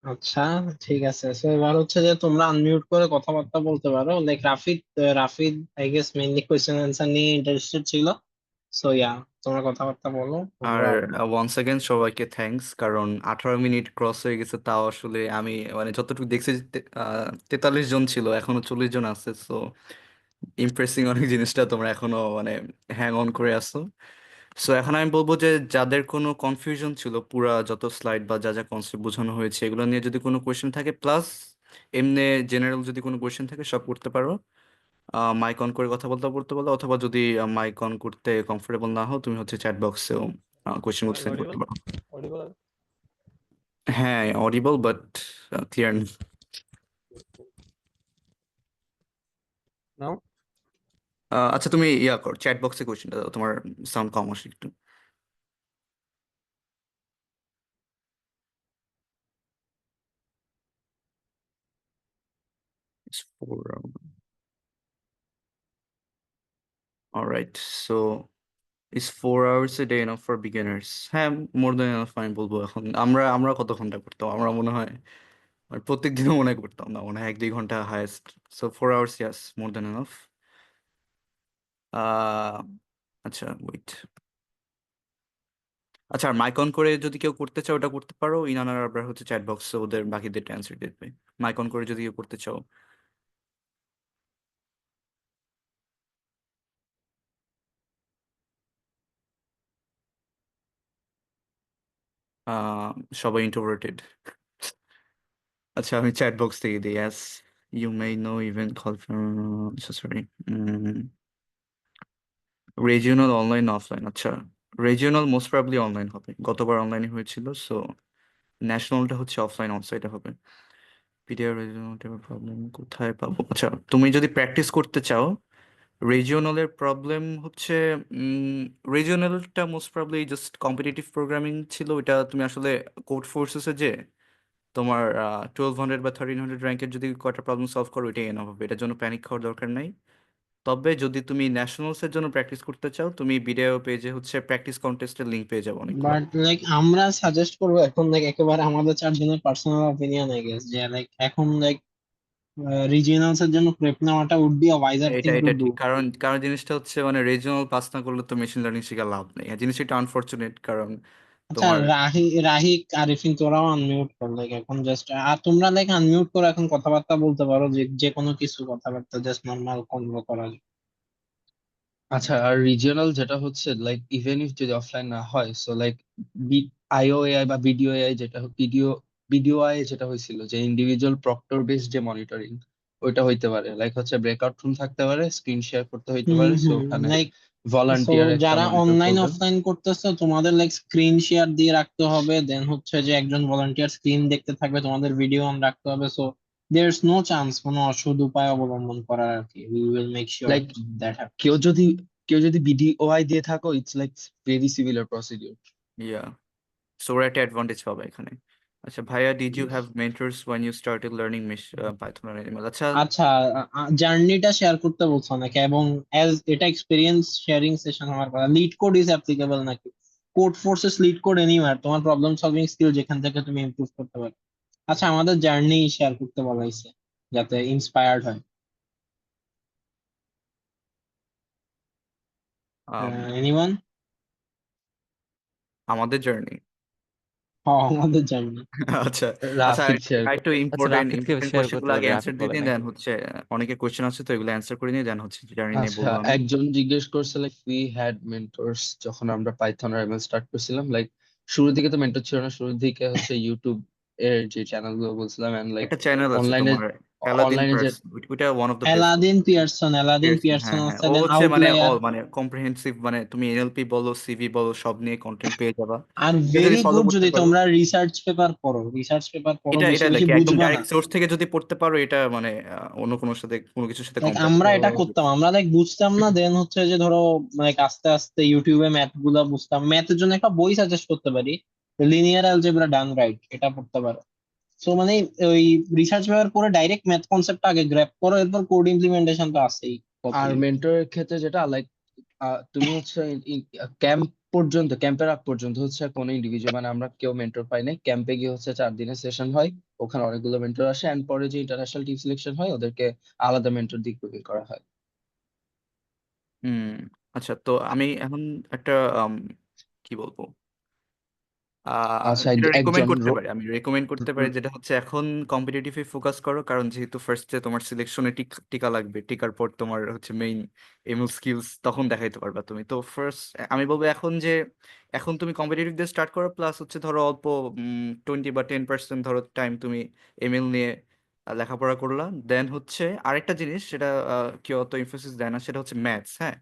আচ্ছা, ঠিক আছে। সো এবার হচ্ছে যে তোমরা আনমিউট করে কথাবার্তা বলতে পারো। Like Rafid, Rafid I guess mainly question answer নিয়ে ইন্টারেস্টেড ছিল। সো ইয়া, তোমরা কথাবার্তা বলো, আর তোমরা। ওয়ান্স অ্যাগেন সবাইকে থ্যাঙ্কস, কারণ 18 মিনিট ক্রস হয়ে গেছে, তাও আসলে আমি মানে যতটুকু দেখছি 43 জন ছিল, এখনো 40 জন আছে। সো ইমপ্রেসিং অনেক জিনিসটা তোমরা এখনো মানে হ্যাং অন করে আসছো। সো এখন আমি বলবো যে যাদের কোনো কনফিউশন ছিল পুরা যত স্লাইড বা যা যা কনসেপ্ট বোঝানো হয়েছে এগুলো নিয়ে যদি কোনো কোয়েশ্চেন থাকে, প্লাস এমনি জেনারেল যদি কোনো কোয়েশ্চেন থাকে, সব করতে পারো। মাইক অন করে কথা বলতে বলতে বলো, অথবা যদি মাইক অন করতে কমফোর্টেবল না হও, তুমি হচ্ছে চ্যাট বক্সেও কোয়েশ্চেন সেন্ড করতে পারো। হ্যাঁ, অডিবল বাট ক্লিয়ার। নাও। আচ্ছা তুমি ইয়া করো, চ্যাট বক্সে কোয়েশ্চেনটা দাও, তোমার সাউন্ড কম আসে একটু। It's 4 hours. All right, so is 4 hours a day enough for beginners? হ্যাঁ, মোর দেন এনাফ আমি বলবো। এখন আমরা আমরা কত ঘন্টা করতাম, আমরা মনে হয় আর প্রত্যেক দিনও মনে হয় করতাম না, মনে হয় 1-2 ঘন্টা হাইয়েস্ট। সো 4 hours, ইয়াস, মোর দেন এনাফ। আচ্ছা ওয়েট, আচ্ছা আর মাইক অন করে যদি কেউ করতে চাও ওটা করতে পারো। ইনানার আবার হচ্ছে চ্যাট বক্সে ওদের বাকিদের অ্যান্সার দিবে। মাইক অন করে যদি কেউ করতে চাও। আহ সবাই ইন্ট্রোভার্টেড। আচ্ছা আমি চ্যাট বক্স থেকে দিই। Yes, you may know event call, sorry, regional online offline. আচ্ছা রিজিওনাল মোস্ট প্রবাবলি অনলাইন হবে, গতবার অনলাইনে হয়েছিল। সো ন্যাশনালটা হচ্ছে অফলাইন অনসাইটে হবে। পিডিআর রিজিওনাল প্রবলেম কোথায় পাবো? আচ্ছা তুমি যদি প্র্যাকটিস করতে চাও, রিজিওনালের প্রবলেম হচ্ছে রিজিওনালটা most probably just competitive programming ছিল। এটা তুমি আসলে কোড ফোর্সেসে যে তোমার 1200 বা 1300 র্যাঙ্কের যদি কয়টা প্রবলেম সলভ করো এটাই এনাফ হবে, এটার জন্য প্যানিক খাওয়ার দরকার নাই। তবে যদি তুমি ন্যাশনালসের জন্য প্র্যাকটিস করতে চাও, তুমি ভিডিও পেজে হচ্ছে প্র্যাকটিস কন্টেস্টের লিঙ্ক পেয়ে যাবে অনেকগুলো। বাট লাইক আমরা সাজেস্ট করবো এখন লাইক একেবারে আমাদের চারজনের পার্সোনাল অপিনিয়ন আই গেস, যে লাইক এখন লাইক রিজিওনালস এর জন্য প্রেপ নেওয়াটা উড বি আ ওয়াইজার এটা থিং টু এটা ডু। ঠিক, কারণ কারণ জিনিসটা হচ্ছে মানে রিজিওনাল পাস না করলে তো মেশিন লার্নিং শেখা লাভ নেই। আর জিনিসটা একটু আনফরচুনেট, কারণ আচ্ছা তোমার রাহিক আরিফিন তোরাও আনমিউট কর, লাইক এখন জাস্ট আর তোমরা লাইক আনমিউট করে এখন কথাবার্তা বলতে পারো, যে যে কোনো কিছু কথাবার্তা জাস্ট নর্মাল কনভো করা যায়। আচ্ছা, আর রিজিওনাল যেটা হচ্ছে লাইক ইভেন ইফ যদি অফলাইন না হয়, সো লাইক আইওএআই বা ভিডিও এআই যেটা ভিডিও আই যেটা হয়েছিল, যে ইন্ডিভিজুয়াল প্রক্টর বেস যে মনিটরিং, ওইটা হইতে পারে। লাইক হচ্ছে ব্রেকআউট রুম থাকতে পারে, স্ক্রিন শেয়ার করতে হইতে হুম পারে, সো হুম ওখানে লাইক সো ভলান্টিয়ার একটা যারা মনিটর অনলাইন করবে। অফলাইন করতেছো তোমাদের লাইক স্ক্রিন শেয়ার দিয়ে রাখতে হবে, দেন হচ্ছে যে একজন ভলান্টিয়ার স্ক্রিন দেখতে থাকবে, তোমাদের ভিডিও অন রাখতে হবে। সো দেয়ারস নো চান্স কোনো অসৎ উপায় অবলম্বন করার আর কি। We will make sure like that happens. কেউ যদি কেউ যদি ভিডিওআই দিয়ে থাকো, it's like very similar procedure. Yeah, so ওরা একটা অ্যাডভান্টেজ পাবে এখানে। আচ্ছা ভাইয়া, did you have mentors when you started learning Python আর এনিমেল? আচ্ছা আচ্ছা জার্নিটা শেয়ার করতে বলছো নাকি, এবং অ্যাজ এটা এক্সপিরিয়েন্স শেয়ারিং সেশন হওয়ার কথা, লিড কোড ইজ অ্যাপ্লিকেবল নাকি? Code forces lead code anywhere, তোমার প্রবলেম সলভিং স্কিল যেখান থেকে তুমি ইমপ্রুভ করতে পারো। আচ্ছা আমাদের জার্নি শেয়ার করতে বলা হয়েছে যাতে ইন্সপায়ার্ড হয়। আম, এনিওয়ান? আমাদের জার্নি। হ্যাঁ আমাদের জার্নি। আচ্ছা আচ্ছা, রাফিদ শেয়ার একটু আচ্ছা ইম্পর্টেন্ট রাফিদকে ইম্পর্টেন্ট শেয়ার কোয়েশ্চেন করতে গুলো আগে পারবে, রাফিদ অ্যান্সার দিয়ে বলে দিন, নাই। দেন হচ্ছে অনেকের কোয়েশ্চেন আছে তো এগুলো অ্যান্সার করে নিয়ে দেন হচ্ছে জার্নি নিয়ে আচ্ছা, বলবো আমি। একজন জিজ্ঞেস করছে লাইক উই হ্যাড মেন্টরস যখন আমরা পাইথন আর এমএল স্টার্ট করছিলাম। লাইক শুরুর দিকে তো মেন্টর ছিল না, শুরুর দিকে হচ্ছে ইউটিউব এর যে চ্যানেল গুলো বলছিলাম, এন্ড লাইক একটা চ্যানেল আছে অনলাইনে তোমার, অ্যালাদিন অনলাইনে যে পার্স, ওইটা one of the best. Aladdin Pearson হ্যাঁ হ্যাঁ, আছে, ও দেন হচ্ছে মানে আউটলায়ার। অল মানে কম্প্রিহেন্সিভ, মানে তুমি এনএলপি বলো সিভি বলো সব নিয়ে কন্টেন্ট পেয়ে যাবা। আর এটা যদি ভেরি ফলো গুড করতে যদি পারো, তোমরা রিসার্চ পেপার পড়ো, রিসার্চ পেপার পড়ো, এটা বেশি এটা বেশি দেখে একদম বুঝবা না। ডাইরেক্ট সোর্স থেকে যদি পড়তে পারো, এটা মানে অন্য কোনো সাথে কোনো কিছুর সাথে লাইক কম্পেয়ার আমরা করা এটা যায় না। করতাম, আমরা লাইক বুঝতাম না, দেন হচ্ছে যে ধরো লাইক আস্তে আস্তে ইউটিউবে ম্যাথ গুলা বুঝতাম। ম্যাথের জন্য একটা বই সাজেস্ট করতে পারি, লিনিয়ার অ্যালজেব্রা ডান রাইট, এটা পড়তে পারো। সো মানে ওই রিসার্চ পেপার পড়ে ডাইরেক্ট ম্যাথ কনসেপ্টটা আগে গ্র্যাব করো, এরপর কোড ইমপ্লিমেন্টেশন তো আছেই আর কতই। মেন্টরের ক্ষেত্রে যেটা লাইক তুমি হচ্ছে ক্যাম্প পর্যন্ত, ক্যাম্পের আগ পর্যন্ত হচ্ছে কোনো ইন্ডিভিজুয়াল, মানে আমরা কেউ মেন্টর পাই নাই। ক্যাম্পে গিয়ে হচ্ছে 4 দিনের সেশন হয়, ওখানে অনেকগুলো মেন্টর আসে, এন্ড পরে যে ইন্টারন্যাশনাল টিম সিলেকশন হয় ওদেরকে আলাদা মেন্টর দিয়ে গ্রুপিং করা হয়। হুম। আচ্ছা তো আমি এখন একটা কি বলবো, আচ্ছা, যেটা রেকমেন্ড একজন করতে পারি, আমি রেকমেন্ড করতে পারি হুম, যেটা হচ্ছে এখন কম্পিটিটিভে ফোকাস করো, কারণ যেহেতু ফার্স্টে তোমার সিলেকশনে টিকা লাগবে, টিকার পর তোমার হচ্ছে মেইন এমএল স্কিলস তখন দেখাইতে পারবা তুমি। তো ফার্স্ট আমি বলবো এখন যে এখন তুমি কম্পিটিটিভ দিয়ে স্টার্ট করো, প্লাস হচ্ছে ধরো অল্প 20 বা 10% ধরো টাইম তুমি এমএল নিয়ে লেখাপড়া করলা। দেন হচ্ছে আরেকটা জিনিস সেটা কেউ অত ইনফোসিস দেয় না, সেটা হচ্ছে ম্যাথস। হ্যাঁ,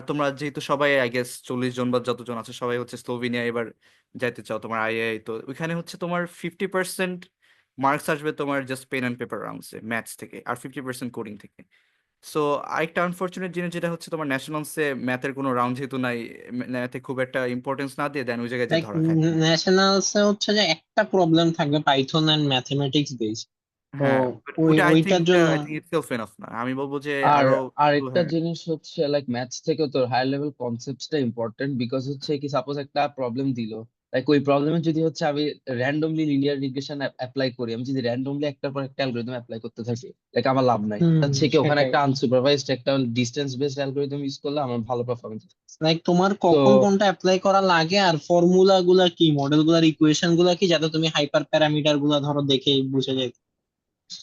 তোমরা যেহেতু সবাই আই গেস 40 জন বা যতজন আছে সবাই হচ্ছে স্লোভেনিয়া এবার যাইতে চাও তোমার আইআই, তো ওইখানে হচ্ছে তোমার 50% মার্কস আসবে তোমার জাস্ট পেন অ্যান্ড পেপার রাউন্ডসে ম্যাথস থেকে, আর 50% কোডিং থেকে। সো আরেকটা আনফরচুনেট জিনিস যেটা হচ্ছে তোমার ন্যাশনালসে ম্যাথের কোনো রাউন্ড যেহেতু নাই, ম্যাথে খুব একটা ইম্পর্টেন্স না দিয়ে দেন ওই জায়গায় যে লাইক ধরা খায়। ন্যাশনালস এ হচ্ছে যে একটা প্রবলেম থাকবে পাইথন এন্ড ম্যাথমেটিক্স বেস, তো হ্যাঁ, but ওইটা ওইটার জন্য আই থিঙ্ক ইটসেলফ এনাফ না, আমি বলবো যে আর আরো একটু, আরেকটা হ্যাঁ। জিনিস হচ্ছে লাইক ম্যাথস থেকে তোর হায়ার লেভেল কনসেপ্টসটা ইম্পর্টেন্ট, বিকজ হচ্ছে কি সাপোজ একটা প্রবলেম দিল, লাইক ওই প্রবলেমে যদি হচ্ছে আমি র্যান্ডমলি লিনিয়ার রিগ্রেশন অ্যাপ্লাই করি, আমি যদি র্যান্ডমলি একটার পর একটা অ্যালগোরিদম অ্যাপ্লাই করতে থাকি, লাইক আমার লাভ নাই। তার থেকে ওখানে সেটাই। একটা আনসুপারভাইজড একটা ডিস্টেন্স বেসড অ্যালগোরিদম ইউজ করলে আমার ভালো পারফরমেন্স। লাইক তোমার তো কখন কোনটা অ্যাপ্লাই করা লাগে আর ফর্মুলা গুলা কি, মডেল গুলার ইকুয়েশন গুলা কি, যাতে তুমি হাইপার প্যারামিটার গুলা ধরো দেখে বুঝে যাই।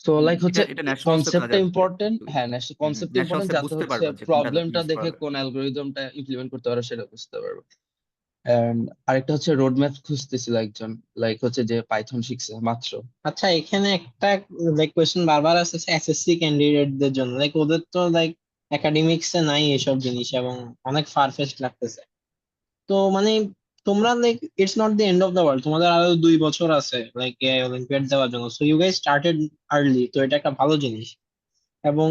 সো লাইক এটা হচ্ছে এটা ন্যাশনালসে কাজে কনসেপ্টটা আসবে ইম্পর্টেন্ট, তুই। হ্যাঁ কনসেপ্ট ইম্পর্টেন্ট, ন্যাশনালসে যাতে বুঝতে হচ্ছে পারবা যে কোনটা প্রবলেমটা ইউজ দেখে করা কোন অ্যালগোরিদমটা ইমপ্লিমেন্ট করতে পারো সেটা বুঝতে পারবো। এন্ড আরেকটা হচ্ছে রোড ম্যাপ খুঁজতেছিল একজন, লাইক হচ্ছে যে পাইথন শিখছে মাত্র। আচ্ছা, এখানে একটা লাইক কোয়েশ্চেন বারবার আসছে এসএসসি ক্যান্ডিডেটদের জন্য, লাইক ওদের তো লাইক একাডেমিক্স এ নাই এসব জিনিস এবং অনেক ফারফেস্ট লাগতেছে। তো মানে তোমরা like it's not the end of the world, তোমাদের আরো 2 বছর আছে লাইক অলিম্পিয়াড দেওয়ার জন্য, so you guys started early, তো এটা একটা ভালো জিনিস। এবং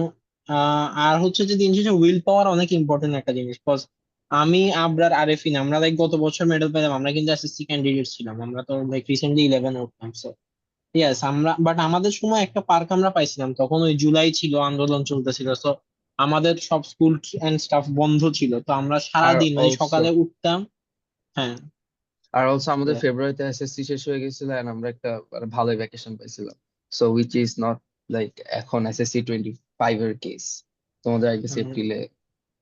আর হচ্ছে যে দিন শেষে উইল পাওয়ার অনেক ইম্পর্টেন্ট একটা জিনিস, কজ আমি আবরার আরেফিন আমরা লাইক গত বছর মেডেল পেলাম, আমরা কিন্তু এসএসসি ক্যান্ডিডেট ছিলাম, আমরা তো লাইক রিসেন্টলি 11 উঠলাম। সো ইয়েস, আমরা বাট আমাদের সময় একটা পার্ক আমরা পাইছিলাম, তখন ওই জুলাই ছিল, আন্দোলন চলতেছিল, তো আমাদের সব স্কুল এন্ড স্টাফ বন্ধ ছিল, তো আমরা সারা আর দিন মানে অলসো সকালে উঠতাম। হ্যাঁ। আমাদের Yeah. ফেব্রুয়ারিতে এসএসসি শেষ হয়ে গেছিল এন্ড আমরা একটা মানে ভালোই ভ্যাকেশন পাইছিলাম। So which is not like এখন এসএসসি 25 এর কেস, তোমাদের আই গেস এপ্রিলে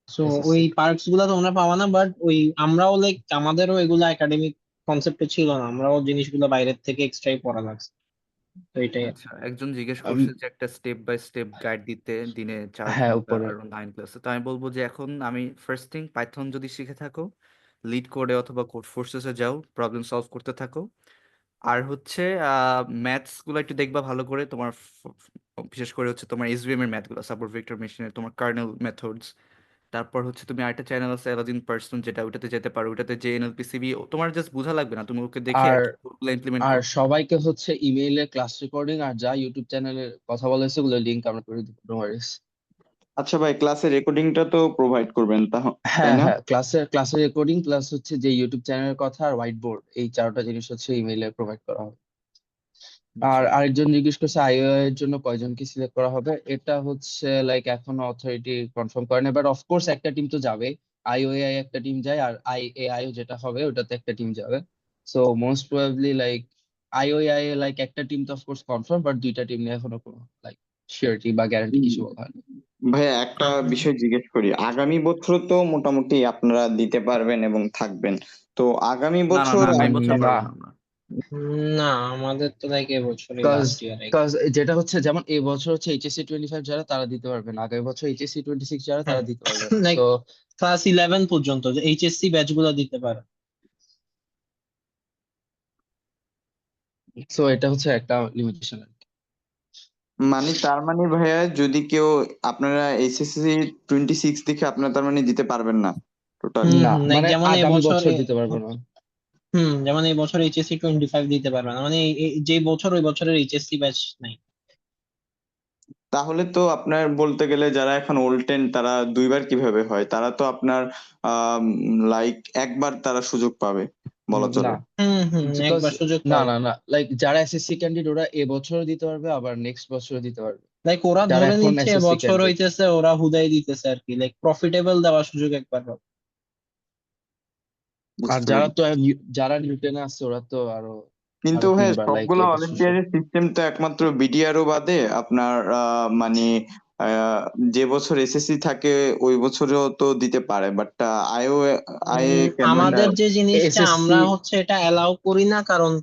সো ওই এসএসসি। পার্কস গুলা তোমরা পাওয়া না, বাট ওই আমরাও লাইক আমাদেরও এগুলো একাডেমিক কনসেপ্টে ছিল না, আমরাও জিনিসগুলো বাইরের থেকে এক্সট্রাই পড়া লাগছে, তো এটাই। আচ্ছা, একজন জিজ্ঞেস করছে যে একটা স্টেপ বাই স্টেপ গাইড দিতে দিনে 4 হ্যাঁ ঘন্টা উপরে। আর 9 ক্লাসে, তো আমি বলবো যে এখন আমি ফার্স্ট থিং পাইথন যদি শিখে থাকো, লিড কোডে অথবা কোড ফোর্সেসে যাও, প্রবলেম সলভ করতে থাকো। আর হচ্ছে ম্যাথস গুলো একটু দেখবা ভালো করে, তোমার বিশেষ করে হচ্ছে তোমার এসভিএম এর ম্যাথ গুলো, সাপোর্ট ভেক্টর মেশিনের তোমার কার্নেল মেথডস। তারপর হচ্ছে তুমি আরেকটা চ্যানেল আছে অ্যালাদিন পার্সন, যেটা ওটাতে যেতে পারো, ওটাতে যে এনএলপি সিবি তোমার জাস্ট বোঝা লাগবে না, তুমি ওকে দেখে আর ইমপ্লিমেন্ট আর করো। সবাইকে হচ্ছে ইমেইলে ক্লাস রেকর্ডিং আর যা ইউটিউব চ্যানেলে কথা বলা হয়েছে ওগুলো লিংক আমরা করে দিব, নো ওয়ারিস। আচ্ছা ভাই, ক্লাসের রেকর্ডিংটা তো প্রোভাইড করবেন তাই হ্যাঁ না? হ্যাঁ, ক্লাসের রেকর্ডিং প্লাস হচ্ছে যে ইউটিউব চ্যানেলের কথা আর হোয়াইট বোর্ড, এই চারটা জিনিস হচ্ছে ইমেইলে প্রোভাইড করা হবে। আর আচ্ছা। আরেকজন জিজ্ঞেস করছে আইওএ এর জন্য কয়জনকে সিলেক্ট করা হবে, এটা হচ্ছে লাইক এখনো অথরিটি কনফার্ম করে না, বাট অফকোর্স একটা টিম তো যাবে। আইওএআই একটা টিম যায় আর আইএআই যেটা হবে ওটাতে একটা টিম যাবে। So most probably like IOAI like একটা টিম তো অফকোর্স কনফার্ম, বাট দুইটা টিম নিয়ে এখনো কোনো লাইক শিওরিটি বা গ্যারান্টি কিছু বলা হয়নি। ভাইয়া একটা বিষয় জিজ্ঞেস করি, আগামী বছর তো মোটামুটি আপনারা দিতে পারবেন এবং থাকবেন, তো আগামী না না বছর না, আগামী বছর না, পারবো না আমরা। না, আমাদের তো লাইক এবছরই কজ লাস্ট ইয়ার। কজ যেটা হচ্ছে যেমন এই বছর হচ্ছে এইচএসসি 25 যারা তারা দিতে পারবে না, আগামী বছর এইচএসসি 26 যারা তারা হ্যাঁ, দিতে পারবে না। লাইক তো ক্লাস 11 পর্যন্ত যে এইচএসসি ব্যাচ গুলো দিতে পারে। এটা হচ্ছে একটা লিমিটেশন। মানে তার মানে ভাইয়া যদি কেউ, আপনারা এসএসসি 26 দেখে আপনারা তার মানে দিতে পারবেন না টোটালি? না লাইক মানে যেমন এই আগামী বছর বছর দিতে পারবো না। যেমন এই বছর এইচএসসি 25 দিতে পারবে না, মানে যে বছর ওই বছরের এইচএসসি ব্যাচ নাই। তাহলে তো আপনার বলতে গেলে যারা এখন ওল্ড 10 তারা দুইবার কিভাবে হয়, তারা তো আপনার লাইক একবার তারা সুযোগ পাবে বলা না, চলে। বিকজ একবার সুযোগ না পাবে। না না লাইক যারা এসএসসি ক্যান্ডিডেট ওরা এবছরও দিতে পারবে আবার নেক্সট বছরও দিতে পারবে, লাইক ওরা যারা ধরে এখন নিচ্ছে এসএসসি বছর ক্যান্ডিডেট। হইতেছে, ওরা হুদাই দিতেছে আর কি, লাইক প্রফিটেবল দেওয়ার সুযোগ একবার পাবে। আর বুঝতে যারা পারি। তো যারা নিউটেনে আছে ওরা তো আরো কিন্তু আরো হ্যাঁ, তিনবার লাইক সবগুলো এবছর সব। অলিম্পিয়াডের সিস্টেম তো একমাত্র বিডিআরও বাদে আপনার মানে আহ, যে বছর এসএসসি থাকে ওই বছরেও তো দিতে পারে, বাট আইও আই ক্যান নট। আমাদের যে জিনিসটা এসএসসি আমরা হচ্ছে এটা অ্যালাউ করি না, কারণ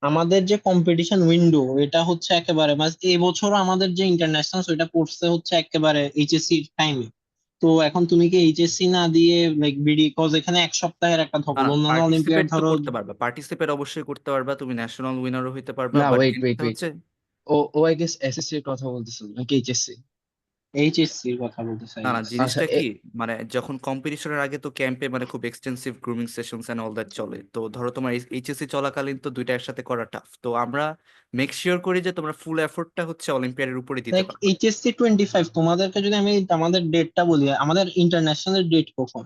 আমাদের যে কম্পিটিশন উইন্ডো এটা হচ্ছে একেবারে বাস, এই বছর আমাদের যে ইন্টারন্যাশনাল ওইটা পড়ছে হচ্ছে একেবারে এইচএসসি টাইমে। তো এখন তুমি কি এইচএসসি না দিয়ে লাইক বিডি, কজ এখানে 1 সপ্তাহের একটা না ধকল, না, অন্যান্য অলিম্পিয়াড পার্টিসিপেট তো ধরো। করতে পারবা, পার্টিসিপেট অবশ্যই করতে পারবা, তুমি ন্যাশনাল উইনারও হইতে পারবা, না, বাট ওয়েট ওয়েট জিনিসটা ওয়েট, হচ্ছে ও ও আই গেস এসএসসি এর কথা বলতেছিল নাকি এইচএসসি? এইচএসসির কথা বলতেছে না আই না গেস। জিনিসটা আচ্ছা কি মানে যখন কম্পিটিশনের আগে তো ক্যাম্পে মানে খুব extensive grooming sessions and all that চলে, তো ধরো তোমার এইচএসসি চলাকালীন তো দুইটা একসাথে করা টাফ, তো আমরা মেক শিওর করি যে তোমরা ফুল এফোর্টটা হচ্ছে অলিম্পিয়াডের উপরে দিতে লাইক পারো। এইচএসসি 25 তোমাদেরকে যদি আমি আমাদের ডেটটা বলি, আমাদের ইন্টারন্যাশনাল ডেট কখন?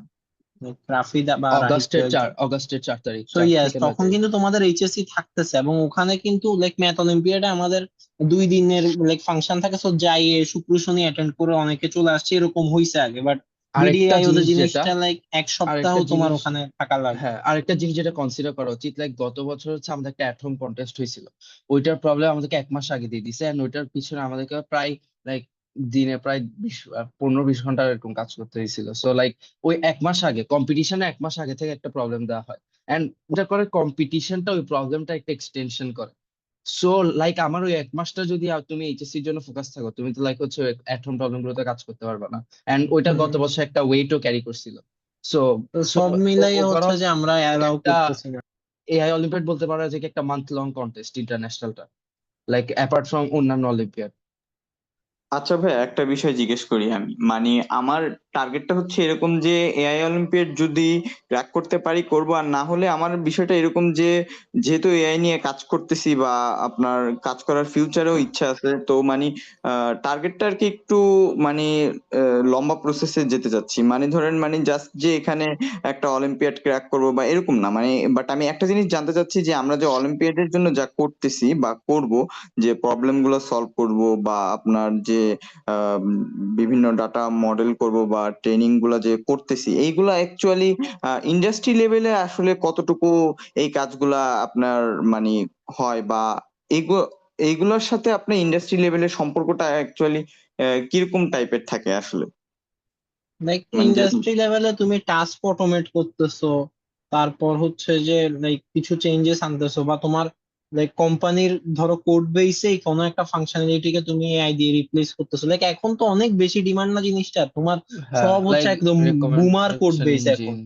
রাফিদা বা রাহিদ অগাস্টের 4 তারিখ, সো 4 ইয়াস, থেকে 9 তখন তারিখ। কিন্তু তোমাদের এইচএসসি থাকতেছে এবং ওখানে কিন্তু লাইক ম্যাথ অলিম্পিয়াডে আমাদের 2 দিনের লাইক ফাংশন থাকে। সো যাই শুক্র শনি অ্যাটেন্ড করে অনেকে চলে আসছে, এরকম হয়েছে আগে। বাট আরেকটা বিডিআই ওদের জিনিস যেটা জিনিসটা লাইক এক সপ্তাহ আরেকটা তোমার জিনিস ওখানে থাকা লাগবে। হ্যাঁ, আরেকটা জিনিস যেটা কনসিডার করা উচিত, লাইক গত বছর হচ্ছে আমাদের একটা অ্যাট হোম কন্টেস্ট হয়েছিল, ওইটার প্রবলেম আমাদেরকে 1 মাস আগে দিয়ে দিছে, এন্ড ওইটার পিছনে আমাদেরকে প্রায় লাইক দিনে প্রায় 15-20 ঘন্টা এরকম কাজ করতে হয়েছিল। সো লাইক ওই 1 মাস আগে, কম্পিটিশনে 1 মাস আগে থেকে একটা প্রবলেম দেওয়া হয়, এন্ড ওটা করে কম্পিটিশনটা ওই প্রবলেমটা একটা এক্সটেনশন করে। সো লাইক আমার ওই 1 মাসটা যদি তুমি এইচএসসির জন্য ফোকাস থাকো, তুমি তো লাইক হচ্ছে অ্যাট হোম প্রবলেম গুলোতে কাজ করতে পারবে না, এন্ড ওইটা গত বছর একটা ওয়েটও ক্যারি করছিল। সো তো সো সব মিলাই হচ্ছে ওভারঅল যে আমরা অ্যালাউ একটা করতেছি না। এআই অলিম্পিয়াড বলতে পারা যায় কি একটা মান্থ লং কন্টেস্ট ইন্টারন্যাশনালটা, লাইক অ্যাপার্ট ফ্রম অন্যান্য অলিম্পিয়াড। আচ্ছা ভাই, একটা বিষয় জিজ্ঞেস করি আমি, মানে আমার টার্গেটটা হচ্ছে এরকম যে এআই অলিম্পিয়াড যদি ক্র্যাক করতে পারি করব, আর না হলে আমার বিষয়টা এরকম যে যেহেতু এআই নিয়ে কাজ করতেছি বা আপনার কাজ করার ফিউচারেও ইচ্ছা আছে, তো মানে টার্গেটটা আর কি একটু মানে লম্বা প্রসেসে যেতে চাচ্ছি, মানে ধরেন মানে জাস্ট যে এখানে একটা অলিম্পিয়াড ক্র্যাক করব বা এরকম না, মানে বাট আমি একটা জিনিস জানতে চাচ্ছি যে আমরা যে অলিম্পিয়াডের জন্য যা করতেছি বা করব, যে প্রবলেম গুলো সলভ করব বা আপনার যে আহ, বিভিন্ন ডাটা মডেল করব বা ট্রেনিং গুলা যে করতেছি, এইগুলা অ্যাকচুয়ালি ইন্ডাস্ট্রি লেভেলে আসলে কতটুকু এই কাজগুলা আপনার মানে হয়, বা এইগুলো এইগুলোর সাথে আপনার ইন্ডাস্ট্রি লেভেলের সম্পর্কটা অ্যাকচুয়ালি কিরকম টাইপের থাকে আসলে, লাইক মানে যে ইন্ডাস্ট্রি লেভেলে তুমি টাস্ক অটোমেট করতেছো, তারপর হচ্ছে যে লাইক কিছু চেঞ্জেস আনতেছো, বা তোমার লাইক কোম্পানির ধরো কোড বেসে কোনো একটা ফাংশনালিটিকে তুমি এআই দিয়ে রিপ্লেস করতেছো। লাইক এখন তো অনেক বেশি ডিমান্ড না জিনিসটা তোমার, হ্যাঁ, সব হচ্ছে লাইক একদম বুমার কোড রেকমেন্ডেশন বেস। এখন ইঞ্জিন।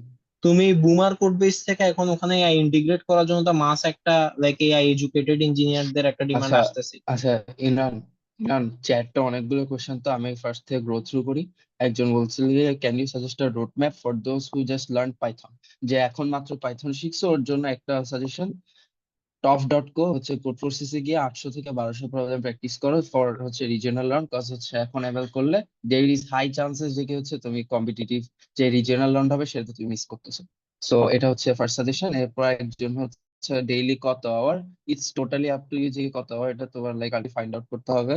তুমি বুমার কোড বেস থেকে এখন ওখানে এআই ইন্টিগ্রেট করার জন্য তো মাস একটা লাইক এআই এডুকেটেড ইঞ্জিনিয়ারদের একটা ডিমান্ড আচ্ছা আসতেছে। আচ্ছা, ইমরান ইমরান চ্যাটটা অনেকগুলো কোশ্চেন, তো আমি ফার্স্ট থেকে গ্রো থ্রু করি। একজন বলছিল যে can you suggest a road map for those who just learn Python, যে এখন মাত্র পাইথন শিখছে, ওর জন্য একটা সাজেশন। টফ.কো হচ্ছে কোড ফোর্সেসে গিয়ে 800 থেকে 1200 প্রবলেম প্র্যাকটিস করো ফর হচ্ছে রিজিওনাল রাউন্ড, কজ হচ্ছে এখন অ্যাভেল করলে দেয়ার ইজ হাই চান্সেস যে কি হচ্ছে তুমি কম্পিটিটিভ যে রিজিওনাল রাউন্ড হবে সেটা তুমি মিস করতেছো। সো এটা হচ্ছে ফার্স্ট সাজেশন। এরপর একজন হচ্ছে ডেইলি কত hour, it's totally up to you যে কত আওয়ার, এটা তোমার লাইক আগে ফাইন্ড আউট করতে হবে।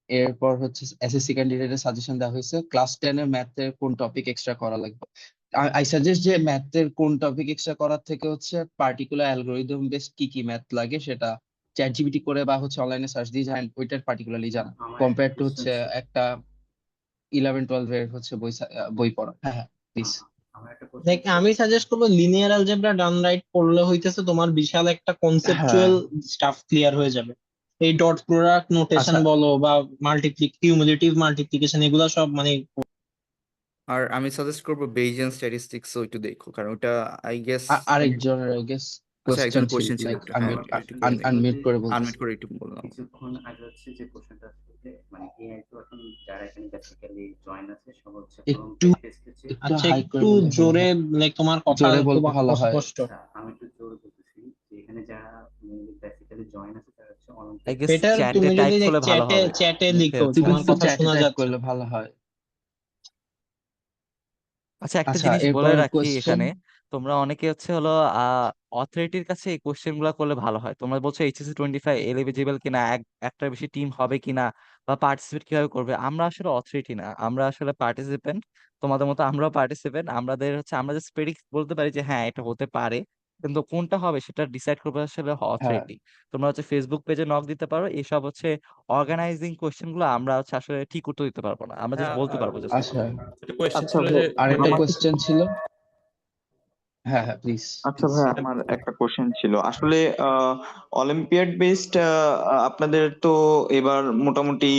এরপর হচ্ছে এসএসসি ক্যান্ডিডেটের সাজেশন দেওয়া হয়েছে ক্লাস 10 এর ম্যাথের কোন টপিক এক্সট্রা করা লাগবে। আই সাজেস্ট যে ম্যাথের কোন টপিক এক্সট্রা করার থেকে হচ্ছে পার্টিকুলার অ্যালগোরিদম বেসড কি কি ম্যাথ লাগে সেটা চ্যাট জিপিটি করে বা হচ্ছে অনলাইনে সার্চ দিয়ে জানেন ওইটার পার্টিকুলারলি জানা, কম্পেয়ার টু হচ্ছে একটা 11-12 এর হচ্ছে বই পড়া। হ্যাঁ হ্যাঁ প্লিজ। দেখ আমি সাজেস্ট করবো লিনিয়ার অ্যালজেব্রা ডান রাইট পড়লে হইতেছে তোমার বিশাল একটা হ্যাঁ কনসেপচুয়াল স্টাফ ক্লিয়ার হয়ে যাবে। এই ডট প্রোডাক্ট নোটেশন আচ্ছা, বলো বা কিউমুলেটিভ মাল্টিপ্লিকেশন, এগুলো সব মানে আর আমি সাজেস্ট করবো বেইজিয়ান স্ট্যাটিস্টিক্সও একটু দেখো, কারণ ওটা আই গেস আরেকজনের আই গেস আচ্ছা কোশ্চেন একজনের ছিল, কোয়েশ্চেন ছিল লাইক একটা, হ্যাঁ ওটা একটু করে দেখো, আনমিউট করে আনমিউট বলতেছে। করে একটু বললাম। কিছুক্ষণ আগে হচ্ছে যে কোশ্চেনটা আসলে মানে এআই তো এখন যারা এখানে বেসিক্যালি জয়েন আছে সব হচ্ছে একটু অলিম্পিয়াড বেস কিছু। একটু আচ্ছা হাই করে একটু বললে ভালো জোরে, হয়। লাইক তোমার কথা জোরে খুব বললে ভালো হয়। অস্পষ্ট। আচ্ছা আমি একটু জোর বলতেছি যে এখানে যারা বেসিক্যালি জয়েন আছে তারা হচ্ছে I olympiad guess base better কিছু। চ্যাটে তুমি টাইপ যদি করলে ভালো চ্যাটে হবে, চ্যাটে মুখে লিখো, হচ্ছে তুমি তোমার একটু কথা চ্যাটে শোনা টাইপ যাচ্ছে। করলে ভালো হয়। আচ্ছা একটা আচ্ছা, জিনিস বলে এরপর রাখি কোশ্চেন। এখানে, তোমরা অনেকে হচ্ছে হলো অথরিটির কাছে এই কোশ্চেন গুলা করলে ভালো হয়। তোমরা বলছো এইচএসসি 25 এলিজিবল কিনা, একটার বেশি টিম হবে কিনা, বা পার্টিসিপেট কিভাবে করবে। আমরা আসলে অথরিটি না, আমরা আসলে পার্টিসিপেন্ট। তোমাদের মতো আমরাও পার্টিসিপেন্ট। আমাদের হচ্ছে আমরা জাস্ট প্রেডিক্ট বলতে পারি যে হ্যাঁ এটা হতে পারে, কিন্তু কোনটা হবে সেটা ডিসাইড করবে আসলে হ্যাঁ অথরিটি। তোমরা হচ্ছে ফেসবুক পেজে নক দিতে পারো, এইসব হচ্ছে অর্গানাইজিং কোশ্চেন গুলো আমরা হচ্ছে আসলে ঠিক উত্তর দিতে পারবো না, আমরা জাস্ট হ্যাঁ, বলতে আর পারবো জাস্ট। আচ্ছা, একটা কোয়েশ্চেন আচ্ছা ছিল ভাই, যে আরেকটা মানে আমার কোশ্চেন ছিল। হ্যাঁ হ্যাঁ প্লিজ আচ্ছা প্লিজ। ভাই, আমার একটা কোশ্চেন ছিল আসলে অলিম্পিয়াড বেসড আপনাদের তো এবার মোটামুটি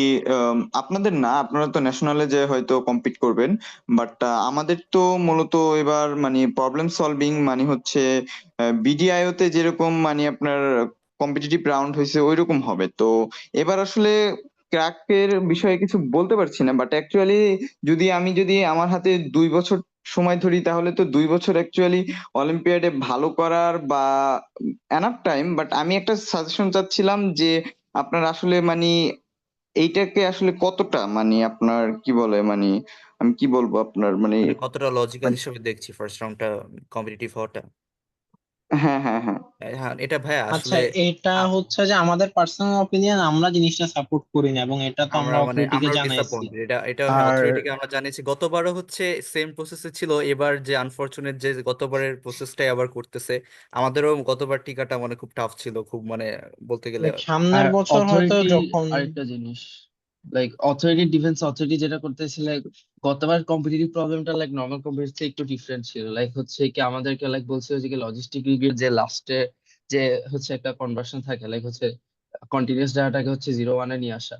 আপনাদের না, আপনারা তো ন্যাশনালে যে হয়তো কম্পিট করবেন, বাট আমাদের তো মূলত এবার মানে প্রবলেম সলভিং মানে হচ্ছে বিডিআইও তে যেরকম মানে আপনার কম্পিটিটিভ রাউন্ড হয়েছে ওইরকম হবে, তো এবার আসলে ক্র্যাকের বিষয়ে কিছু বলতে পারছি না, বাট অ্যাকচুয়ালি যদি আমার হাতে 2 বছর সময় ধরি, তাহলে তো 2 বছর অ্যাকচুয়ালি অলিম্পিয়াডে ভালো করার বা এনাফ টাইম। বাট আমি একটা সাজেশন চাচ্ছিলাম যে আপনার আসলে মানে এইটাকে আসলে কতটা মানে আপনার কি বলে মানে আমি কি বলবো আপনার মানে মানে কতটা লজিক্যাল হিসেবে দেখছি ফার্স্ট রাউন্ডটা কম্পিটিটিভ হওয়াটা। হ্যাঁ, হ্যাঁ, হ্যাঁ। হ্যাঁ, এটা ভাইয়া আচ্ছা, আসলে এটা আ- হচ্ছে যে আমাদের পার্সোনাল অপিনিয়ন, আমরা জিনিসটা সাপোর্ট করি না, এবং এটা তো আমরা অথরিটিকে আমরাও জানাইছি। ডিসঅ্যাপয়েন্টেড। এটা হ্যাঁ, আর অথরিটিকে আমরা জানিয়েছি। গতবারও হচ্ছে সেম প্রসেসে ছিল, এবার যে আনফরচুনেট যে গতবারের প্রসেসটাই আবার করতেছে। আমাদেরও গতবার টিকাটা মানে খুব টাফ ছিল, খুব মানে বলতে গেলে। Like, সামনের আর বছর হয়তো অথরিটি যখন আরেকটা জিনিস, লাইক অথরিটি ডিফেন্স অথরিটি যেটা করতেছে, লাইক গতবার কম্পিটিটিভ প্রবলেমটা লাইক নর্মাল কম্পিটিটিভ থেকে একটু ডিফারেন্ট ছিল। লাইক হচ্ছে কি আমাদেরকে লাইক বলছে যে লজিস্টিক রিগের যে লাস্টে যে হচ্ছে একটা কনভার্সন থাকে, লাইক হচ্ছে কন্টিনিউয়াস ডাটাটাকে হচ্ছে 0-1-এ নিয়ে আসা।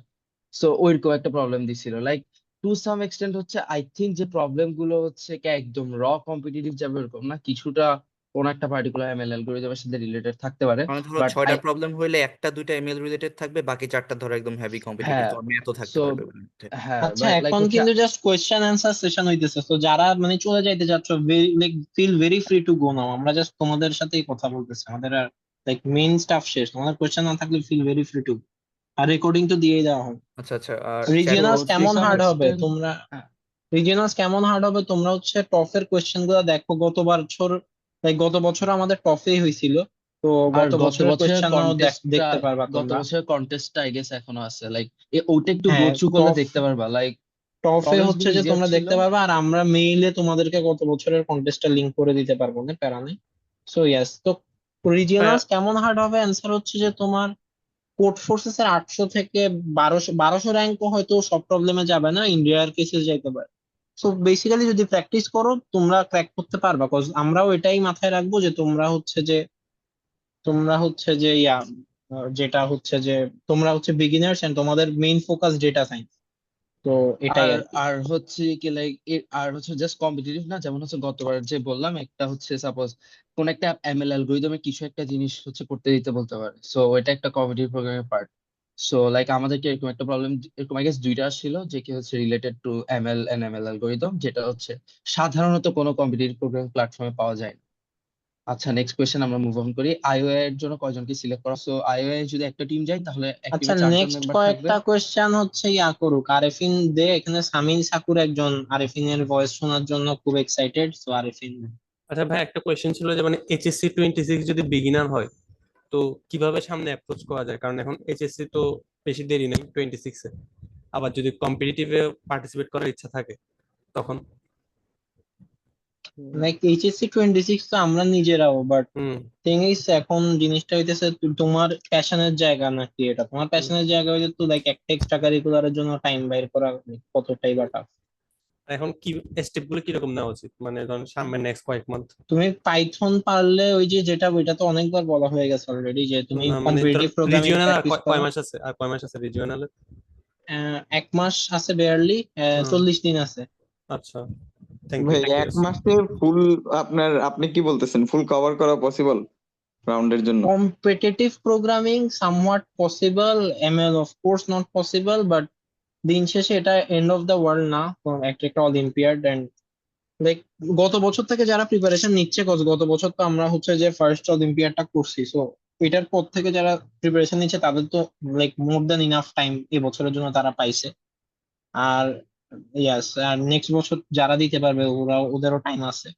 সো ওইরকম একটা প্রবলেম দিছিল। লাইক টু সাম এক্সটেন্ট হচ্ছে আই থিঙ্ক যে প্রবলেম গুলো হচ্ছে কি একদম কম্পিটিটিভ যাবে এরকম না, কিছুটা কোন একটা পার্টিকুলার এমএল অ্যালগরিদমের সাথে রিলেটেড থাকতে পারে। মানে ধরো বাট 6টা প্রবলেম হইলে 1টা 2টা ইমেল রিলেটেড থাকবে, বাকি 4টা ধরো একদম হেভি কম্পিটিটিভ, হ্যাঁ, তোমার ম্যাথও থাকতে সো পারবে ওর মধ্যে। হ্যাঁ, আচ্ছা, লাইক এখন হচ্ছে কিন্তু জাস্ট কোয়েশ্চেন অ্যান্সার সেশন হইতেছে, তো যারা মানে চলে যাইতে চাচ্ছ, like feel very free to go now. আমরা জাস্ট তোমাদের সাথেই কথা বলতেছি, আমাদের আর লাইক মেইন স্টাফ শেষ। তোমাদের কোয়েশ্চেন না থাকলে ফিল ভেরি ফ্রি টু, আর রেকর্ডিং তো দিয়েই দেওয়া হবে। আচ্ছা আচ্ছা, আর সো চ্যাট রিজিওনালস টু কেমন সাম হার্ড হবে এক্সটেন্ট তোমরা তোমরা হচ্ছে টফের কোয়েশ্চেন গুলো দেখো। গত বছর আমাদের টফেই হয়েছিল, তো আর গত গত বছরের বছরের কোয়েশ্চেনও কন্টেস্টটা দেখতে পারবা গত তোমরা। বছরের কন্টেস্টটা আই গেস এখনো আছে, লাইক ওটা একটু গো হ্যাঁ, থ্রু করলে টফ দেখতে পারবা, লাইক টফে প্রবলেমস হচ্ছে গুলো যে ইজিয়ার তোমরা ছিল। দেখতে পারবা, আর আমরা মেইলে তোমাদেরকে গত বছরের কন্টেস্টটা লিংক করে দিতে পারবো না, প্যারা নেই। সো ইয়াস, তো ভাইয়া রিজিওনালস কেমন হার্ড হবে, অ্যান্সার হচ্ছে যে তোমার কোড ফোর্সেস এর 800 থেকে 1200 র্যাঙ্কও হয়তো সব প্রবলেমে যাবে না, ইন্ডিয়ার কেসে যাইতে পারে। সো বেসিক্যালি যদি প্র্যাকটিস করো তোমরা ক্র্যাক করতে পারবা, কজ আমরাও এটাই মাথায় রাখবো যে তোমরা হচ্ছে যে যেটা হচ্ছে যে তোমরা হচ্ছে বিগিনার্স, এন্ড তোমাদের মেইন ফোকাস ডেটা সাইন্স। তো এটাই আর আর কি। আর হচ্ছে কি লাইক আর হচ্ছে জাস্ট কম্পিটিটিভ না, যেমন হচ্ছে গতবার যে বললাম একটা হচ্ছে সাপোজ কোন একটা এমএল অ্যালগরিদমে কিছু একটা জিনিস হচ্ছে করতে দিতে বলতে পারে, সো এটা একটা কম্পিটিটিভ প্রোগ্রামের পার্ট। সো লাইক আমাদেরকে এরকম একটা প্রবলেম, এরকম আই গেস 2টা ছিল যে কি হচ্ছে related to ML and ML algorithm, যেটা হচ্ছে সাধারণত কোনো কম্পিটিটিভ প্রোগ্রামিং প্ল্যাটফর্মে পাওয়া যায় না। আচ্ছা, নেক্সট কোয়েশ্চেন আমরা মুভ অন করি। আইওএ এর জন্য কয়জনকে সিলেক্ট করা? সো আইওএ যদি একটা টিম যায় তাহলে এক আচ্ছা, টিমে 4জন নেক্সট মেম্বার থাকবে। কয়েকটা কোয়েশ্চেন হচ্ছে করুক আরেফিন দে। এখানে সামিন সাকুর একজন আরেফিনের ভয়েস শোনার জন্য খুব এক্সাইটেড, সো আরেফিন। আচ্ছা ভাই, একটা কোয়েশ্চেন ছিল যে মানে এইচএসসি 26 যদি বিগিনার হয় তো কিভাবে সামনে অ্যাপ্রোচ করা যায়, কারণ এখন এইচএসসি তো বেশি দেরি নেই 26-এ, আবার যদি কম্পিটিটিভে পার্টিসিপেট করার ইচ্ছা থাকে তখন। লাইক এইচএসসি 26 তো আমরা নিজেরাও, বাট হুম থিং ইজ এখন জিনিসটা হইতেছে তোমার প্যাশনের জায়গা নাকি এটা। তোমার হুম। প্যাশনের জায়গা হইলে তো লাইক একটা এক্সট্রা কারিকুলারের জন্য টাইম বাইর করা কতটাই বা tough। এখন কি স্টেপ গুলো কিরকম নেওয়া উচিত, মানে ধরুন সামনে নেক্সট কয়েক মান্থ? তুমি পাইথন পারলে ওই যে যেটা ওইটা তো অনেকবার বলা হয়ে গেছে অলরেডি, যে তুমি না মানে কম্পিটিটিভ প্রোগ্রামিং রিজিওনাল আর প্র্যাকটিস কয় করো। মাস আছে, আর কয় মাস আছে রিজিওনালে? 1 মাস আছে বেয়ারলি, 40 দিন আছে। আচ্ছা, থ্যাংক ইউ ভাই থ্যাংক ইউ। 1 মাসে ফুল আপনি কি বলতেছেন, ফুল কভার করা পসিবল রাউন্ডের জন্য? Competitive programming somewhat possible, ML of course not possible, but দিন শেষে এটা এন্ড অফ দ্য ওয়ার্ল্ড না। একটা একটা অলিম্পিয়াড, এন্ড লাইক গত বছর থেকে যারা প্রিপারেশন নিচ্ছে, গত বছর তো আমরা হচ্ছে যে ফার্স্ট অলিম্পিয়াডটা করছি, সো এটার পর থেকে যারা প্রিপারেশন নিচ্ছে তাদের তো like more than enough time এবছরের জন্য তারা পাইছে। আর ইয়াস, আর নেক্সট বছর যারা দিতে পারবে ওদেরও টাইম আছে।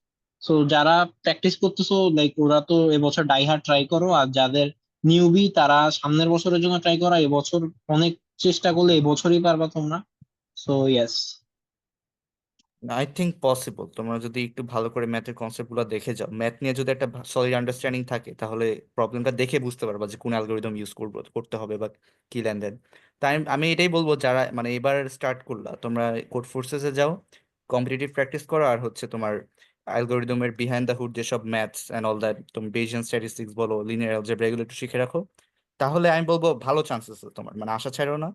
সো যারা প্র্যাকটিস করতেছো লাইক ওরা তো এবছর ডাইহার্ড ট্রাই করো, আর যাদের নিউবি তারা সামনের বছরের জন্য ট্রাই করো। এবছর অনেক চেষ্টা করলে এবছরই পারবা তোমরা। So yes. I think possible. তোমরা যদি একটু ভালো করে ম্যাথের কনসেপ্ট গুলো দেখে যাও, ম্যাথ নিয়ে যদি একটা সলিড আন্ডারস্ট্যান্ডিং থাকে, তাহলে প্রবলেমটা দেখে বুঝতে পারবা যে কোন অ্যালগোরিদম ইউজ করতে হবে বা কি লেনদেন। তাই আমি এটাই বলবো, যারা মানে এবার স্টার্ট করলা, তোমরা কোড ফোর্সেসে যাও, কম্পিটিটিভ প্র্যাকটিস করো, আর হচ্ছে তোমার অ্যালগোরিদমের বিহাইন্ড দ্য হুড যেসব ম্যাথস অ্যান্ড অল দ্যাট, তুমি বেজিয়ান স্ট্যাটিস্টিক্স বলো, লিনিয়ার অ্যালজেব্রা, এগুলো একটু শিখে রাখো। তাহলে আমি বলবো ভালো চান্সেস তোমার, মানে আশা ছাড়ো না।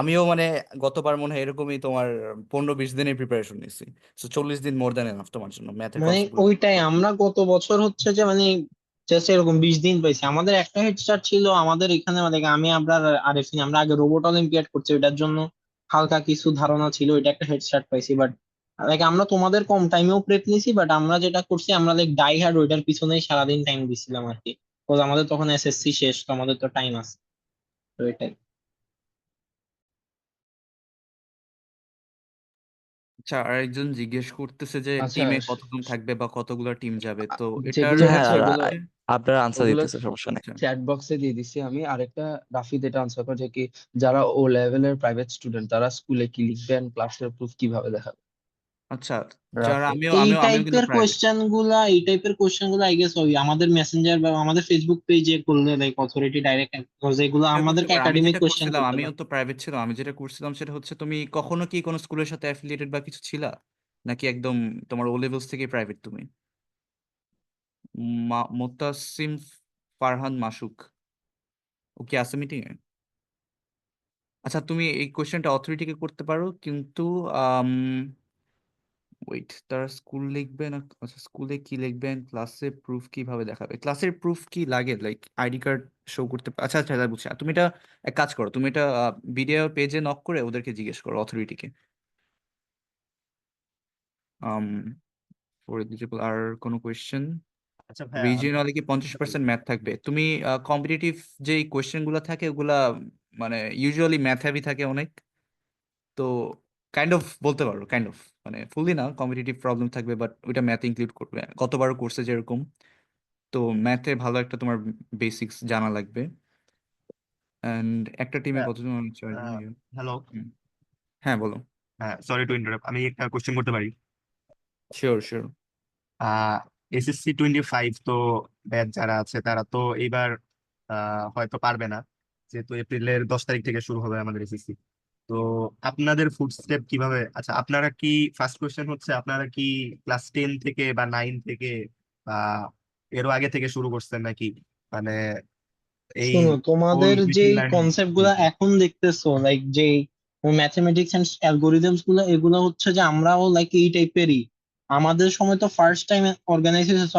আমিও মানে গতবার মনে হয় এরকমই তোমার 15-20 দিনের প্রিপারেশন নিছি। সো 40 দিন মোর দ্যান এনাফ তোমার জন্য ম্যাথের মানে কনসেপ্ট গুলো। ওইটাই আমরা গত বছর হচ্ছে যে মানে জাস্ট এরকম 20 দিন পাইছি। আমাদের একটা হেড স্টার্ট ছিল আমাদের এখানে, মানে আমি আমরা আরেফিন আমরা আগে রোবট অলিম্পিয়াড করছি, ওইটার জন্য হালকা কিছু ধারণা ছিল, ওইটা একটা হেড স্টার্ট পাইছি। বাট লাইক আমরা তোমাদের কম টাইমেও প্রেপ নিছি, বাট আমরা যেটা করছি আমরা লাইক ডাই হার্ড ওইটার পিছনেই সারাদিন টাইম দিছিলাম আর কি। Because আমাদের তখন এসএসসি শেষ, তো আমাদের তো টাইম আছে, তো এটাই। আচ্ছা, আরেকজন জিজ্ঞেস করতেছে যে আচ্ছা টিমে কতজন থাকবে বা কতগুলো টিম যাবে, তো এটার যেগুলো হ্যাঁ হচ্ছে অ্যান্সার ওগুলো হচ্ছে আপনার আনসার ওগুলো দিতেছে, সমস্যা নেই। আচ্ছা চ্যাট বক্সে দিয়ে দিছি আমি। আরেকটা রাফিদ এটা আনসার করে যে কি যারা ও লেভেলের প্রাইভেট স্টুডেন্ট তারা স্কুলে কি লিখবেন, ক্লাসের প্রুফ কিভাবে দেখাবে? আচ্ছা যারা রাফিদ। আমিও এই আমিও আমিও কিন্তু টাইপের প্রাইভেট। কোয়েশ্চেন গুলা আই গেস ওই আমাদের মেসেঞ্জার বা আমাদের ফেসবুক পেজে করলে লাইক অথরিটি ডাইরেক্ট, এগুলো এটা করতে আমাদেরকে পারো, আমি একাডেমিক যেটা কোয়েশ্চেন করছিলাম, করতে আমিও পারে। তো প্রাইভেট ছিল, আমি যেটা করছিলাম সেটা হচ্ছে তুমি কখনো কি কোনো স্কুলের সাথে অ্যাফিলিয়েটেড বা কিছু ছিলা, নাকি একদম তোমার ও লেভেলস থেকে প্রাইভেট তুমি? মোত্তাসিম ফারহান মাসুক, ও কি আছে মিটিং এ? আচ্ছা, তুমি এই কোশ্চেনটা অথরিটিকে করতে পারো, কিন্তু ওয়েট, তারা স্কুল লিখবে না? আচ্ছা, স্কুলে কি লিখবেন, ক্লাসে প্রুফ কিভাবে দেখাবে, ক্লাসের প্রুফ কি লাগে, লাইক আইডি কার্ড শো করতে আচ্ছা আচ্ছা আচ্ছা, বুঝছি। তুমি এটা এক কাজ করো, তুমি এটা ভিডিও পেজে নক করে ওদেরকে জিজ্ঞেস করো, অথরিটিকে। আম ফর এলিজিবল আর কোনো কোয়েশ্চেন? আচ্ছা ভাইয়া রিজিওনালি কি 50% ম্যাথ থাকবে? তুমি কম্পিটিটিভ যে কোয়েশ্চেন গুলো থাকে ওগুলা মানে ইউজুয়ালি ম্যাথ হেভি থাকে অনেক, তো কাইন্ড অফ বলতে পারো, কাইন্ড অফ মানে ফুললি না, কম্পিটিটিভ প্রবলেম থাকবে, বাট ওইটা ম্যাথ ইনক্লুড করবে গতবার কোর্সে যেরকম। তো ম্যাথে ভালো একটা তোমার বেসিক্স জানা লাগবে। অ্যান্ড একটা টিমে কতজন? 4 জন। হ্যালো। হুম। হ্যাঁ, বলো। হ্যাঁ, সরি টু ইন্টারাপ্ট, আমি একটা কোশ্চেন করতে পারি? Sure sure. এসএসসি 25 তো ব্যাচ যারা আছে তারা তো এইবার হয়তো পারবে না, যেহেতু এপ্রিলের 10 তারিখ থেকে শুরু হবে আমাদের এসএসসি। তো আপনাদের ফুড স্টেপ কিভাবে? আচ্ছা, আপনারা কি, ফার্স্ট কোশ্চেন হচ্ছে আপনারা কি ক্লাস 10 থেকে বা 9 থেকে বা এরও আগে থেকে শুরু করছেন নাকি, মানে এই শোনো, হোল তোমাদের মেশিন যেই লার্নিং? কনসেপ্ট গুলা এখন দেখতেছো লাইক যে ম্যাথমেটিক্স এন্ড অ্যালগোরিদমস গুলো, এগুলো হচ্ছে যে আমরাও লাইক এই টাইপেরই। আমাদের সময় তো ফার্স্ট টাইম অর্গানাইজ হয়েছে, so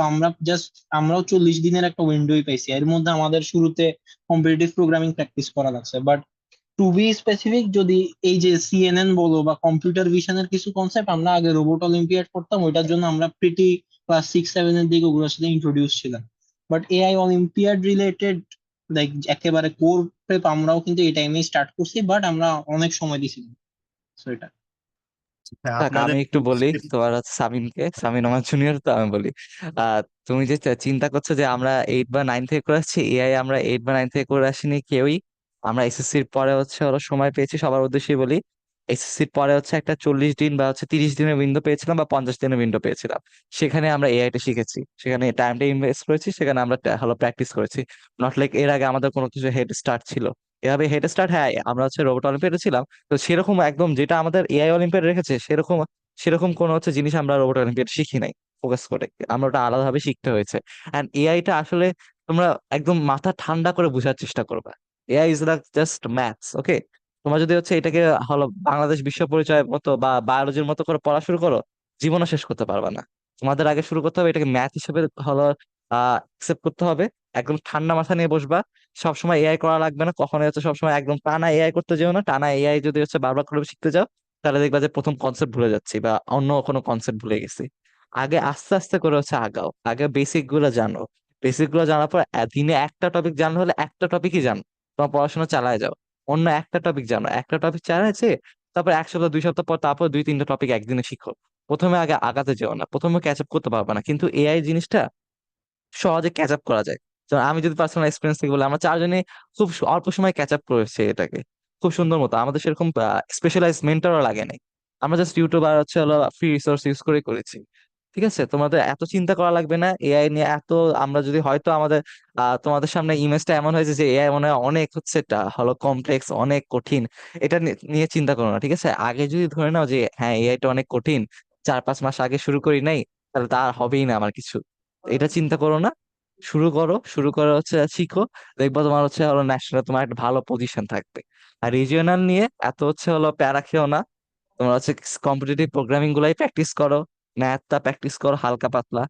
আমরাও 40 দিনের একটা উইন্ডোই পাইছি, এর মধ্যে আমাদের শুরুতে কম্পিটিটিভ প্রোগ্রামিং প্র্যাকটিস করা লাগছে। বাট টু বি স্পেসিফিক, যদি এই যে সিএনএন বলো বা কম্পিউটার ভিশনের কিছু কনসেপ্ট আমরা আগে রোবট অলিম্পিয়াড করতাম, ওইটার জন্য আমরা প্রিটি ক্লাস 6-7 এর দিকে ওগুলোর সাথে ইন্ট্রোডিউস ছিলাম। But AI olympiad related like একেবারে কোর প্রেপ আমরাও কিন্তু এই টাইমে স্টার্ট করছি, বাট আমরা অনেক সময় দিছিলাম। So এটা হ্যাঁ, দেখ, আপনাদের আমি একটু ফুড বলি স্টেপ। তোমার হচ্ছে সামিনকে, সামিন আমার জুনিয়র, তো আমি বলি তুমি যে চিন্তা করছো যে আমরা 8 বা 9 থেকে করে আসছি, এআই আমরা 8 বা 9 থেকে করে আসিনি কেউই। আমরা এসএসসির পরে হচ্ছে ওরা সময় পেয়েছি, সবার উদ্দেশ্যেই বলি, এসএসসির পরে হচ্ছে একটা 40 দিন বা হচ্ছে 30 দিনের উইন্ডো পেয়েছিলাম বা 50 দিনের উইন্ডো পেয়েছিলাম। সেখানে আমরা এআইটা শিখেছি, সেখানে টাইমটা ইনভেস্ট করেছি, সেখানে আমরা হলো প্র্যাকটিস করেছি। নট লাইক এর আগে আমাদের কোনো কিছু হেড স্টার্ট ছিল। এভাবে হেড স্টার্ট, হ্যাঁ আমরা হচ্ছে রোবট অলিম্পিয়াডে ছিলাম, তো সেরকম একদম যেটা আমাদের এআই অলিম্পিয়াড রেখেছে সেরকম সেরকম কোনো হচ্ছে জিনিস আমরা রোবট অলিম্পিয়াড শিখি নাই ফোকাস করে। আমরা ওটা আলাদাভাবে শিখতে হয়েছে। অ্যান্ড এআইটা আসলে তোমরা একদম মাথা ঠান্ডা করে বোঝার চেষ্টা করবে। AI is like just maths, okay? তোমরা যদি হচ্ছে এটাকে হলো বাংলাদেশ বিশ্ব পরিচয়ের মতো বা বায়োলজির মতো করে পড়া শুরু করো, জীবনও শেষ করতে পারবে না। তোমাদের আগে শুরু করতে হবে এটাকে ম্যাথ হিসেবে হলো অ্যাকসেপ্ট করতে হবে। একদম ঠান্ডা মাথা নিয়ে বসবা। সবসময় এআই করা লাগবে না কখনোই, হচ্ছে সবসময় একদম টানা এআই করতে যেও না। টানা এআই যদি হচ্ছে বারবার করে শিখতে যাও, তাহলে দেখবা যে প্রথম কনসেপ্ট ভুলে যাচ্ছি বা অন্য কোনো কনসেপ্ট ভুলে গেছি। আগে আস্তে আস্তে করে হচ্ছে আগাও, আগে বেসিক গুলো জানো। বেসিক গুলো জানার পর দিনে একটা টপিক জানলে হলে একটা টপিকই জানো, তোমার পড়াশোনা চালায় যাও। অন্য একটা টপিক জানো, একটা টপিক চালাইছে, তারপর 1 সপ্তাহ 2 সপ্তাহ পর তারপর 2-3টা টপিক একদিনে শিখো। প্রথমে আগে আগাতে যেও না, প্রথমে ক্যাচ আপ করতে পারবে না, কিন্তু এআই জিনিসটা সহজে ক্যাচ আপ করা যায়। যেমন আমি যদি পার্সোনাল এক্সপিরিয়েন্স থেকে বলি, আমরা 4 জনে খুব অল্প সময় ক্যাচ আপ করেছি এটাকে খুব সুন্দর মতো। আমাদের সেরকম স্পেশালাইজ মেন্টরও লাগে নাই, আমরা জাস্ট ইউটিউব আর হচ্ছে হলো ফ্রি রিসোর্স ইউজ করে করেছি। ঠিক আছে, তোমাদের এত চিন্তা করা লাগবে না এআই নিয়ে এত। আমরা যদি হয়তো আমাদের তোমাদের সামনে ইমেজটা এমন হয়েছে যে এআই মনে হয় অনেক হচ্ছে হলো কমপ্লেক্স, অনেক কঠিন, এটা নিয়ে চিন্তা করো না। ঠিক আছে, আগে যদি ধরে নাও যে হ্যাঁ এআইটা অনেক কঠিন, 4-5 মাস আগে শুরু করি নাই, তাহলে তা আর হবেই না আমার কিছু। এটা চিন্তা করো না, শুরু করো, শুরু করে হচ্ছে শিখো। দেখবো তোমার হচ্ছে হলো ন্যাশনাল তোমার একটা ভালো পজিশন থাকবে। আর রিজিওনাল নিয়ে এত হচ্ছে হলো প্যারা খেও না। তোমরা হচ্ছে কম্পিটিটিভ প্রোগ্রামিং গুলাই প্র্যাকটিস করো, ম্যাথটা প্র্যাকটিস করো হালকা পাতলা।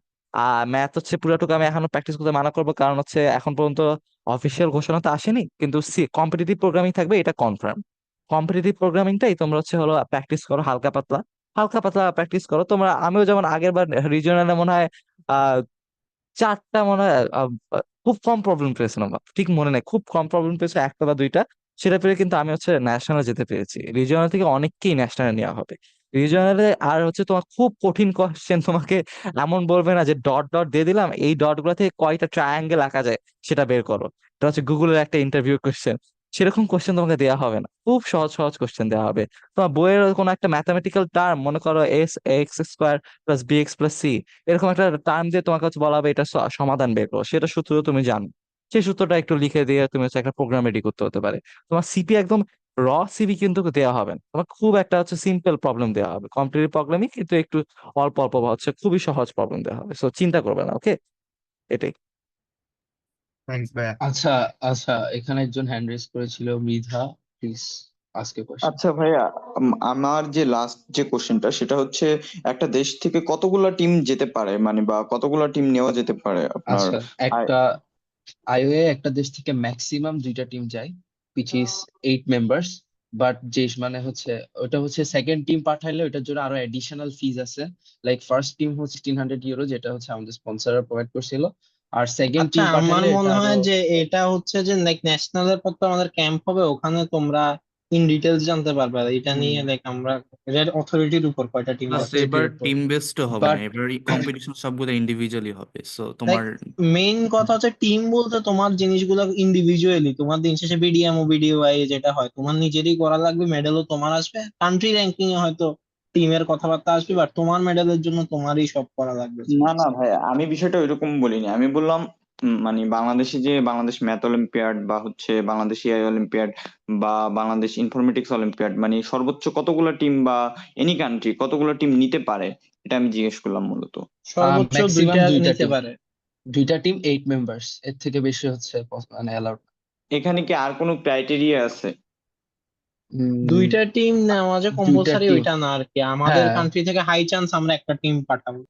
ম্যাথ হচ্ছে পুরোটুকু আমি এখনো প্র্যাকটিস করতে মানা করবো, কারণ হচ্ছে এখন পর্যন্ত অফিসিয়াল ঘোষণা তো আসেনি, কিন্তু কম্পিটিটিভ প্রোগ্রামিং থাকবে এটা কনফার্ম। কম্পিটিটিভ প্রোগ্রামিংটাই তোমরা হচ্ছে হলো প্র্যাকটিস করো, হালকা পাতলা হালকা পাতলা প্র্যাকটিস করো তোমরা। আমিও যেমন আগের বার রিজিওনালে মনে হয় আহ 4টা মনে হয় খুব কম প্রবলেম পেয়েছিলাম, ঠিক মনে নেই, খুব কম প্রবলেম পেয়েছে, একটা বা দুইটা, সেটা পেরে কিন্তু আমি হচ্ছে ন্যাশনালে যেতে পেরেছি। রিজিওনাল থেকে অনেককেই ন্যাশনালে নেওয়া হবে রিজিওনালে। আর হচ্ছে তোমার খুব কঠিন কোশ্চেন তোমাকে এমন বলবে না যে ডট ডট দিয়ে দিলাম, এই ডট গুলা থেকে কয়টা ট্রায়াঙ্গেল আঁকা যায় সেটা বের করো, এটা হচ্ছে গুগলের একটা ইন্টারভিউ কোশ্চেন। সেরকম কোশ্চেন তোমাকে দেওয়া হবে না, খুব সহজ সহজ কোশ্চেন দেওয়া হবে। তোমার বইয়ের কোনো একটা ম্যাথামেটিক্যাল টার্ম, মনে করো x² + bx + c, এরকম একটা টার্ম দিয়ে তোমাকে হচ্ছে বলা হবে এটা সমাধান বের করো, সেটা সূত্র তুমি জানো, সেই সূত্রটা একটু লিখে দিয়ে তুমি হচ্ছে একটা প্রোগ্রাম রেডি করতে হতে পারে। তোমার সিপি একদম সিপি কিন্তু দেওয়া হবে না, তোমার খুব একটা হচ্ছে সিম্পল প্রবলেম দেওয়া হবে, কম্পিটিটিভ প্রবলেমই কিন্তু একটু অল্প অল্প বা হচ্ছে খুবই সহজ প্রবলেম দেওয়া হবে, সো চিন্তা করবে না, ওকে? এটাই। থ্যাংকস ভাইয়া। আচ্ছা আচ্ছা, এখানে একজন হ্যান্ড রেজ করেছিল, মৃধা, প্লিজ আজকে কোয়েশ্চেন। আচ্ছা ভাইয়া, আমার যে লাস্ট যে কোশ্চেনটা সেটা হচ্ছে একটা দেশ থেকে কতগুলা টিম যেতে পারে, মানে বা কতগুলা টিম নেওয়া যেতে পারে আপনার? আচ্ছা, আই- একটা আইওএ একটা দেশ থেকে ম্যাক্সিমাম 2টা টিম যায়, পিচ ইজ 8 মেম্বার্স। বাট যে মানে হচ্ছে ওটা হচ্ছে সেকেন্ড টিম পাঠাইলে ওটার জন্য আরো এডিশনাল ফিজ আছে। লাইক ফার্স্ট টিম হচ্ছে 1600 ইউরো, যেটা হচ্ছে আমাদের স্পন্সররা প্রোভাইড করছিল। আর সেকেন্ড আচ্ছা, টিম আমার পাঠাইলে এটা মনে আরো হয় যে এটা হচ্ছে যে লাইক ন্যাশনালের পর তো আমাদের ক্যাম্প হবে, ওখানে তোমরা ইন ডিটেলস জানতে পারবে আর এটা নিয়ে লাইক আমরা এর অথরিটির উপর কয়টা টিম প্লাস যাচ্ছে। এবার অথরিটির উপর। টিম বেসড হবে না, বাট এবার কম্পিটিশন সবগুলো ইন্ডিভিজুয়ালি হবে, সো লাইক তোমার মেইন কথা হচ্ছে টিম বলতে তোমার জিনিসগুলো ইন্ডিভিজুয়ালি, তোমার দিন শেষে বিডিএম ও বিডিওআই যেটা হয় তোমার নিজেরই করা লাগবে, মেডেলও তোমার আসবে, কান্ট্রি র্যাঙ্কিং এ হয়তো টিমের কথাবার্তা আসবে, বাট তোমার মেডেলের জন্য তোমারই সব করা লাগবে। না না ভাইয়া, আমি বিষয়টা ওইরকম বলিনি। আমি বললাম মানে বাংলাদেশে যে বাংলাদেশ ম্যাথ অলিম্পিয়াড বা হচ্ছে বাংলাদেশ এআই অলিম্পিয়াড বা বাংলাদেশ ইনফরমেটিক্স অলিম্পিয়াড, মানে সর্বোচ্চ কতগুলো টিম বা এনি কান্ট্রি কতগুলো টিম নিতে পারে, এটা আমি জিজ্ঞেস করলাম মূলত। সর্বোচ্চ ম্যাক্সিমাম দুইটা 2টা নিতে টিম, পারে। 2টা টিম 8 মেম্বার্স, এর থেকে বেশি হচ্ছে মানে অ্যালাউড। এখানে কি আর কোনো ক্রাইটেরিয়া আছে? দুইটা টিম নেওয়া যে 2টা কম্পালসারি টিম, ওইটা না আর কি, আমাদের হ্যাঁ। কান্ট্রি থেকে হাই চান্স আমরা একটা টিম পাঠাবো।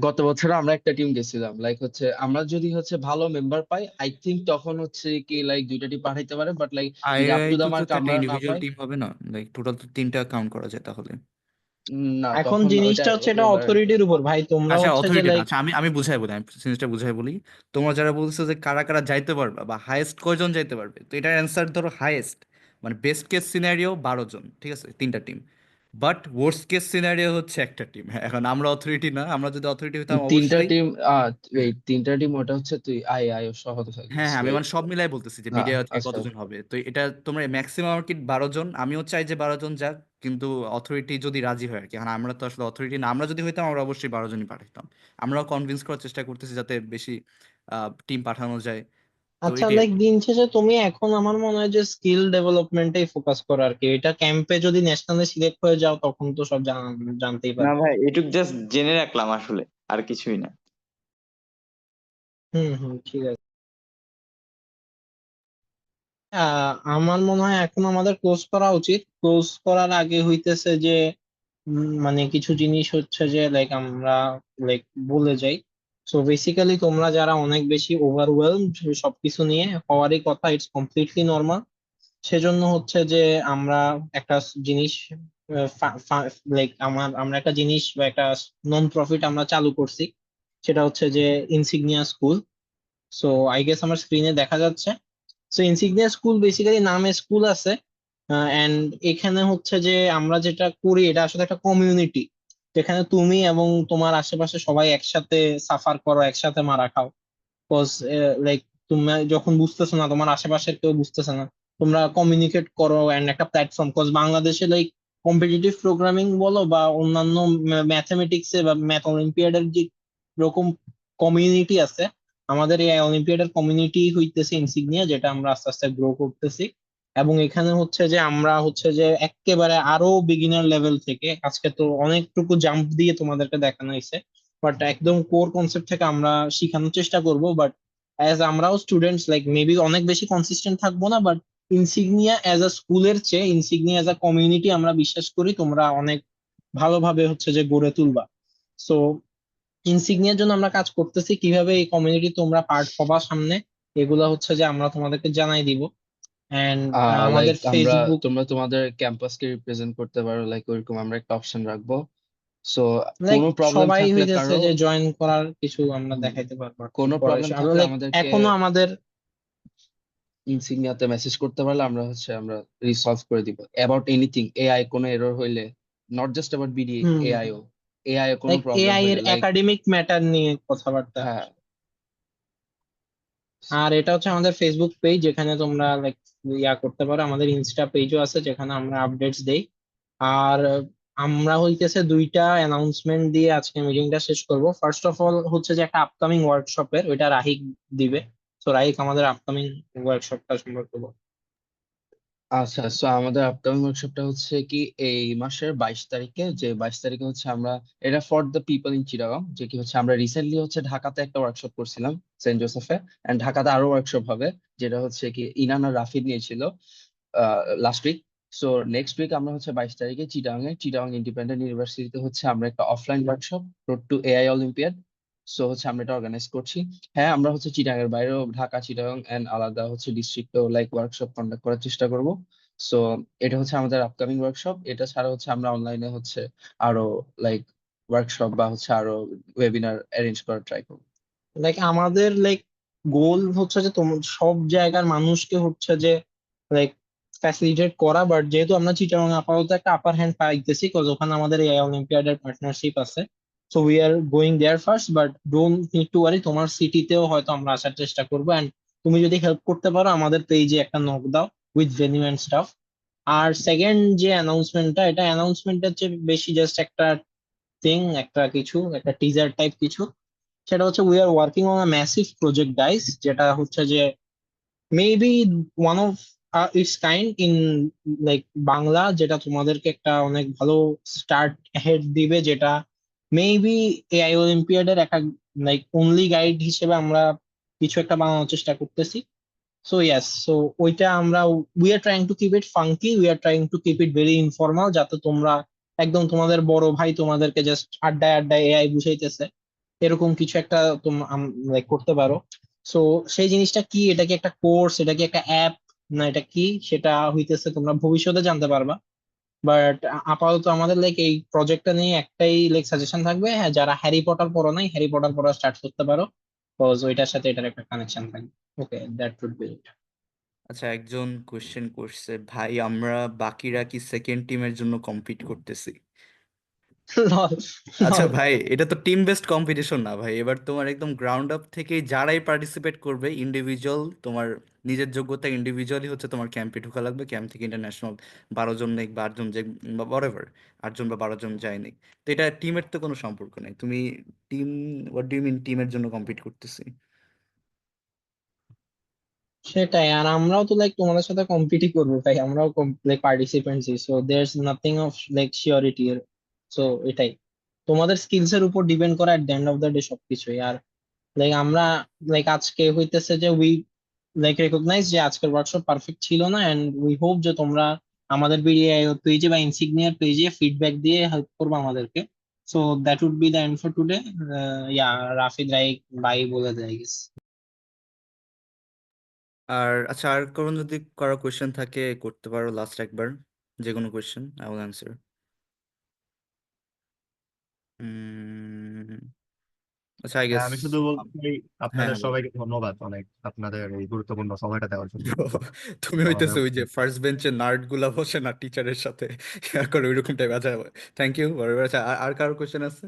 গত বছর আমরা একটা টিম গেছিলাম, লাইক হচ্ছে আমরা যদি হচ্ছে ভালো মেম্বার পাই, আই থিংক তখন হচ্ছে কি লাইক 2টা টিম পাঠাইতে পারে। বাট লাইক যদি আপ আইআই টু দা তো মার্ক একটা আমরা না ইন্ডিভিজুয়াল পাই, টিম হবে না, লাইক টোটাল তো 3টা কাউন্ট করা যায় তাহলে। না এখন তখন ওইটা জিনিসটা হচ্ছে এটা এবার অথরিটির উপর ভাই, তোমরা আচ্ছা হচ্ছে যে অথরিটি না, লাইক আচ্ছা আমি বুঝাই বলি, আমি জিনিসটা বুঝাই বলি। তোমরা যারা বলছো যে কারা কারা যাইতে পারবে বা হাইয়েস্ট কয়জন যাইতে পারবে, তো এটার অ্যান্সার ধরো হাইয়েস্ট, মানে বেস্ট কেস সিনারিও 12 জন, ঠিক আছে, 3টা team. But worst case scenario হচ্ছে একটা টিম। এখন আমরা অথরিটি না, আমরা যদি অথরিটি হইতাম 3টা অবশ্যই। টিম, হ্যাঁ, ওয়েট, 3টা টিম ওটা হচ্ছে তুই আই সহ হ্যাঁ, হ্যাঁ, আমি রাইট? মানে সব মিলাই বলতেছি যে মিডিয়া থেকে আচ্ছা। কতজন হবে, তো এটা তোমরা ম্যাক্সিমাম আর কি 12 জন, আমিও চাই যে 12 জন যাক, কিন্তু অথরিটি যদি রাজি হয় আর কি। এখন আমরা তো আসলে অথরিটি না, আমরা যদি হইতাম আমরা অবশ্যই 12 জনই পাঠাইতাম। আমরাও কনভিন্স করার চেষ্টা করতেছি যাতে বেশি টিম পাঠানো যায়, তো আচ্ছা এটাই আর লাইক কি। দিন শেষে তুমি এখন আমার মনে হয় যে স্কিল ডেভেলপমেন্টেই ফোকাস করো আর কি, এটা ক্যাম্পে যদি ন্যাশনালে সিলেক্ট হয়ে যাও তখন তো সব জানতেই না পারবে। ভাই, এটুক জাস্ট জেনে রাখলাম আসলে, আর কিছুই না। হুম হুম, ঠিক আছে। আমার মনে হয় এখন আমাদের ক্লোজ করা উচিত। ক্লোজ করার আগে হইতেছে যে মানে কিছু জিনিস হচ্ছে যে লাইক আমরা লাইক বলে যাই। সো বেসিক্যালি তোমরা যারা অনেক বেশি ওভারওয়েলমড সবকিছু নিয়ে হওয়ারই কথা, ইটস কমপ্লিটলি নর্মাল। সেজন্য হচ্ছে যে আমরা একটা জিনিস লাইক আমরা একটা জিনিস বা একটা নন প্রফিট আমরা চালু করছি, সেটা হচ্ছে যে ইনসিগনিয়া স্কুল। সো আই গেস আমার স্ক্রিনে দেখা যাচ্ছে। সো ইনসিগনিয়া স্কুল বেসিক্যালি নামে স্কুল আছে, এন্ড এখানে হচ্ছে যে আমরা যেটা করি এটা আসলে একটা কমিউনিটি, যেখানে তুমি এবং তোমার আশেপাশে সবাই একসাথে সাফার করো, একসাথে মারা খাও। কজ লাইক তুমি যখন বুঝতেছো না, তোমার আশেপাশের কেউ বুঝতেছে না, তোমরা কমিউনিকেট করো এন্ড একটা প্ল্যাটফর্ম। কজ বাংলাদেশে লাইক কম্পিটিটিভ প্রোগ্রামিং বলো বা অন্যান্য ম্যাথমেটিক্সে বা ম্যাথ অলিম্পিয়াডের যে রকম কমিউনিটি আছে, আমাদের এই অলিম্পিয়াডের কমিউনিটি হইতেছে ইনসিগনিয়া, যেটা আমরা আস্তে আস্তে গ্রো করতেছি। এবং এখানে হচ্ছে যে আমরা হচ্ছে যে একেবারে আরো বিগিনার লেভেল থেকে, আজকে তো অনেকটুকু জাম্প দিয়ে তোমাদেরকে দেখানো হয়েছে, বাট একদম কোর কনসেপ্ট থেকে আমরা শিখানোর চেষ্টা করব। বাট অ্যাজ আমরাও স্টুডেন্টস লাইক মেবি অনেক বেশি কনসিস্টেন্ট থাকবো না, বাট ইনসিগনিয়া অ্যাজ আ স্কুলের চেয়ে ইনসিগনিয়া অ্যাজ আ কমিউনিটি আমরা বিশ্বাস করি তোমরা অনেক ভালোভাবে হচ্ছে যে গড়ে তুলবা। সো ইনসিগনিয়ার জন্য আমরা কাজ করতেছি, কিভাবে এই কমিউনিটি তোমরা পার্ট হবা সামনে, এগুলা হচ্ছে যে আমরা তোমাদেরকে জানাই দিব। এন্ড আমাদের লাইক আমরা ফেসবুক, তোমরা তোমাদের ক্যাম্পাসকে রিপ্রেজেন্ট করতে পারো, লাইক ওইরকম আমরা একটা অপশন রাখবো। সো লাইক কোনো প্রবলেম সবাই থাকলে হইতেছে কারো যে জয়েন করার কিছু আমরা হুম, দেখাইতে পারবো আর কি কোনো পরে। প্রবলেম আমরা থাকলে লাইক আমাদেরকে এখনো আমাদের ইনসিগনিয়াতে মেসেজ করতে পারলে আমরা রিসলভ করে দিব অ্যাবাউট এনিথিং এআই, কোনো এরর হইলে, not just about BD, AIO AI কোনো লাইক প্রবলেম এআই এর হইলে, লাইক একাডেমিক ম্যাটার নিয়ে কথাবার্তা। হ্যাঁ। আর এটা হচ্ছে আমাদের ফেসবুক পেজ, যেখানে তোমরা লাইক করতে পারো। আমাদের ইনস্টা পেজও আছে যেখানে আমরা আপডেটস দেই। আর আমরা হইতেছে দুইটা অ্যানাউন্সমেন্ট দিয়ে আজকে মিটিংটা শেষ করব। ফার্স্ট অফ অল হচ্ছে যে একটা আপকামিং ওয়ার্কশপের, ওইটা রাহিক দিবে। তো রাহিক আমাদের আপকামিং ওয়ার্কশপটা সম্পর্কে বল। আচ্ছা, সো আমাদের আপকামিং ওয়ার্কশপটা হচ্ছে কি এই মাসের 22 তারিখে, যে 22 তারিখে হচ্ছে আমরা, এটা for the people in Chittagong, যে কি হচ্ছে আমরা রিসেন্টলি হচ্ছে ঢাকাতে একটা ওয়ার্কশপ করছিলাম সেন্ট জোসেফে, এন্ড ঢাকাতে আরো ওয়ার্কশপ হবে, যেটা হচ্ছে কি ইনান আর রাফিদ নিয়েছিল last week. So next week আমরা হচ্ছে 22 তারিখে চিটাগং ইন্ডিপেন্ডেন্ট ইউনিভার্সিটিতে হচ্ছে আমরা একটা offline workshop, road to AI olympiad. So হচ্ছে আমরা এটা অর্গানাইজ করছি। হ্যাঁ, আমরা হচ্ছে চিটাগাং এর বাইরেও, ঢাকা, চিটাগাং এন্ড আলাদা হচ্ছে ডিস্ট্রিক্টও লাইক ওয়ার্কশপ কন্ডাক্ট করার চেষ্টা করব। সো এটা হচ্ছে আমাদের আপকামিং ওয়ার্কশপ। এটা ছাড়া হচ্ছে আমরা অনলাইনে হচ্ছে আরো লাইক ওয়ার্কশপ বা হচ্ছে আরো ওয়েবিনার অ্যারেঞ্জ করার ট্রাই করবো। লাইক আমাদের লাইক গোল হচ্ছে যে সব জায়গার মানুষকে হচ্ছে যে লাইক ফ্যাসিলিটেট করা। বাট যেহেতু আমরা চিটাগাং আপাতত একটা আপার হ্যান্ড পাইতেছি, কজ ওখানে আমাদের এই অলিম্পিয়াডের পার্টনারশিপ আছে। So we are going there first, but don't need to worry, তোমার সিটিতেও হয়তো আমরা আসার চেষ্টা করবো। এন্ড তুমি যদি হেল্প করতে পারো আমাদের পেজে একটা নক দাও উইথ ভেনিউ এন্ড স্টাফ। আর সেকেন্ড যে অ্যানাউন্সমেন্টটা, এটা অ্যানাউন্সমেন্টের চেয়ে বেশি জাস্ট একটা থিং, একটা কিছু, একটা টিজার টাইপ কিছু। সেটা হচ্ছে we are working on a massive project guys, যেটা হচ্ছে যে maybe one of its kind in like Bangla, যেটা তোমাদেরকে একটা অনেক ভালো স্টার্ট হেড দিবে, যেটা মেবি এআই অলিম্পিয়াডের একটা লাইক অনলি গাইড হিসেবে আমরা কিছু একটা বানানোর চেষ্টা করতেছি। সো ইয়েস, সো ওইটা আমরা we are trying to keep it funky, we are trying to keep it very informal, যাতে তোমরা একদম তোমাদের বড় ভাই তোমাদেরকে জাস্ট আড্ডায় আড্ডায় এআই বুঝাইতেছে এরকম কিছু একটা লাইক করতে পারো। সো সেই জিনিসটা কি, এটা কি একটা কোর্স, এটা কি একটা অ্যাপ, না এটা কি, সেটা হইতেছে তোমরা ভবিষ্যতে জানতে পারবা। বাট আপাতত আমাদের লাইক এই প্রজেক্টটা নিয়ে একটাই লাইক সাজেশন থাকবে, হ্যাঁ যারা হ্যারি পটার পড়ো নাই, হ্যারি পটার পড়া স্টার্ট করতে পারো, বিকজ ওইটার সাথে এটার একটা কানেকশন থাকবে। ওকে, দ্যাট উড বি ইট। আচ্ছা, একজন কোয়েশ্চেন করছে, ভাই আমরা বাকিরা কি সেকেন্ড টিমের জন্য কম্পিট করতেছি? আচ্ছা ভাই, এটা তো টিম বেসড কম্পিটিশন না ভাই, এবার তোমার একদম গ্রাউন্ড আপ থেকে যারাই পার্টিসিপেট করবে ইন্ডিভিজুয়াল, তোমার নিজের যোগ্যতা ইন্ডিভিজুয়ালি হচ্ছে তোমার ক্যাম্পে ঢোকা লাগবে। ক্যাম্প থেকে ইন্টারন্যাশনাল 12 জন নেই বা 8 জন, যে বা whatever, 8 জন বা 12 জন যায়নি। তো এটা টিমের তো কোনো সম্পর্ক নেই। তুমি team, what do you mean টিমের জন্য কম্পিট করতেছি? সেটাই, আর আমরাও তো লাইক তোমাদের সাথে কম্পিটই করবো ভাই, আমরাও like participants, so there is nothing of like surety. So এটাই তোমাদের স্কিলস এর উপর ডিপেন্ড করে at the end of the day সবকিছুই। আর লাইক আমরা লাইক আজকে হইতেছে যে উই লাইক রেকগনাইজ যে আজকের ওয়ার্কশপ পারফেক্ট ছিল না, এন্ড উই হোপ যে তোমরা আমাদের বিডিআই পেজে বা ইনসিগনিয়ার পেজে ফিডব্যাক দিয়ে হেল্প করবে আমাদেরকে। So that would be the end for today. Rafid রাইক বাই বলে দেয় গেস। আর আচ্ছা, আর কারণ যদি কারো কোয়েশ্চেন থাকে করতে পারো লাস্ট একবার, যে কোনো কোয়েশ্চেন আই উইল অ্যান্সার। আচ্ছা, আই হ্যাঁ, গেস। আমি শুধু বলতে চাই হ্যাঁ, আপনাদের হ্যাঁ, বলো। সবাইকে ধন্যবাদ অনেক, আপনাদের এই গুরুত্বপূর্ণ সময়টা দেওয়ার জন্য Bro, তুমি আমাদের হইতেছে ওই যে ফার্স্ট বেঞ্চে নার্ড গুলা বসে না টিচারের সাথে ইয়া করে ওইরকম টাইপ। আচ্ছা, থ্যাংক ইউ। আচ্ছা, আর কারো কোয়েশ্চেন আছে?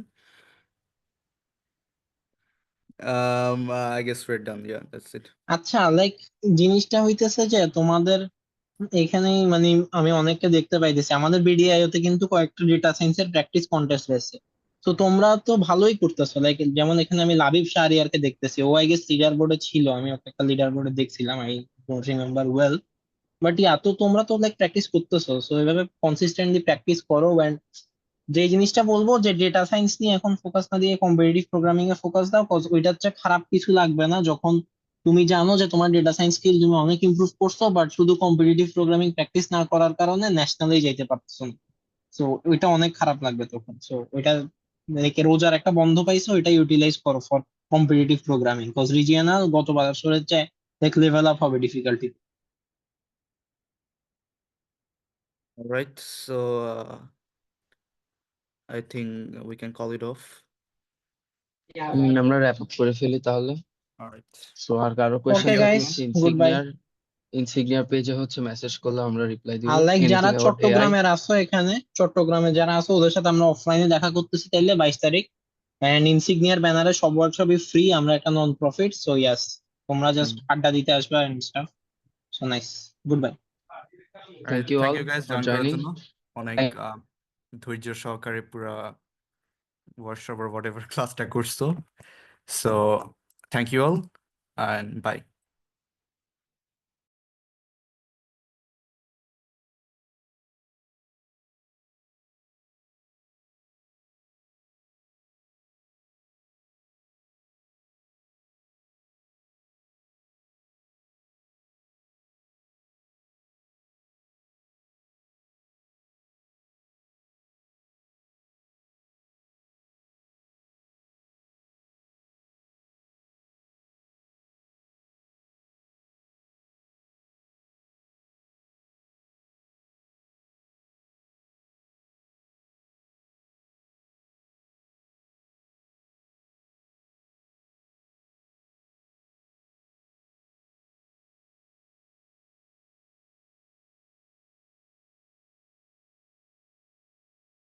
I guess we're done, yeah, that's it. আচ্ছা, লাইক জিনিসটা হইতেছে যে তোমাদের এখানে মানে আমি অনেককে দেখতে পাইতেছি আমাদের বিডিআইও তে কিন্তু কয়েকটা ডেটা সায়েন্সের প্র্যাকটিস কন্টেস্ট রয়েছে। তো তোমরা তো ভালোই করতেছো, লাইক যেমন এখানে আমি লাবিব শাহরিয়ারকে দেখতেছি, ও আই গেস লিডার বোর্ডে ছিল, আমি ওকে একটা লিডার বোর্ডে দেখছিলাম, I don't remember well. But তো তোমরা তো লাইক প্র্যাকটিস করতেছো, সো এভাবে কনসিস্টেন্টলি প্র্যাকটিস করো। অ্যান্ড যে জিনিসটা বলবো যে ডেটা সায়েন্স নিয়ে এখন ফোকাস না দিয়ে কম্পিটিটিভ প্রোগ্রামিং এ ফোকাস দাও, কজ ওইটার চেয়ে খারাপ কিছু লাগবে না যখন তুমি জানো যে তোমার ডেটা সায়েন্স স্কিল তুমি অনেক ইমপ্রুভ করছো, বাট শুধু কম্পিটিটিভ প্রোগ্রামিং প্র্যাকটিস না করার কারণে ন্যাশনালে যাইতে পারতেছো না। সো ওইটা অনেক খারাপ লাগবে তখন। সো ওইটা রোজার একটা বন্ধ পাইছো, এটা ইউটিলাইজ করো for competitive programming, cause regional গত বছরের চেয়ে লেভেল আপ হবে difficulty. Alright, so I think we can call it off. আমরা র্যাপ আপ করে ফেলি তাহলে। Alright. সো আর কারো কোয়েশ্চেন ওকে থাকলে গাইস, গুড বাই। ইনসিগনিয়ার পেজে হচ্ছে মেসেজ করলে আমরা রিপ্লাই দিব। আর লাইক যারা এনিথিং অ্যাবাউট এআই। চট্টগ্রামের আছো, এখানে চট্টগ্রামে যারা আছো ওদের সাথে আমরা অফলাইনে দেখা করতেছি তাইলে 22 তারিখ, এন্ড ইনসিগনিয়ার ব্যানারে সব ওয়ার্কশপই ফ্রি, আমরা একটা নন প্রফিট। সো ইয়াস, তোমরা জাস্ট আড্ডা দিতে আসবে and stuff. So nice, good bye. Thank you Thank all you guys for join করার জয়নিং। জন্য। অনেক ধৈর্য সহকারে পুরা ওয়ার্কশপ or whatever ক্লাসটা করছো। So thank you all and bye.